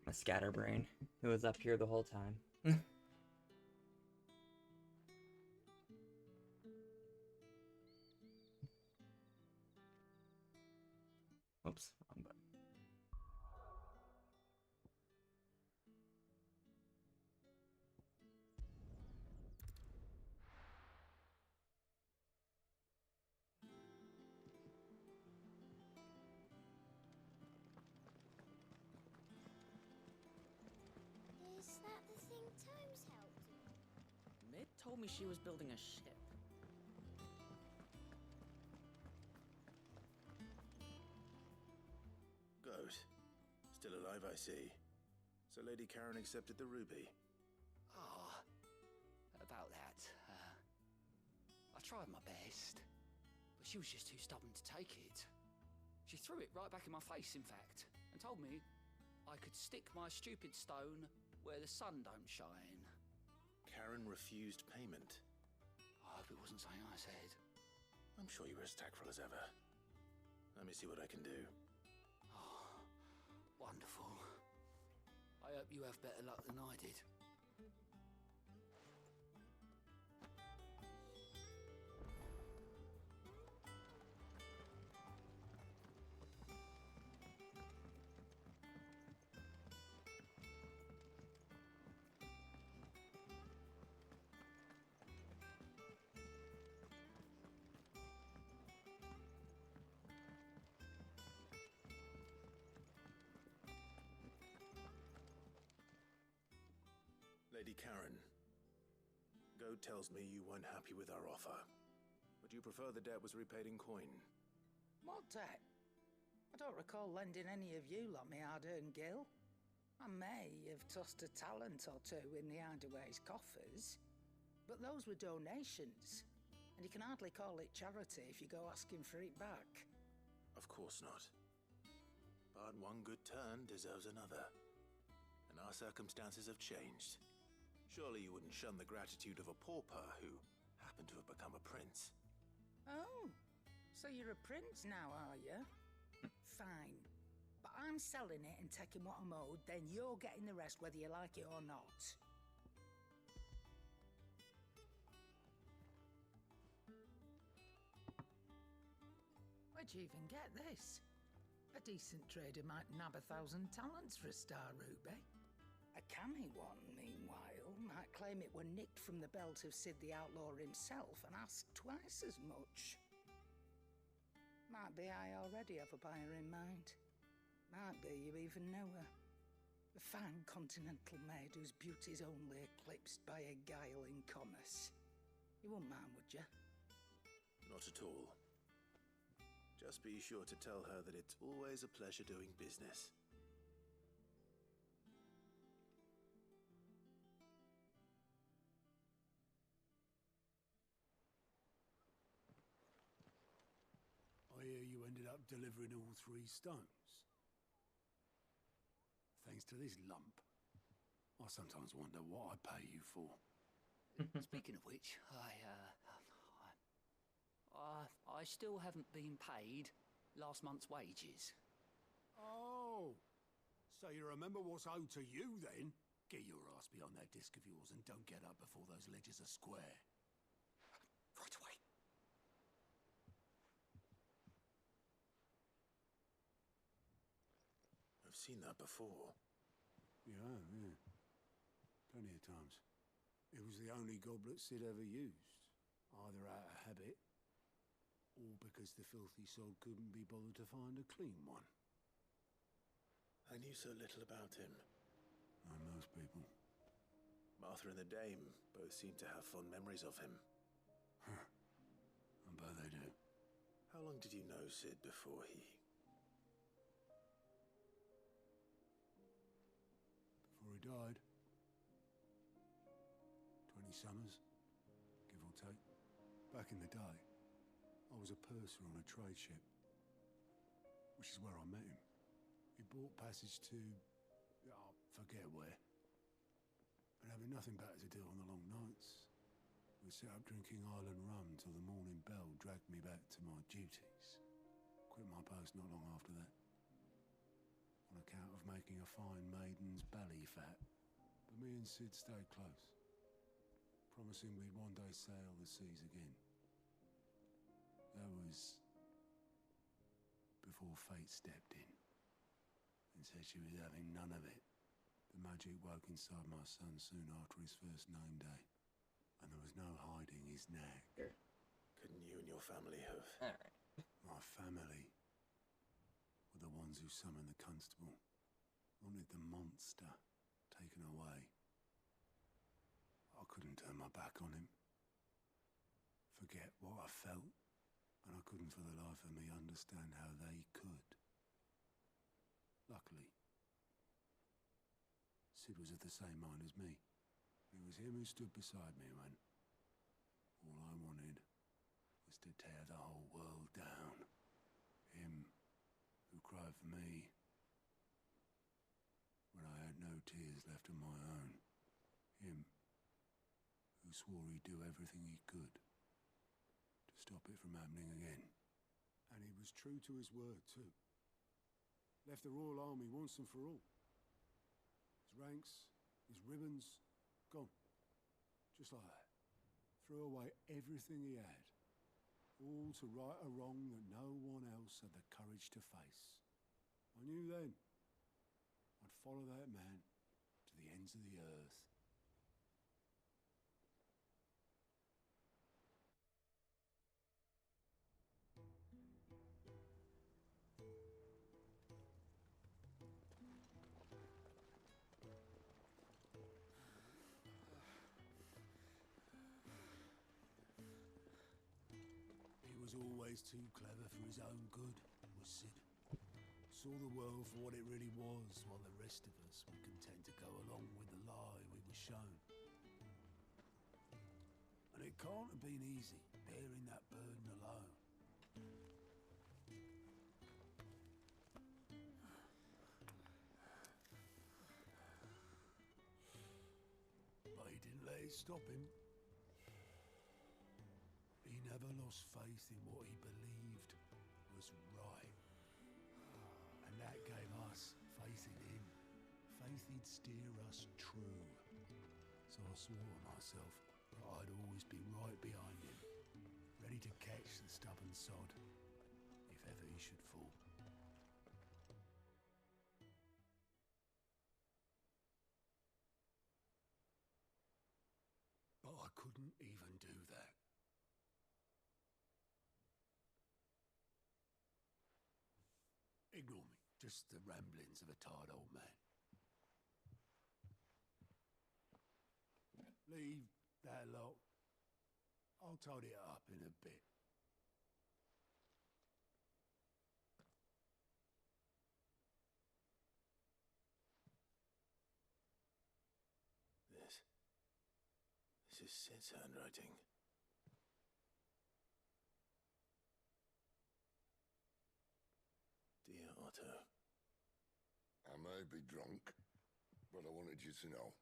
A scatterbrain who was up here the whole time. Oops, wrong button. Is that the thing Tomes helped with? Mid told me she was building a ship. Goat. Still alive, I see. So Lady Karen accepted the ruby. Ah, about that. I tried my best, but she was just too stubborn to take it. She threw it right back in my face, in fact, and told me I could stick my stupid stone where the sun don't shine. Karen refused payment. I hope it wasn't something I said. I'm sure you were as tactful as ever. Let me see what I can do. Oh, wonderful. I hope you have better luck than I did. Lady Karen, Goat tells me you weren't happy with our offer. Would you prefer the debt was repaid in coin? What debt? I don't recall lending any of you like me hard-earned gil. I may have tossed a talent or two in the Hideaway's coffers, but those were donations, and you can hardly call it charity if you go asking for it back. Of course not. But one good turn deserves another. And our circumstances have changed. Surely you wouldn't shun the gratitude of a pauper who happened to have become a prince. Oh, so you're a prince now, are you? Fine. But I'm selling it and taking what I'm owed, then you're getting the rest whether you like it or not. Where'd you even get this? A decent trader might nab 1,000 talents for a star ruby. A canny one, meanwhile, might claim it were nicked from the belt of Sid the Outlaw himself and ask twice as much. Might be I already have a buyer in mind. Might be you even know her. A fine continental maid whose beauty's only eclipsed by a guile in commerce. You wouldn't mind, would you? Not at all. Just be sure to tell her that it's always a pleasure doing business. I hear you ended up delivering all 3 stones. Thanks to this lump. I sometimes wonder what I pay you for. Speaking of which, I still haven't been paid last month's wages. Oh, so you remember what's owed to you then? Get your ass behind that disc of yours and don't get up before those ledgers are square. Right away. I've seen that before. Yeah. Plenty of times. It was the only goblet Sid ever used, either out of habit, or because the filthy sod couldn't be bothered to find a clean one. I knew so little about him. And most people. Martha and the Dame both seem to have fond memories of him. I bet they do. How long did you know Sid before he... Before he died. 20 summers, give or take. Back in the day, I was a purser on a trade ship, which is where I met him. He bought passage to... I forget where. And having nothing better to do on the long nights, we sat up drinking island rum till the morning bell dragged me back to my duties. Quit my post not long after that. On account of making a fine maiden's belly fat, but me and Sid stayed close, promising we'd one day sail the seas again. That was before fate stepped in and said she was having none of it. The magic woke inside my son soon after his first name day, and there was no hiding his nag. Couldn't you and your family have... Alright. My family were the ones who summoned the constable, wanted the monster taken away. I couldn't turn my back on him, forget what I felt, and I couldn't for the life of me understand how they could. Luckily, Sid was of the same mind as me. It was him who stood beside me when all I wanted was to tear the whole world down. Him who cried for me when I had no tears left of my own. Him who swore he'd do everything he could to stop it from happening again. And he was true to his word, too. Left the Royal Army once and for all. His ranks, his ribbons, gone. Just like that. Threw away everything he had. All to right a wrong that no one else had the courage to face. I knew then I'd follow that man to the ends of the earth. He was always too clever for his own good, was Sid. Saw the world for what it really was, while the rest of us were content to go along with the lie we were shown. And it can't have been easy, bearing that burden alone. But he didn't let it stop him. He never lost faith in what he believed was right. And that gave us faith in him. Faith he'd steer us true. So I swore to myself that I'd always be right behind him, ready to catch the stubborn sod, if ever he should fall. But I couldn't even do that. Ignore me, just the ramblings of a tired old man. Leave that lot. I'll tidy it up in a bit. This is Sid's handwriting. Dear Otto. I may be drunk, but I wanted you to know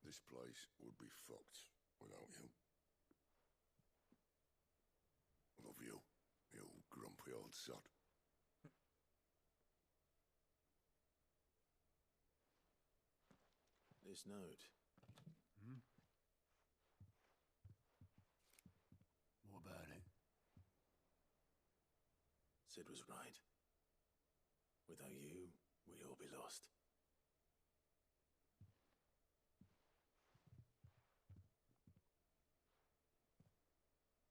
this place would be fucked without you. Love you, you grumpy old sod. This note. What about it? Sid was right. Without you, we'd all be lost.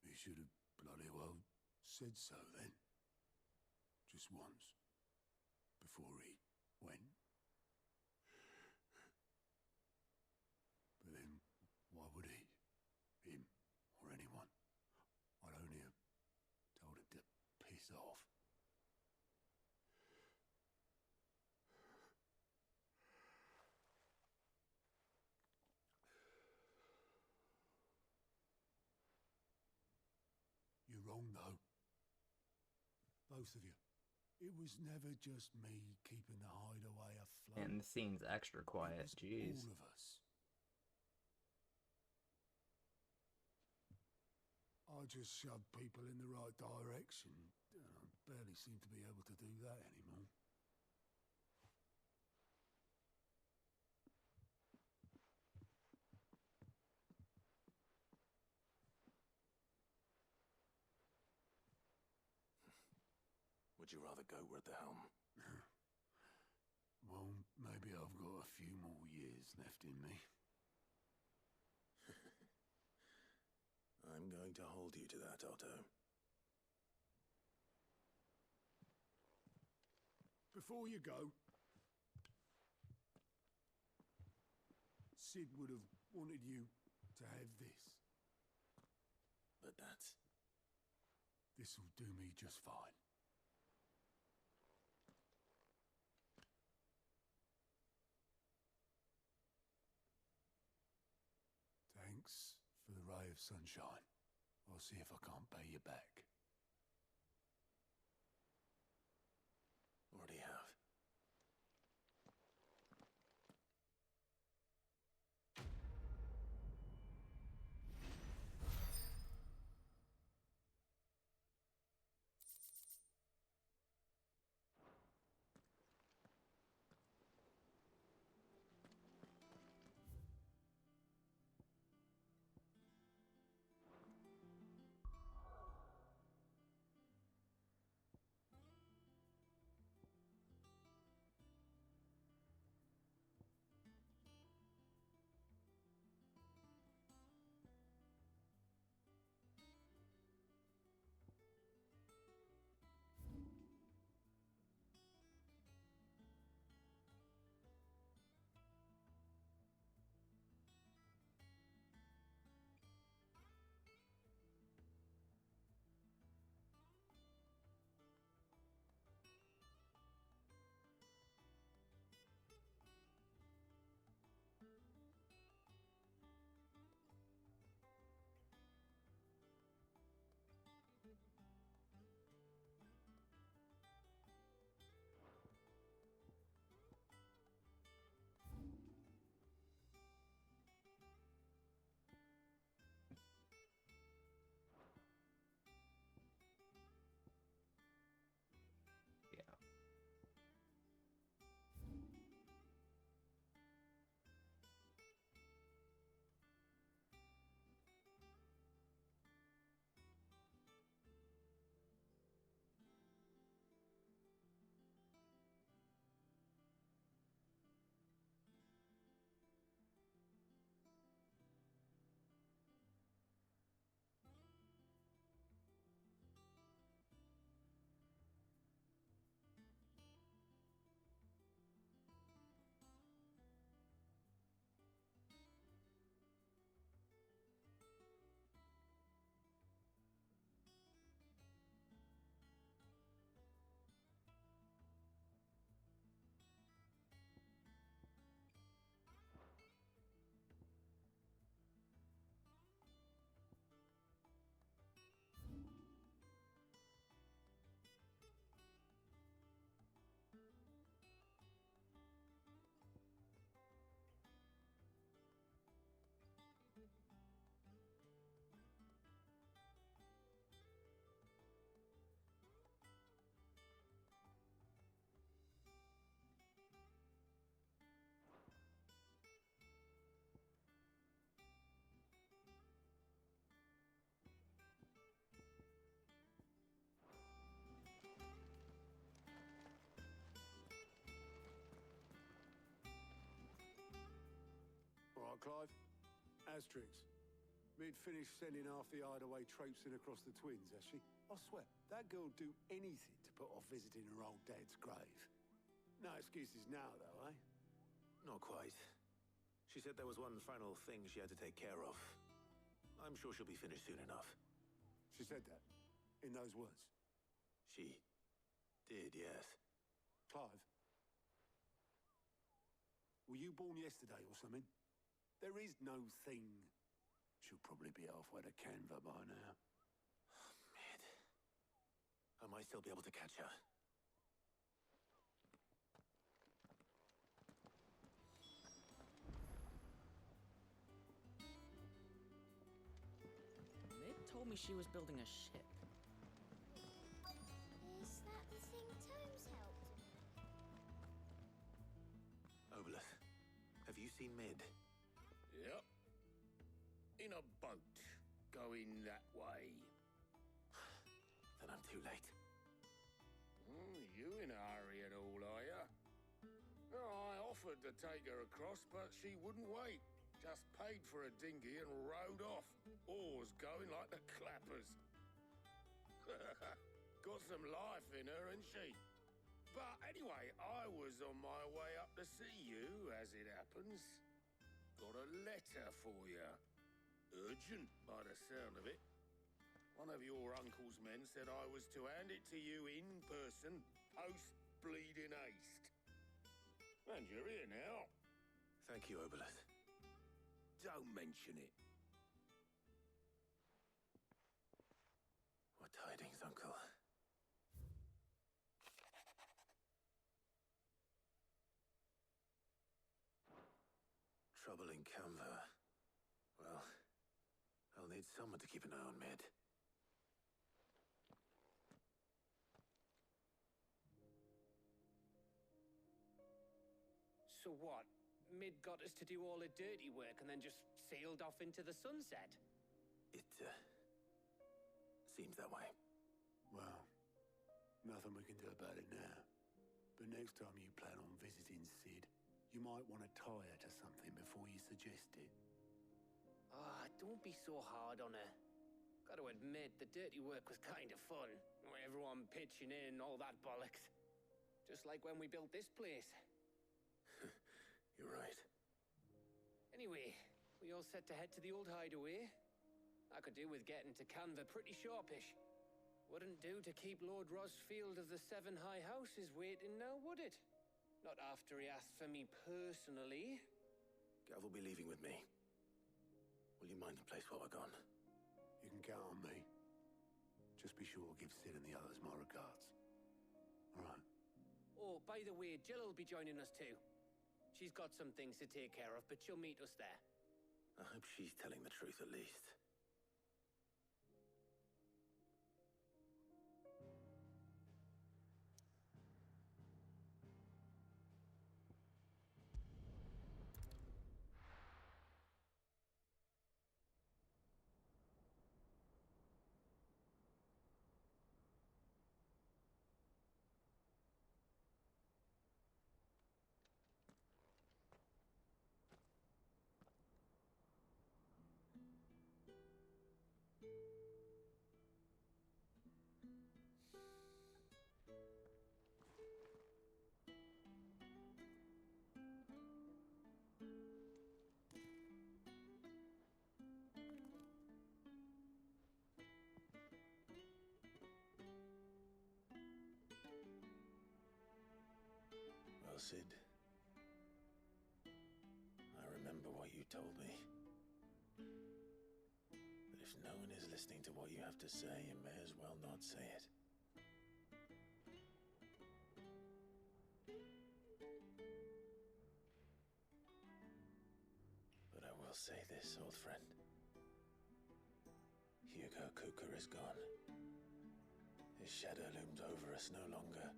He should have bloody well said so then. Just once. Before he went. But then, why would he? Him, or anyone? I'd only have told him to piss off. You're wrong, though. Both of you. It was never just me keeping the hideaway afloat. And the scene's extra quiet, jeez. All of us. I just shoved people in the right direction. I barely seem to be able to do that anymore. would you rather go at the helm? Well, maybe I've got a few more years left in me. I'm going to hold you to that, Otto. Before you go, Sid would have wanted you to have this. But that's... This'll do me just fine. Thanks for the ray of sunshine. I'll see if I can't pay you back. Already have. Clive. Astrix. Mid finished sending half the hideaway traipsing across the twins, has she? I swear, that girl'd do anything to put off visiting her old dad's grave. No excuses now, though, eh? Not quite. She said there was one final thing she had to take care of. I'm sure she'll be finished soon enough. She said that? In those words? She did, yes. Clive? Were you born yesterday or something? There is no thing. She'll probably be halfway to Canva by now. Mid. I might still be able to catch her. Mid told me she was building a ship. Is that the thing Tomes helped? Obolus, have you seen Mid? Yep. In a boat, going that way. Then I'm too late. offered to take her across, but she wouldn't wait. Just paid for a dinghy and rowed off. Oars going like the clappers. Got some life in her, ain't she? But anyway, I was on my way up to see you, as it happens. Got a letter for you. Urgent, by the sound of it. One of your uncle's men said I was to hand it to you in person, post-bleeding haste. And you're here now. Thank you, Oboleth. Don't mention it. What tidings, Uncle? Trouble in Canva. Well, I'll need someone to keep an eye on Mid. So what? Mid got us to do all the dirty work and then just sailed off into the sunset? It, seems that way. Well, nothing we can do about it now. But next time you plan on visiting Sid, you might want to tie her to something before you suggest it. Ah, don't be so hard on her. Gotta admit, the dirty work was kind of fun. Everyone pitching in, all that bollocks. Just like when we built this place. You're right. Anyway, we all set to head to the old hideaway. I could do with getting to Canva pretty sharpish. Wouldn't do to keep Lord Rosfield of the Seven High Houses waiting now, would it? Not after he asked for me personally. Gav will be leaving with me. Will you mind the place while we're gone? You can count on me. Just be sure to give Sid and the others my regards. All right. Oh, by the way, Jill will be joining us too. She's got some things to take care of, but she'll meet us there. I hope she's telling the truth at least. Well, Sid, I remember what you told me. That if no one is listening to what you have to say, you may as well not say it. But I will say this, old friend. Hugo Cooker is gone. His shadow looms over us no longer.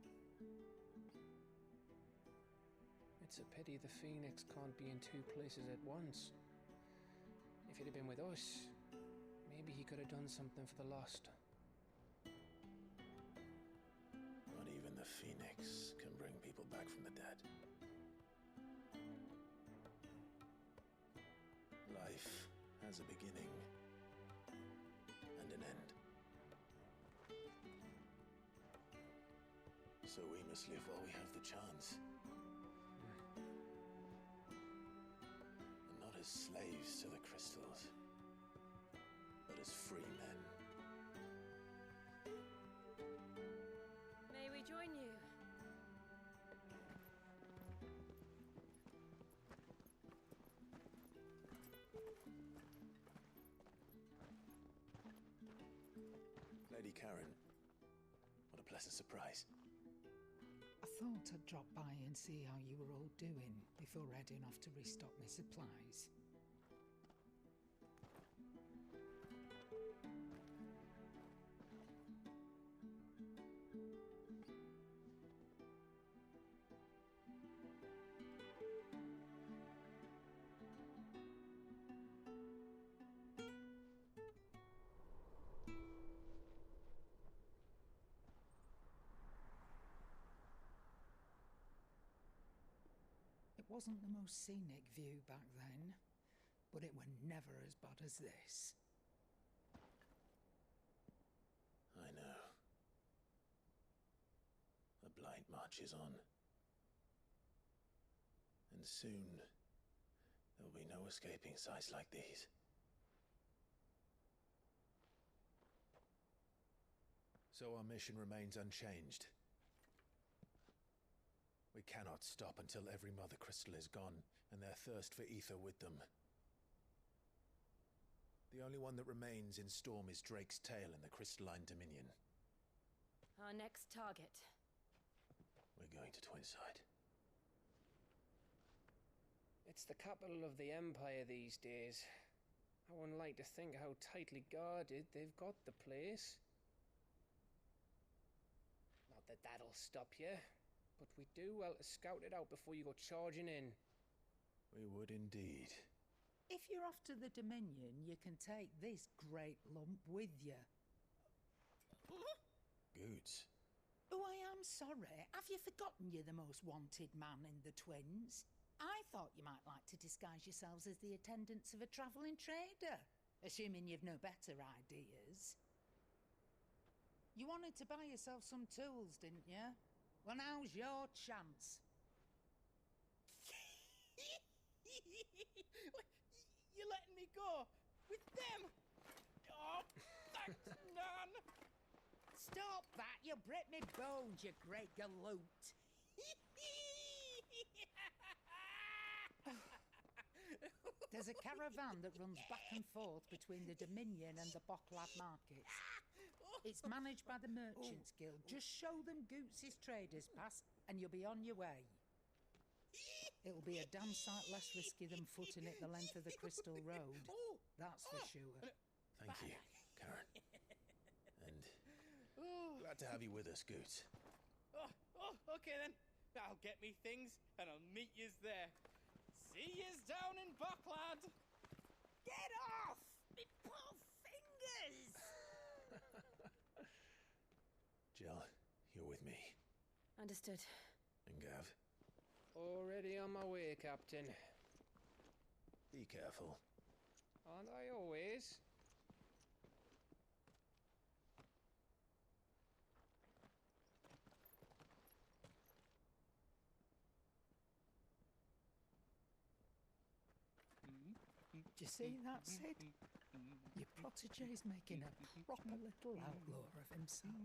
It's a pity the Phoenix can't be in two places at once. If he'd have been with us, maybe he could have done something for the lost. Not even the Phoenix can bring people back from the dead. Life has a beginning and an end. So we must live while we have the chance. And not as slaves to the crystals, but as free men. May we join you? Lady Karen, what a pleasant surprise. I thought I'd drop by and see how you were all doing before heading off to restock my supplies. It It wasn't the most scenic view back then, but it were never as bad as this. I know. The Blight marches on. And soon, there'll be no escaping sights like these. So our mission remains unchanged. We cannot stop until every Mother Crystal is gone, and their thirst for ether with them. The only one that remains in Storm is Drake's tail in the Crystalline Dominion. Our next target. We're going to Twinside. It's the capital of the Empire these days. I wouldn't like to think how tightly guarded they've got the place. Not that that'll stop you, but we'd do well to scout it out before you go charging in. We would indeed. If you're off to the Dominion, you can take this great lump with you. Goods. Oh, I am sorry. Have you forgotten you're the most wanted man in the Twins? I thought you might like to disguise yourselves as the attendants of a travelling trader, assuming you've no better ideas. You wanted to buy yourself some tools, didn't you? Well, now's your chance. You're letting me go with them? Oh, thanks, Nan. Stop that! You'll break me bones, you great galoot. There's a caravan that runs back and forth between the Dominion and the Bocklad markets. It's managed by the Merchants Guild. Just show them Goots' traders pass and you'll be on your way. It'll be a damn sight less risky than footing it the length of the Crystal Road. That's for sure. Thank you, Karen. And glad to have you with us, Goots. Okay then. I'll get me things and I'll meet yous there. See yous down in Buckland. Get off! Me poor fingers! Jill, you're with me. Understood. And Gav. Already on my way, Captain. Be careful. Aren't I always? Do you see that, Sid? Your protege's making a proper little outlaw of himself.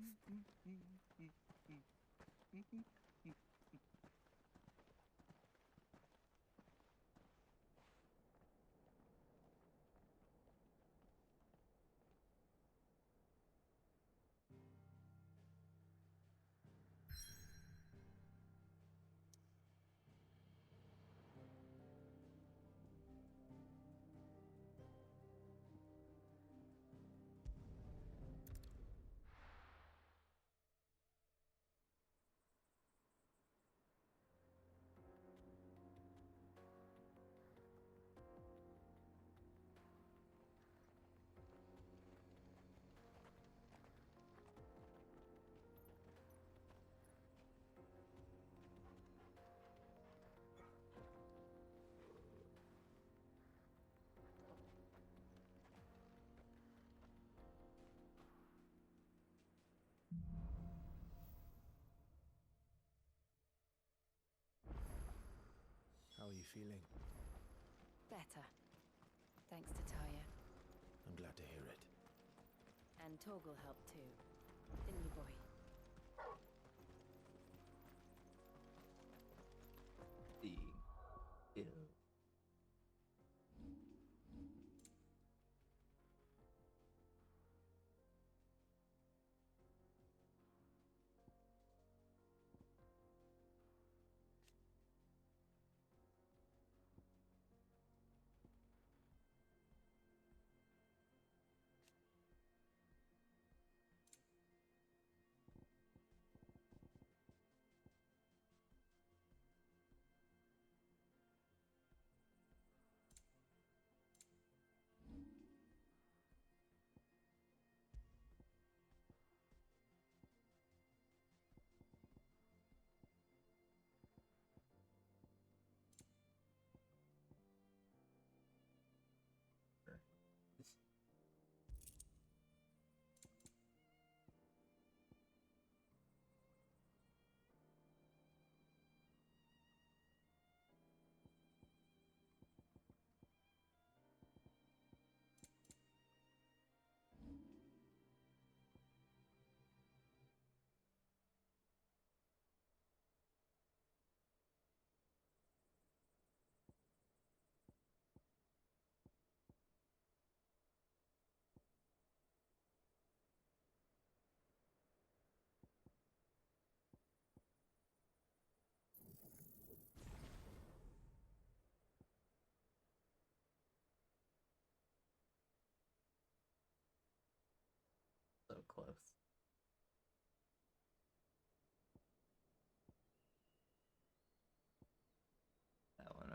How are you feeling? Better. Thanks to Taya. I'm glad to hear it. And Torgal helped too. Didn't you, boy? Being ill.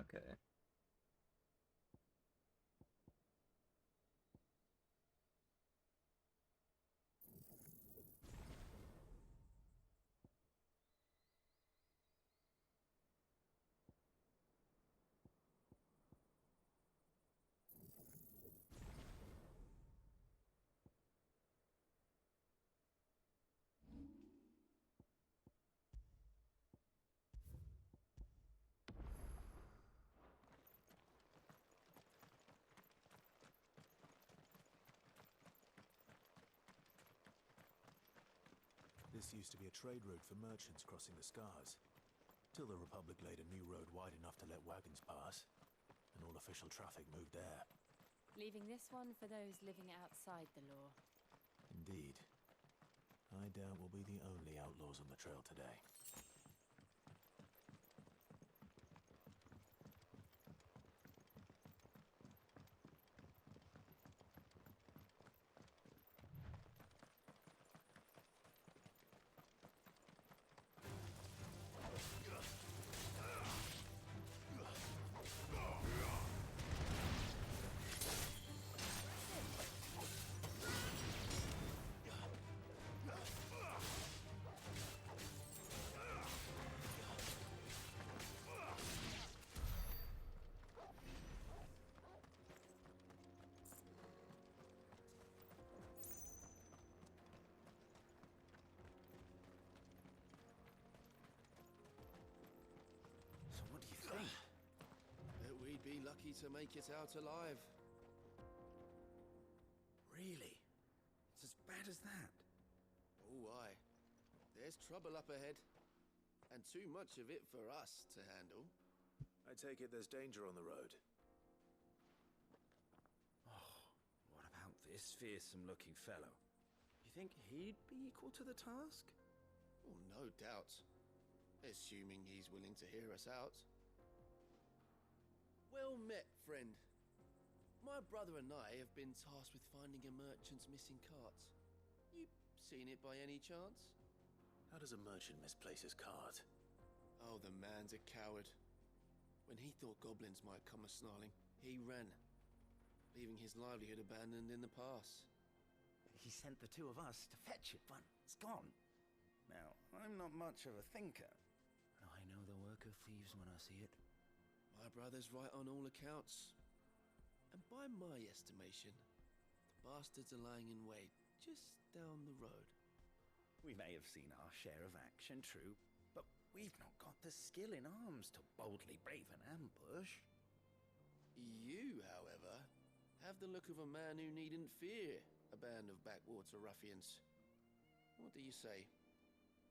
Okay. This used to be a trade route for merchants crossing the Scars, till the Republic laid a new road wide enough to let wagons pass, and all official traffic moved there. Leaving this one for those living outside the law. Indeed. I doubt we'll be the only outlaws on the trail today. So what do you think? That we'd be lucky to make it out alive. Really? It's as bad as that? Oh, aye. There's trouble up ahead. And too much of it for us to handle. I take it there's danger on the road. Oh, what about this fearsome-looking fellow? You think he'd be equal to the task? Oh, no doubt. Assuming he's willing to hear us out. Well met, friend. My brother and I have been tasked with finding a merchant's missing cart. You seen it by any chance? How does a merchant misplace his cart? Oh, the man's a coward. When he thought goblins might come a-snarling, he ran, leaving his livelihood abandoned in the pass. He sent the two of us to fetch it, but it's gone. Now, I'm not much of a thinker, but I know the work of thieves when I see it. My brother's right on all accounts. And by my estimation, the bastards are lying in wait just down the road. We may have seen our share of action, true, but we've not got the skill in arms to boldly brave an ambush. You, however, have the look of a man who needn't fear a band of backwater ruffians. What do you say?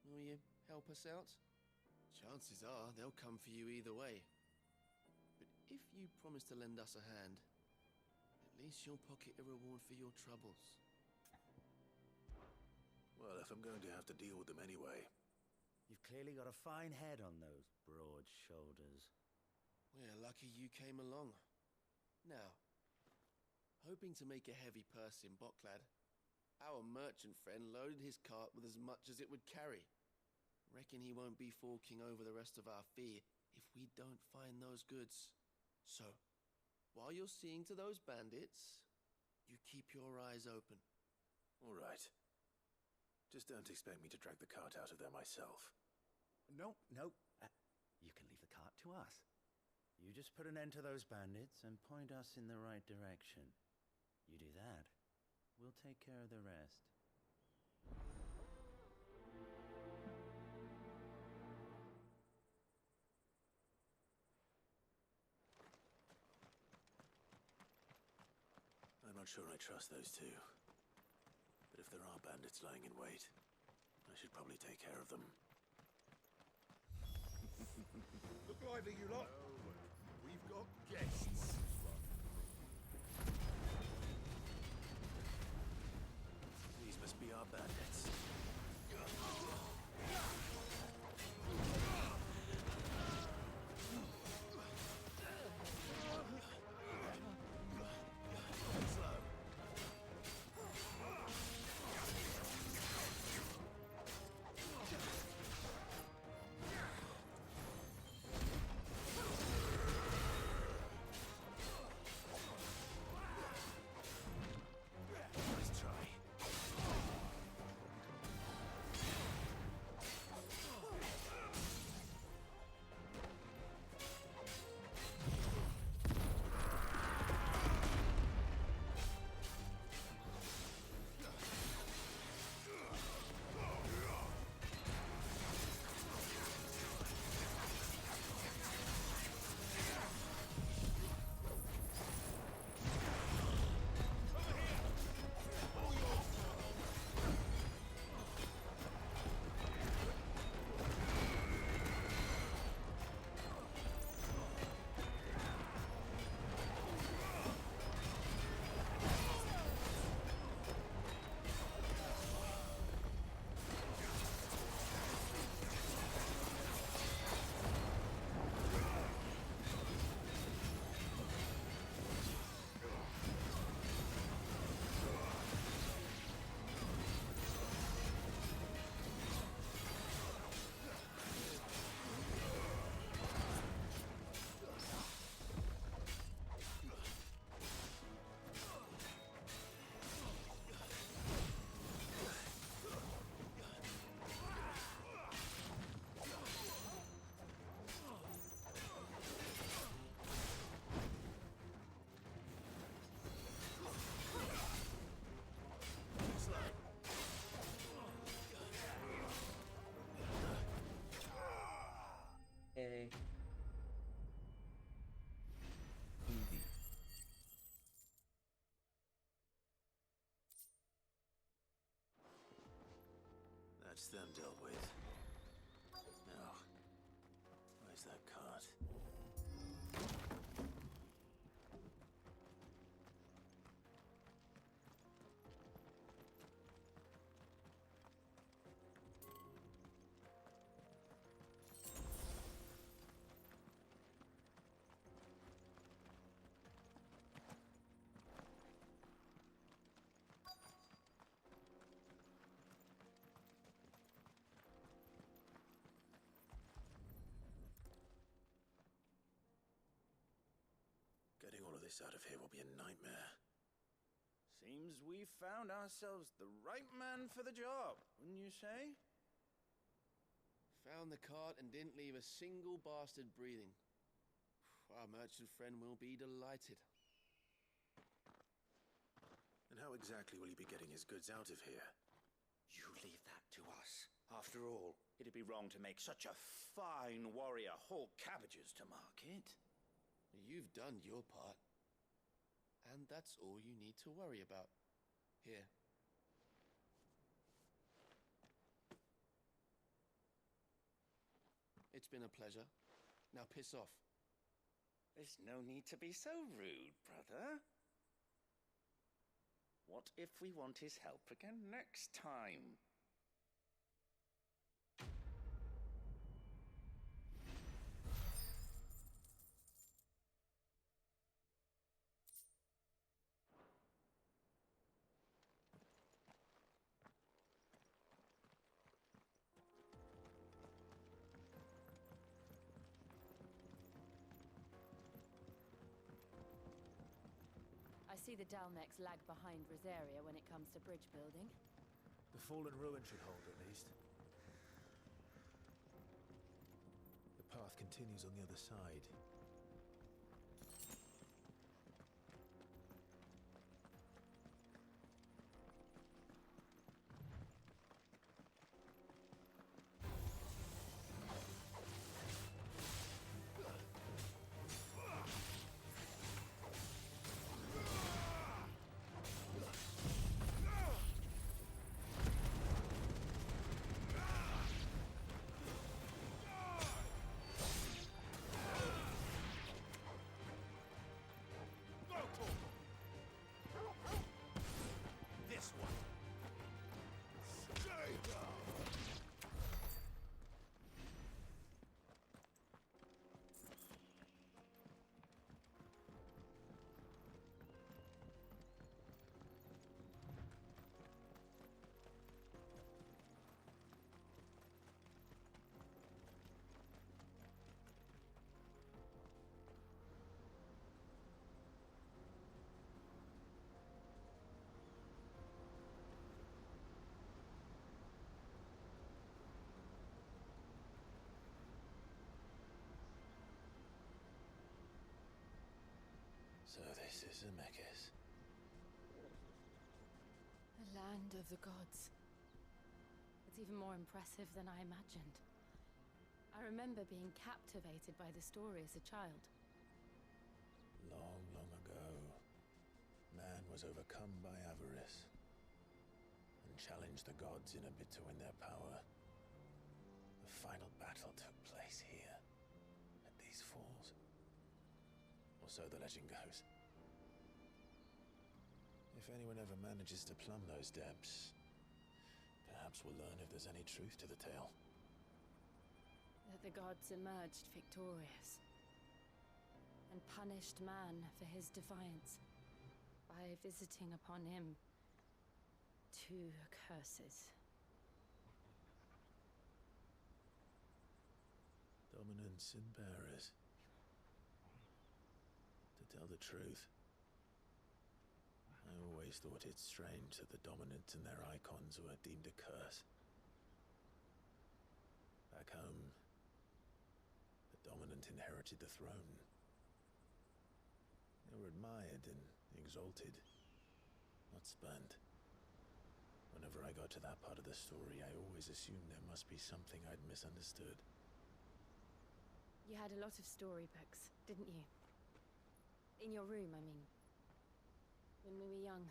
Will you help us out? Chances are they'll come for you either way. But if you promise to lend us a hand, at least you'll pocket a reward for your troubles. Well, if I'm going to have to deal with them anyway. You've clearly got a fine head on those broad shoulders. We're lucky you came along. Now, hoping to make a heavy purse in Boklad, our merchant friend loaded his cart with as much as it would carry. Reckon he won't be forking over the rest of our fee if we don't find those goods. So, while you're seeing to those bandits, you keep your eyes open. All right. Just don't expect me to drag the cart out of there myself. No. You can leave the cart to us. You just put an end to those bandits and point us in the right direction. You do that, we'll take care of the rest. I'm not sure I trust those two. But if there are bandits lying in wait, I should probably take care of them. Look lively, you lot. We've got guests. These must be our bandits. That's them dealt with. Now, where's that cart? Getting all of this out of here will be a nightmare. Seems we found ourselves the right man for the job, wouldn't you say? Found the cart and didn't leave a single bastard breathing. Our merchant friend will be delighted. And how exactly will he be getting his goods out of here? You leave that to us. After all, it'd be wrong to make such a fine warrior haul cabbages to market. You've done your part. And that's all you need to worry about. Here. It's been a pleasure. Now piss off. There's no need to be so rude, brother. What if we want his help again next time? I see the Dalnecs lag behind Rosaria when it comes to bridge building. The fallen ruin should hold, at least. The path continues on the other side. This one. Stay down. So this is Zemeckis. The land of the gods. It's even more impressive than I imagined. I remember being captivated by the story as a child. Long, long ago, man was overcome by avarice and challenged the gods in a bid to win their power. The final battle took place here, at these falls. Or so the legend goes. If anyone ever manages to plumb those depths, perhaps we'll learn if there's any truth to the tale. That the gods emerged victorious and punished man for his defiance by visiting upon him two curses. Dominance and bearers. To tell the truth, I always thought it strange that the dominant and their icons were deemed a curse. Back home, the dominant inherited the throne. They were admired and exalted, not spurned. Whenever I got to that part of the story, I always assumed there must be something I'd misunderstood. You had a lot of storybooks, didn't you? In your room, I mean. When we were young.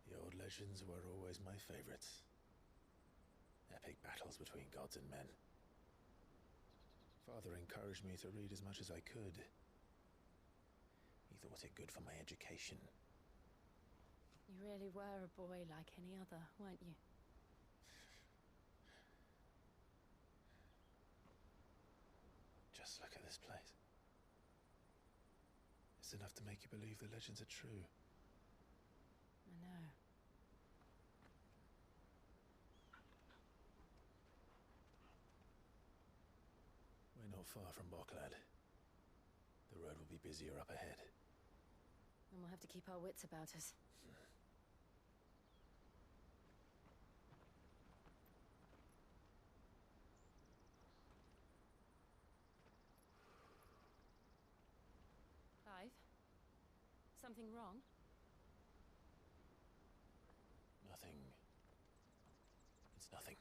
The old legends were always my favorites. epic battles between gods and men. Father encouraged me to read as much as I could. He thought it good for my education. You really were a boy like any other, weren't you? Just look at this place. It's enough to make you believe the legends are true. I know. We're not far from Boklad. The road will be busier up ahead. And we'll have to keep our wits about us. Clive? Something wrong? Nothing. It's nothing.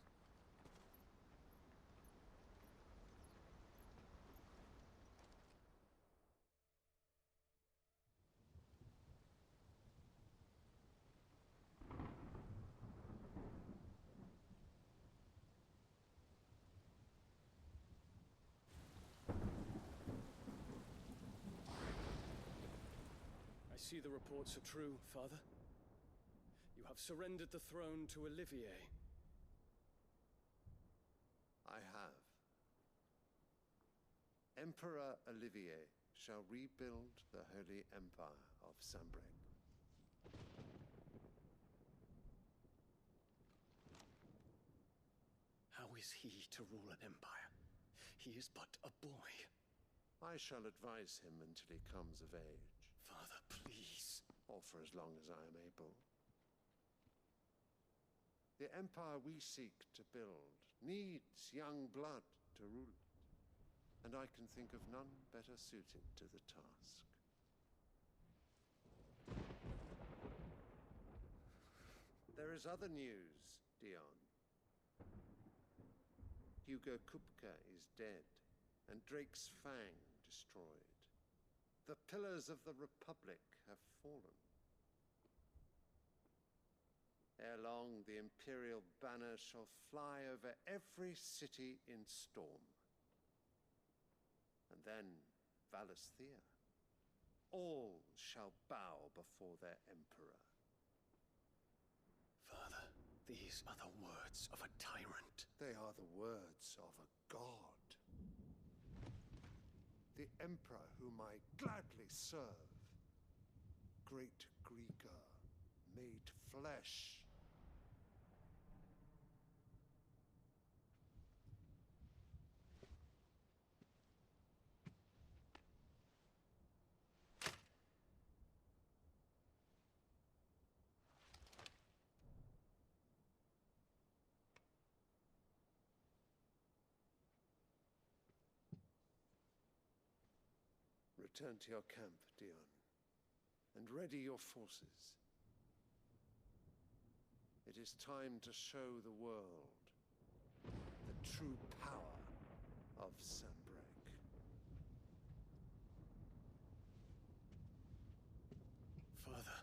I see the reports are true, Father. You have surrendered the throne to Olivier. I have. Emperor Olivier shall rebuild the Holy Empire of Sanbreque. How is he to rule an empire? He is but a boy. I shall advise him until he comes of age. Father, please. Or for as long as I am able. The empire we seek to build needs young blood to rule it, and I can think of none better suited to the task. There is other news, Dion. Hugo Kupka is dead, and Drake's Fang destroyed. The pillars of the Republic have fallen. Ere long, the Imperial banner shall fly over every city in Storm. And then Valisthea. All shall bow before their Emperor. Father, these are the words of a tyrant. They are the words of a god. The Emperor whom I gladly serve. Great Greeker, made flesh. Return to your camp, Dion, and ready your forces. It is time to show the world the true power of Sanbreque. Father.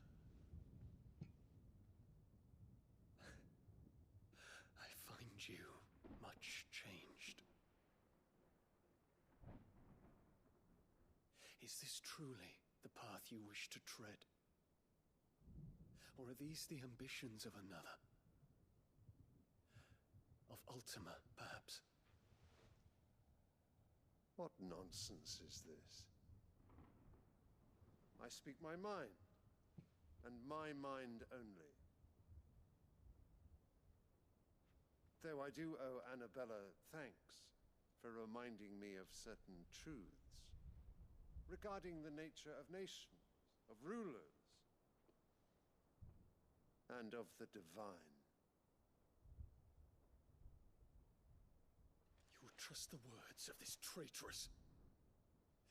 I find you much changed. Is this truly the path you wish to tread? Or are these the ambitions of another? Of Ultima, perhaps? What nonsense is this? I speak my mind, and my mind only. Though I do owe Annabella thanks for reminding me of certain truths regarding the nature of nations, of rulers, and of the divine. You would trust the words of this traitress?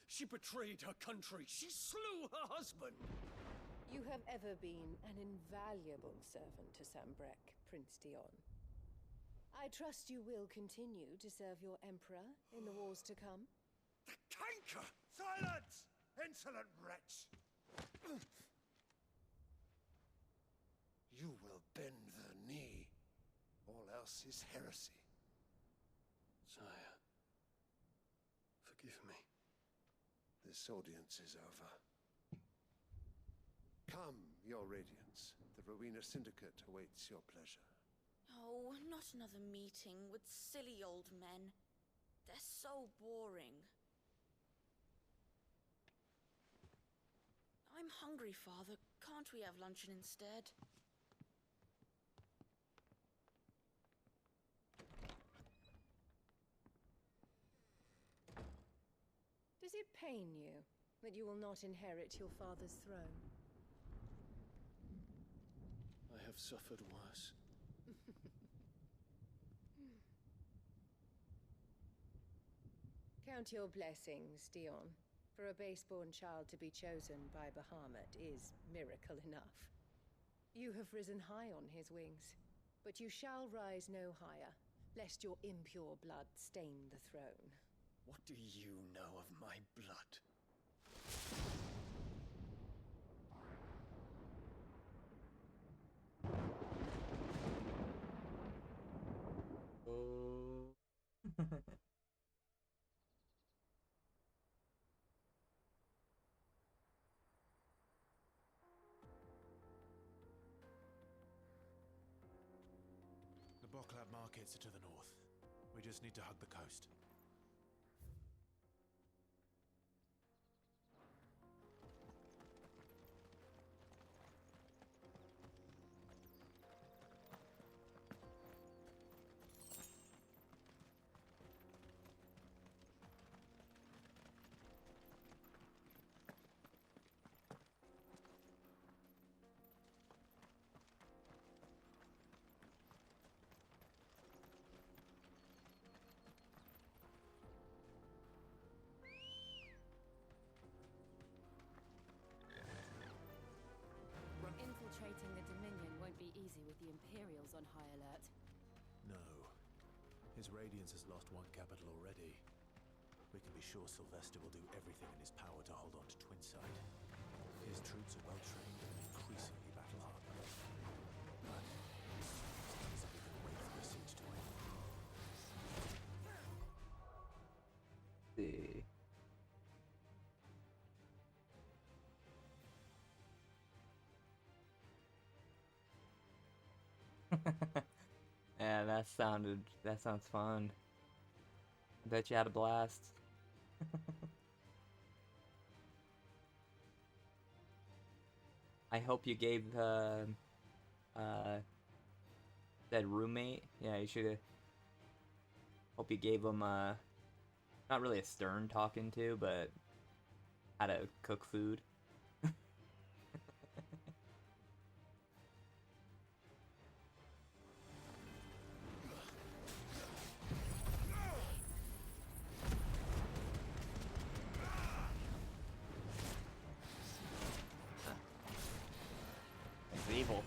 She betrayed her country. She slew her husband. You have ever been an invaluable servant to Sanbreque, Prince Dion. I trust you will continue to serve your Emperor in the wars to come. The canker! Silence! Insolent wretch! You will bend the knee. All house is heresy. Sire, forgive me. This audience is over. Come, Your Radiance. The Rowena Syndicate awaits your pleasure. Oh, not another meeting with silly old men. They're so boring. I'm hungry, Father. Can't we have luncheon instead? Does it pain you that you will not inherit your father's throne? I have suffered worse. Count your blessings, Dion. For a base-born child to be chosen by Bahamut is miracle enough. You have risen high on his wings, but you shall rise no higher, lest your impure blood stain the throne. What do you know of my blood? The Boklab markets are to the north. We just need to hug the coast. Infiltrating the Dominion won't be easy with the Imperials on high alert. No. His Radiance has lost one capital already. We can be sure Sylvester will do everything in his power to hold on to Twinside. His troops are well-trained and increasingly battle-hardened. But it's easily going to wait for the siege to end. See. Yeah, that sounds fun. I bet you had a blast. I hope you gave that roommate, yeah, you should hope you gave him not really a stern talking to, but how to cook food. Evil.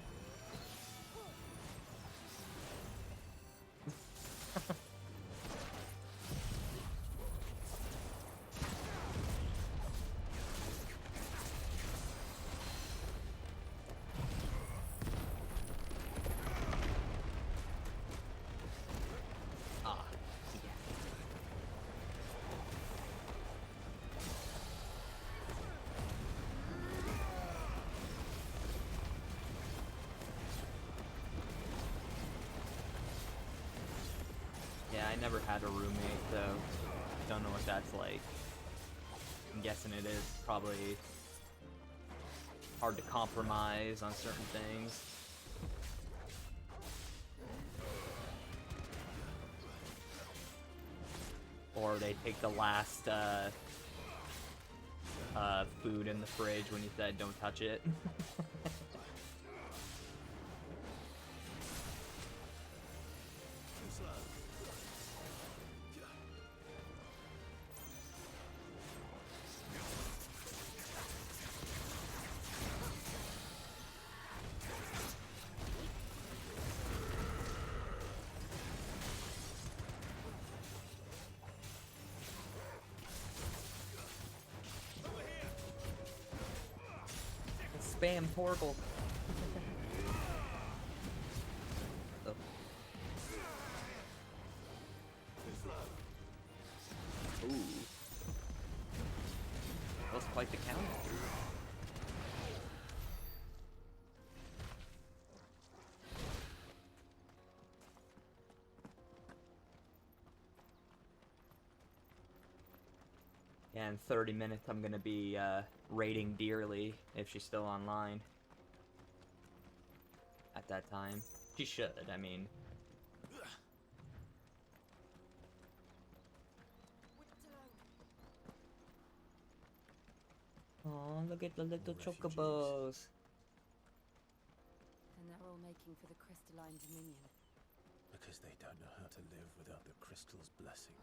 Yeah, I never had a roommate, so don't know what that's like. I'm guessing it is probably hard to compromise on certain things. Or they take the last food in the fridge when you said don't touch it. Spam portal. Oh. quite the count. Yeah, in 30 minutes I'm gonna be raiding dearly if she's still online. At that time. She should, I mean. Oh, look at the little chocobos. And they're all making for the crystalline dominion. Because they don't know how to live without the crystal's blessing.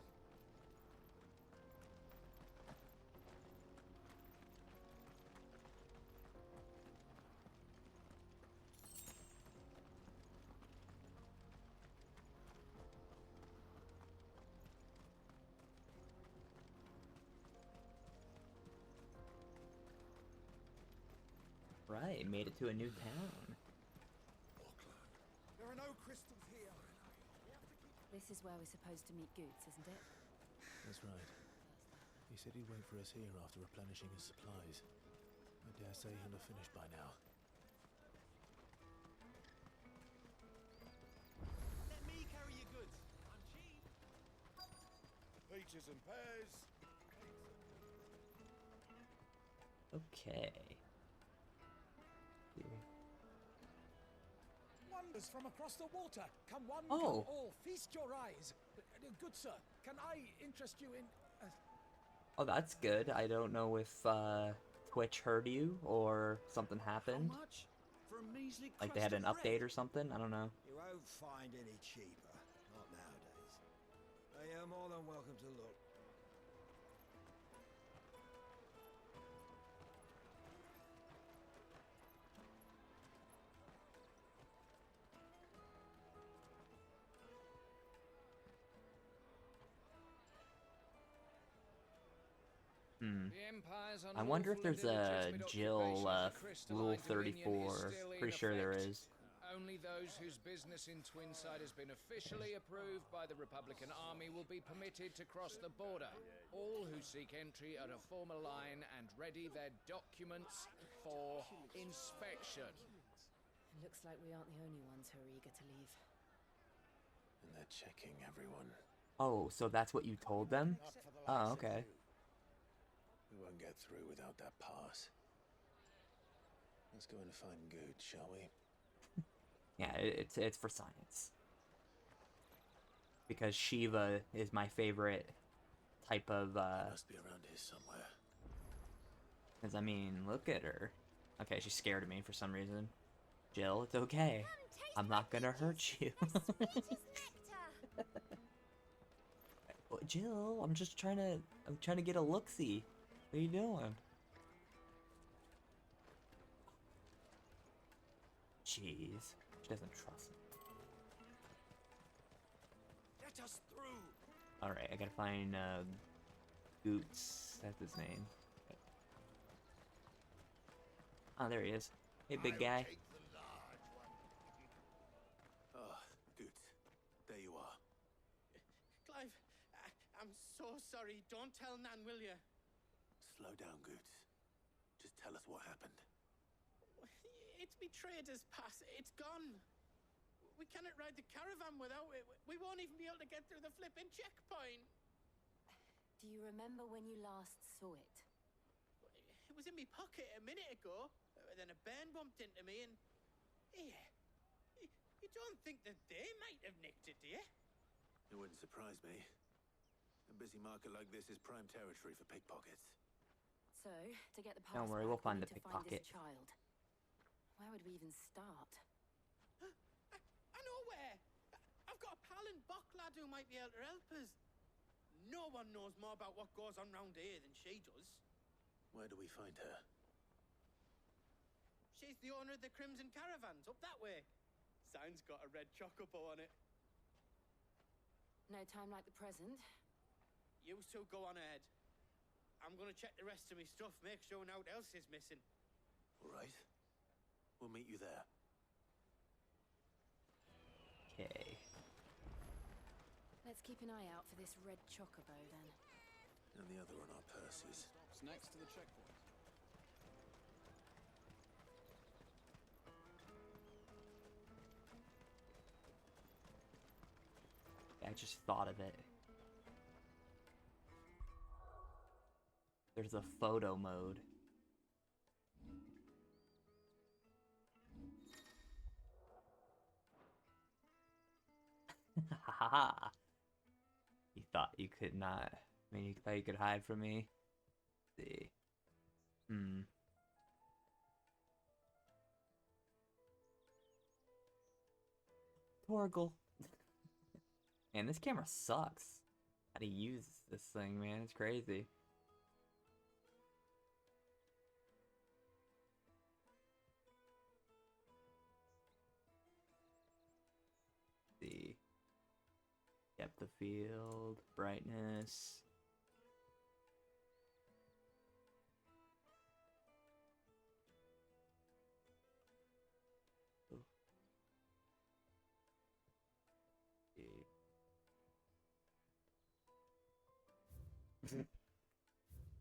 Right, made it to a new town. There are no crystals here. This is where we're supposed to meet Goots, isn't it? That's right. He said he'd wait for us here after replenishing his supplies. I dare say he'll have finished by now. Let me carry your goods. I'm cheap. Peaches and pears. Okay. Wonders from across the water. Come one, Oh. come all. Feast your eyes. Good sir, can I interest you in... Oh, that's good. I don't know if Twitch heard you or something happened. How much? For a measly Like they had an crust of update bread? or something. I don't know. You won't find any cheaper. Not nowadays. But you're more than welcome to look. The Empire's I wonder if there's unlawful and a illegitimate Jill occupation of the crystalline Rule dominion 34. is still in Pretty sure there effect. is. Only those whose business in Twinside has been officially approved by the Republican Army will be permitted to cross the border. All who seek entry are to form a line and ready their documents for inspection. It looks like we aren't the only ones who are eager to leave. And they're checking everyone. Oh, so that's what you told them? Oh, okay. We won't get through without that pass. Let's go and find Good, shall we? Yeah, it's for science. Because Shiva is my favorite type of Must be around here somewhere. Because I mean, look at her. Okay, she's scared of me for some reason. Jill, it's okay. I'm not gonna hurt you. Jill, I'm trying to get a look-see. What are you doing? Jeez, she doesn't trust me. Let us through. All right, I gotta find Goots. That's his name. Oh, there he is. Hey, big guy. Ah, good. There you are. Clive, I'm so sorry. Don't tell Nan, will you? Slow down, Goots. Just tell us what happened. It's me trader's pass. It's gone. We cannot ride the caravan without it. We won't even be able to get through the flipping checkpoint. Do you remember when you last saw it? It was in my pocket a minute ago. Then a bairn bumped into me and... Here. You don't think that they might have nicked it, do you? It wouldn't surprise me. A busy market like this is prime territory for pickpockets. So, to get the pass Don't worry, back, we'll find we the need to find pickpocket. this child. Where would we even start? I know where. I've got a pal in Bock lad who might be able to help us. No one knows more about what goes on round here than she does. Where do we find her? She's the owner of the Crimson Caravans, up that way. Sign's got a red chocobo on it. No time like the present. You two go on ahead. I'm gonna check the rest of my stuff, make sure no one else is missing. All right. We'll meet you there. Okay. Let's keep an eye out for this red chocobo then. And the other on our purses. Stops next to the checkpoint. I just thought of it. There's a photo mode. Haha. You thought you could not. I mean, you thought you could hide from me? Let's see. Torgal. Man, this camera sucks. How to use this thing, man? It's crazy. See. Depth of field, brightness.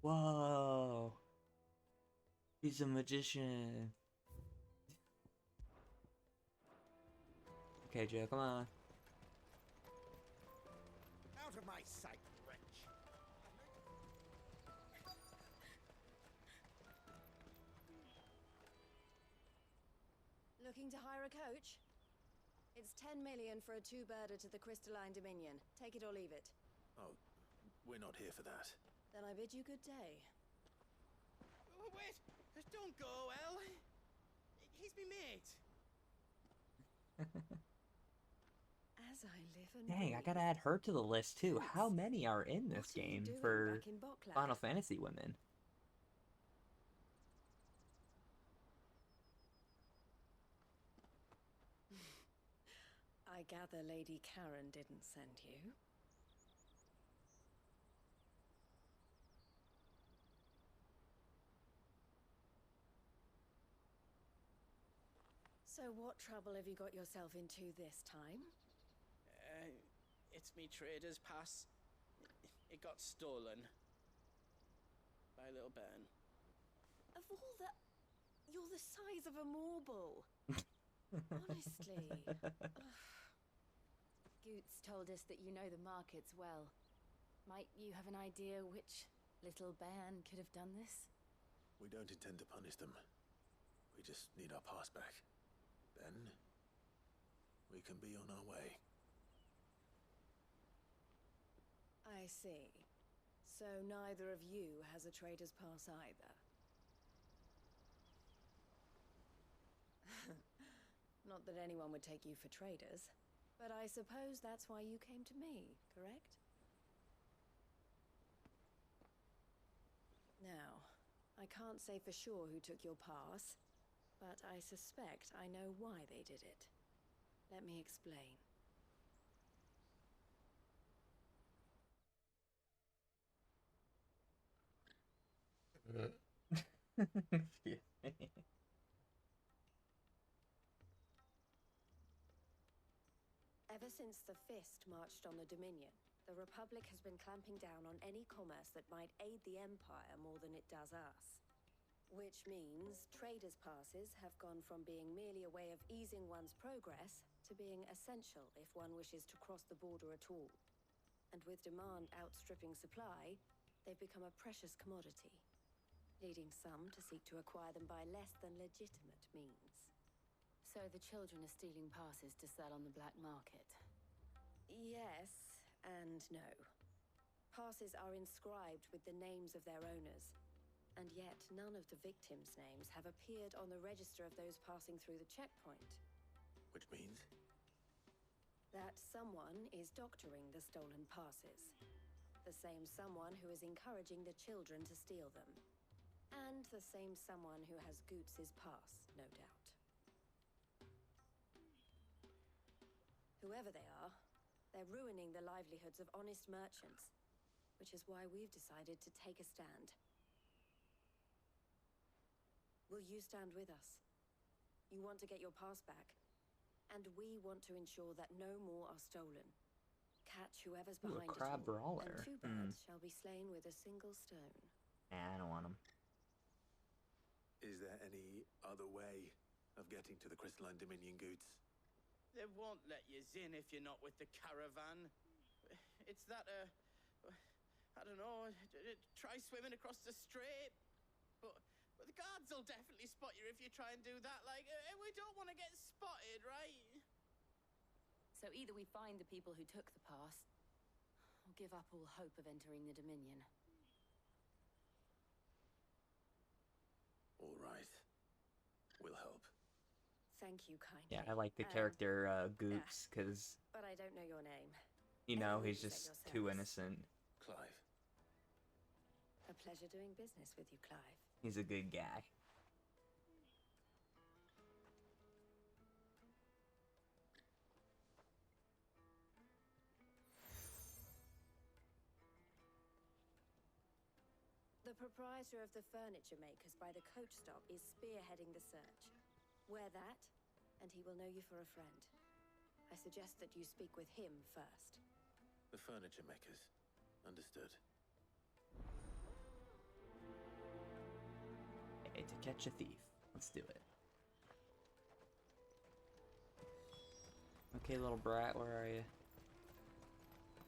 Whoa. He's a magician. Okay, Joe, come on. Out of my sight, wretch! Looking to hire a coach? It's 10 million for a two-birder to the Crystalline Dominion. Take it or leave it. Oh, we're not here for that. Then I bid you good day. Wait! Don't go, El! He's me mate! As I live and Dang, I gotta add her to the list too. How many are in this game for Final Fantasy women? I gather Lady Karen didn't send you. So what trouble have you got yourself into this time? It's me trader's pass. It got stolen. By a little bairn. Of all the... You're the size of a marble. Honestly. Goots told us that you know the markets well. Might you have an idea which little bairn could have done this? We don't intend to punish them. We just need our pass back. Then, we can be on our way. I see. So neither of you has a trader's pass either. Not that anyone would take you for traders, but I suppose that's why you came to me, correct? Now, I can't say for sure who took your pass, but I suspect I know why they did it. Let me explain. Excuse me. Ever since the Fist marched on the Dominion, the Republic has been clamping down on any commerce that might aid the Empire more than it does us. Which means traders' passes have gone from being merely a way of easing one's progress to being essential if one wishes to cross the border at all. And with demand outstripping supply, they've become a precious commodity, leading some to seek to acquire them by less than legitimate means. So the children are stealing passes to sell on the black market? Yes and no. Passes are inscribed with the names of their owners, and yet none of the victims' names have appeared on the register of those passing through the checkpoint. Which means? That someone is doctoring the stolen passes. The same someone who is encouraging the children to steal them. And the same someone who has Goots' pass, no doubt. Whoever they are, they're ruining the livelihoods of honest merchants, which is why we've decided to take a stand. Will you stand with us? You want to get your pass back, and we want to ensure that no more are stolen. Catch whoever's behind it crab all, brawler. and two birds shall be slain with a single stone. Nah, I don't want him. Is there any other way of getting to the Crystalline Dominion, Goots? They won't let you in if you're not with the caravan. It's that, I don't know, try swimming across the strait. But the guards will definitely spot you if you try and do that. Like, we don't want to get spotted, right? So either we find the people who took the pass, or give up all hope of entering the Dominion. All right. We'll help. Thank you kindly. Yeah, I like the character Goops because, But I don't know your name. you know, Anyone he's who's at just your too service. innocent. Clive. A pleasure doing business with you, Clive. He's a good guy. The proprietor of the furniture makers by the coach stop is spearheading the search. Wear that, and he will know you for a friend. I suggest that you speak with him first. The furniture makers. Understood. Hey, to catch a thief. Let's do it. Okay, little brat, where are you?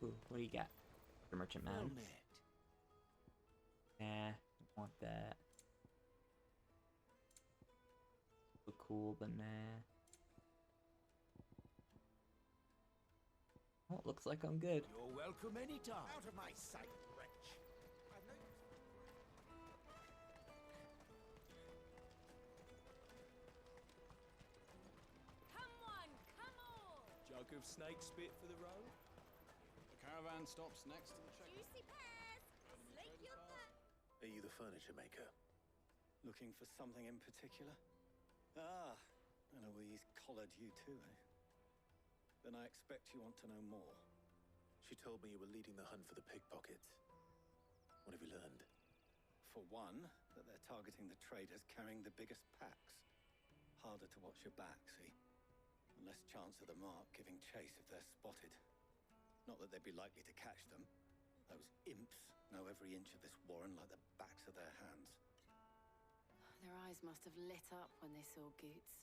Ooh, what do you got? The merchant man. Nah, don't want that. Look cool, but nah. Oh, it looks like I'm good. You're welcome anytime. Out of my sight, wretch. Come on, come on! Jug of snake spit for the road? The caravan stops next to the check. Juicy pears! Slake your thirst! Are you the furniture maker? Looking for something in particular? Ah, Eloise collared you too, eh? Then I expect you want to know more. She told me you were leading the hunt for the pickpockets. What have you learned? For one, that they're targeting the traders carrying the biggest packs. Harder to watch your back, see? And less chance of the mark giving chase if they're spotted. Not that they'd be likely to catch them. Those imps know every inch of this warren like the backs of their hands. Their eyes must have lit up when they saw Goots.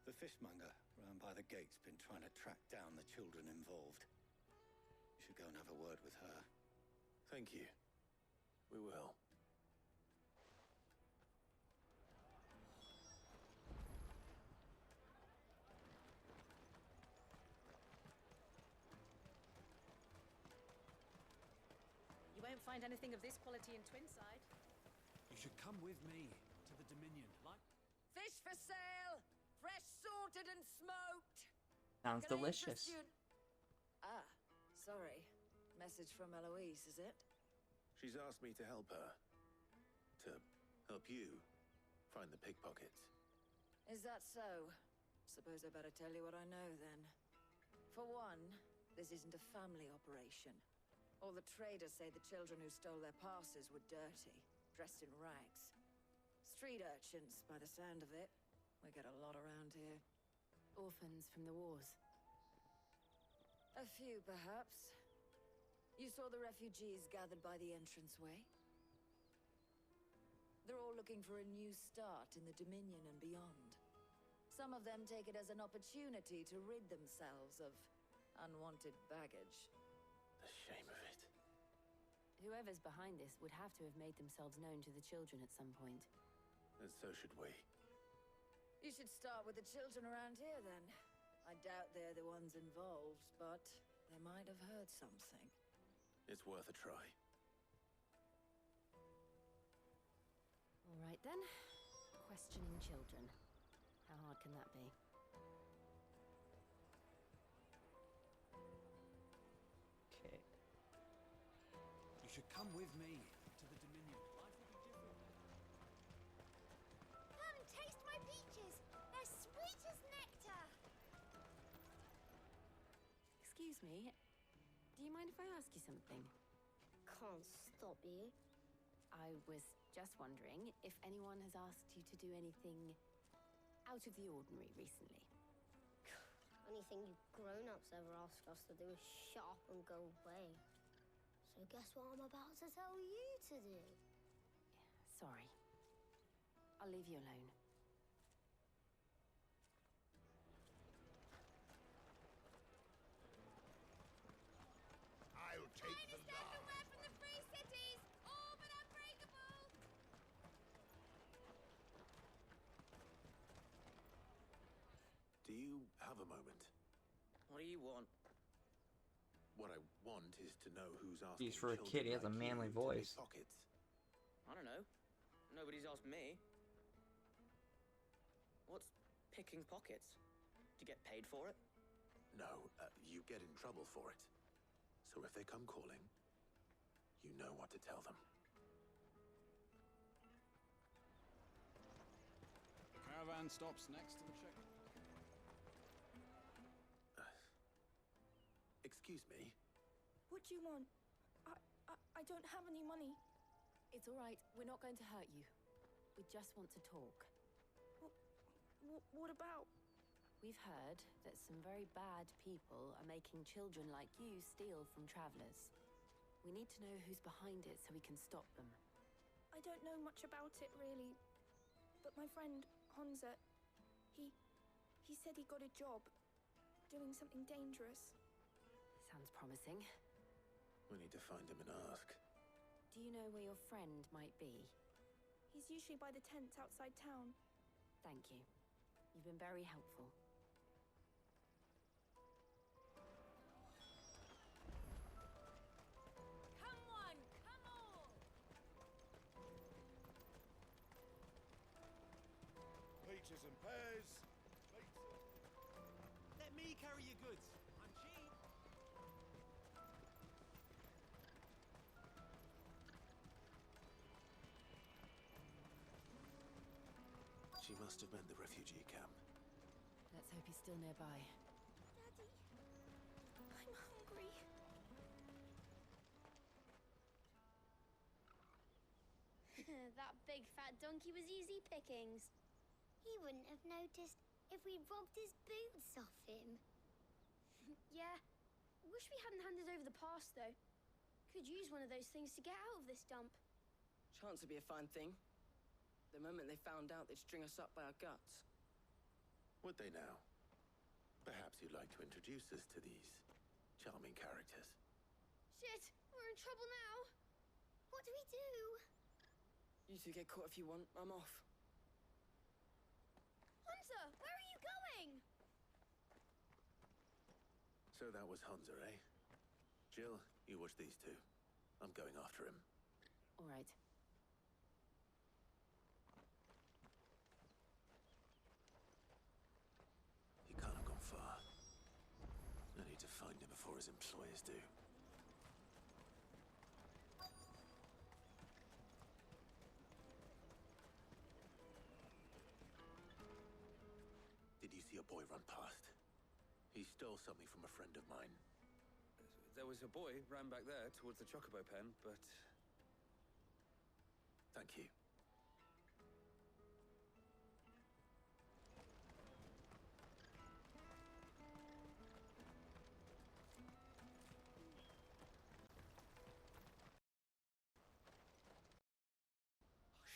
The fishmonger round by the gate's been trying to track down the children involved. You should go and have a word with her. Thank you. We will. You won't find anything of this quality in Twinside. You should come with me to the Dominion. Like Fish for sale! Fresh sorted and smoked! Sounds Can I delicious. interest you Ah, sorry. Message from Eloise, is it? She's asked me to help her. To help you find the pickpockets. Is that so? Suppose I better tell you what I know, then. For one, this isn't a family operation. All the traders say the children who stole their passes were dirty, dressed in rags. Street urchins, by the sound of it. We get a lot around here. Orphans from the wars. A few, perhaps. You saw the refugees gathered by the entranceway? They're all looking for a new start in the Dominion and beyond. Some of them take it as an opportunity to rid themselves of unwanted baggage. The shame of it. Whoever's behind this would have to have made themselves known to the children at some point. And so should we. You should start with the children around here, then. I doubt they're the ones involved, but they might have heard something. It's worth a try. All right then. Questioning children. How hard can that be? Okay. you should come with me to the Dominion. Life will be different. Come, taste my peaches! They're sweet as nectar! Excuse me. Do you mind if I ask you something? Can't stop you. I was just wondering if anyone has asked you to do anything out of the ordinary recently. Anything you grown-ups ever ask us to do is shut up and go away. So guess what I'm about to tell you to do? Sorry. I'll leave you alone. I'll have a moment. What do you want? What I want is to know who's asking Geez, for a children kid, he has a like manly you to pick voice. pockets. I don't know. Nobody's asked me. What's picking pockets? Do you get paid for it? No, you get in trouble for it. So if they come calling, you know what to tell them. The caravan stops next to the check. Excuse me? What do you want? I don't have any money. It's all right. We're not going to hurt you. We just want to talk. What about? We've heard that some very bad people are making children like you steal from travelers. We need to know who's behind it so we can stop them. I don't know much about it, really. But my friend, Honza, he said he got a job doing something dangerous. Sounds promising. We need to find him and ask. Do you know where your friend might be? He's usually by the tents outside town. Thank you. You've been very helpful. Come on! Come on! Peaches and pears. Let me carry your goods. I'm cheap. She must have meant the refugee camp. Let's hope he's still nearby. Daddy, I'm hungry. That big fat donkey was easy pickings. He wouldn't have noticed if we'd robbed his boots off him. Yeah. Wish we hadn't handed over the pass, though. Could use one of those things to get out of this dump. Chance would be a fine thing. The moment they found out, they'd string us up by our guts. Would they now? Perhaps you'd like to introduce us to these charming characters. Shit! We're in trouble now! What do we do? You two get caught if you want. I'm off. Hunter, where are you going? So that was Hunter, eh? Jill, you watch these two. I'm going after him. All right. He can't have gone far. I need to find him before his employers do. Did you see a boy run past? He stole something from a friend of mine. There was a boy ran back there towards the Chocobo pen, but... Thank you.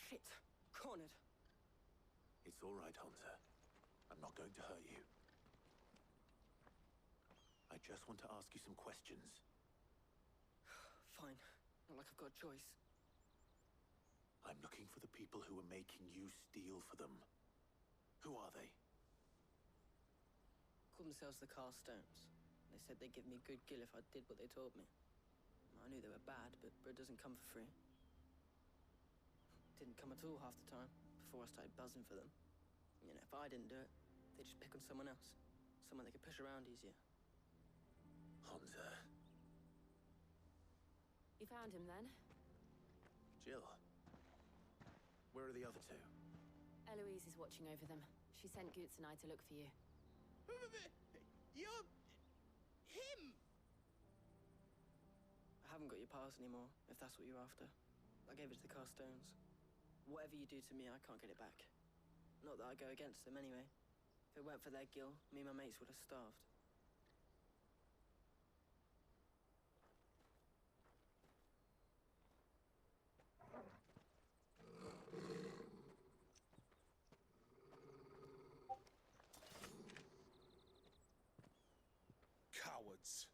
Shit! Cornered. It's all right, Hunter. I'm not going to hurt you. I just want to ask you some questions. Fine. Not like I've got a choice. I'm looking for the people who are making you steal for them. Who are they? Call themselves the Carstones. They said they'd give me a good gill if I did what they told me. I knew they were bad, but bread doesn't come for free. Didn't come at all half the time, before I started buzzing for them. You know, if I didn't do it, they'd just pick on someone else. Someone they could push around easier. Hunter. You found him then? Jill. Where are the other two? Eloise is watching over them. She sent Goots and I to look for you. You're... him! I haven't got your pass anymore, if that's what you're after. I gave it to the Carstones. Whatever you do to me, I can't get it back. Not that I go against them anyway. If it weren't for their gill, me and my mates would have starved. Cowards.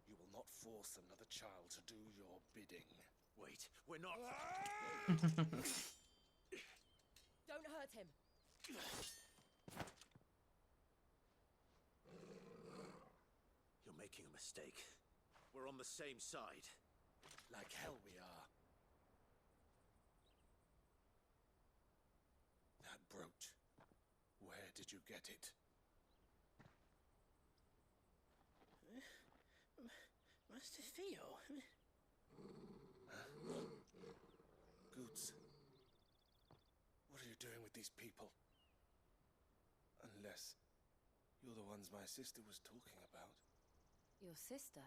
You will not force another child to do your bidding. Wait, we're not... Don't hurt him. making a mistake. We're on the same side. Like hell we are. That brooch. Where did you get it? Master Theo? Goots. What are you doing with these people? Unless you're the ones my sister was talking about. Your sister?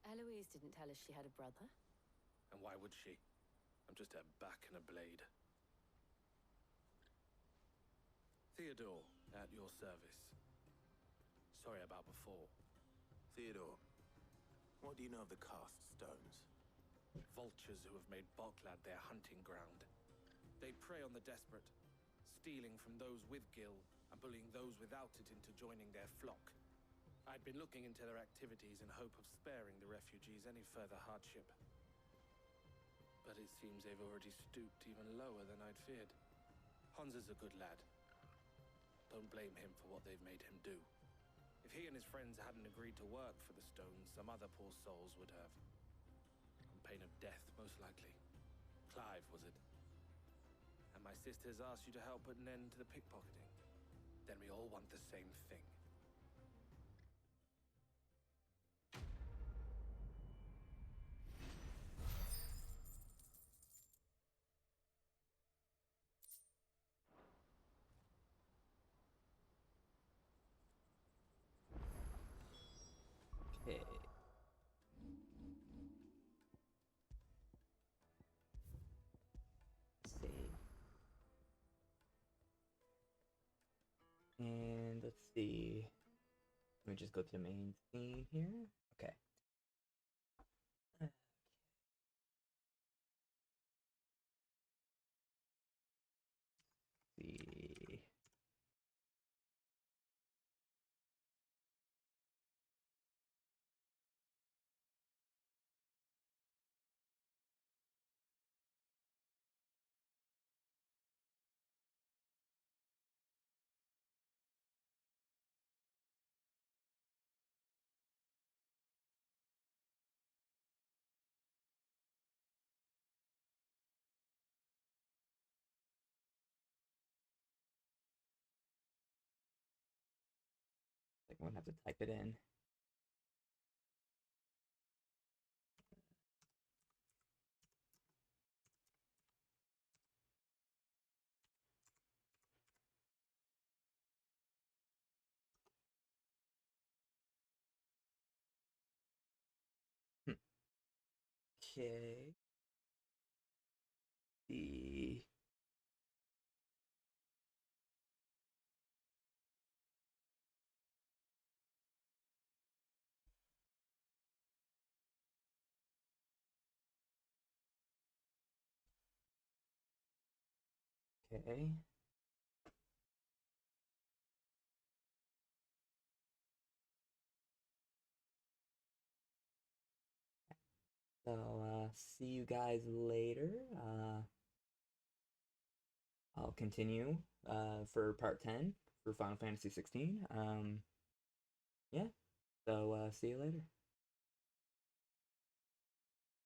Eloise didn't tell us she had a brother. And why would she? I'm just her back and a blade. Theodore, at your service. Sorry about before. Theodore, what do you know of the cast stones? Vultures who have made Boklad their hunting ground. They prey on the desperate, stealing from those with gil and bullying those without it into joining their flock. I'd been looking into their activities in hope of sparing the refugees any further hardship. But it seems they've already stooped even lower than I'd feared. Hans is a good lad. Don't blame him for what they've made him do. If he and his friends hadn't agreed to work for the stones, some other poor souls would have. On pain of death, most likely. Clive, was it? And my sisters asked you to help put an end to the pickpocketing. Then we all want the same thing. Okay. Save. And let's see. Let me just go to the main scene here. Okay. See. I'm gonna have to type it in. Okay. The okay. So see you guys later. I'll continue for part 10 for Final Fantasy 16. Yeah. So see you later.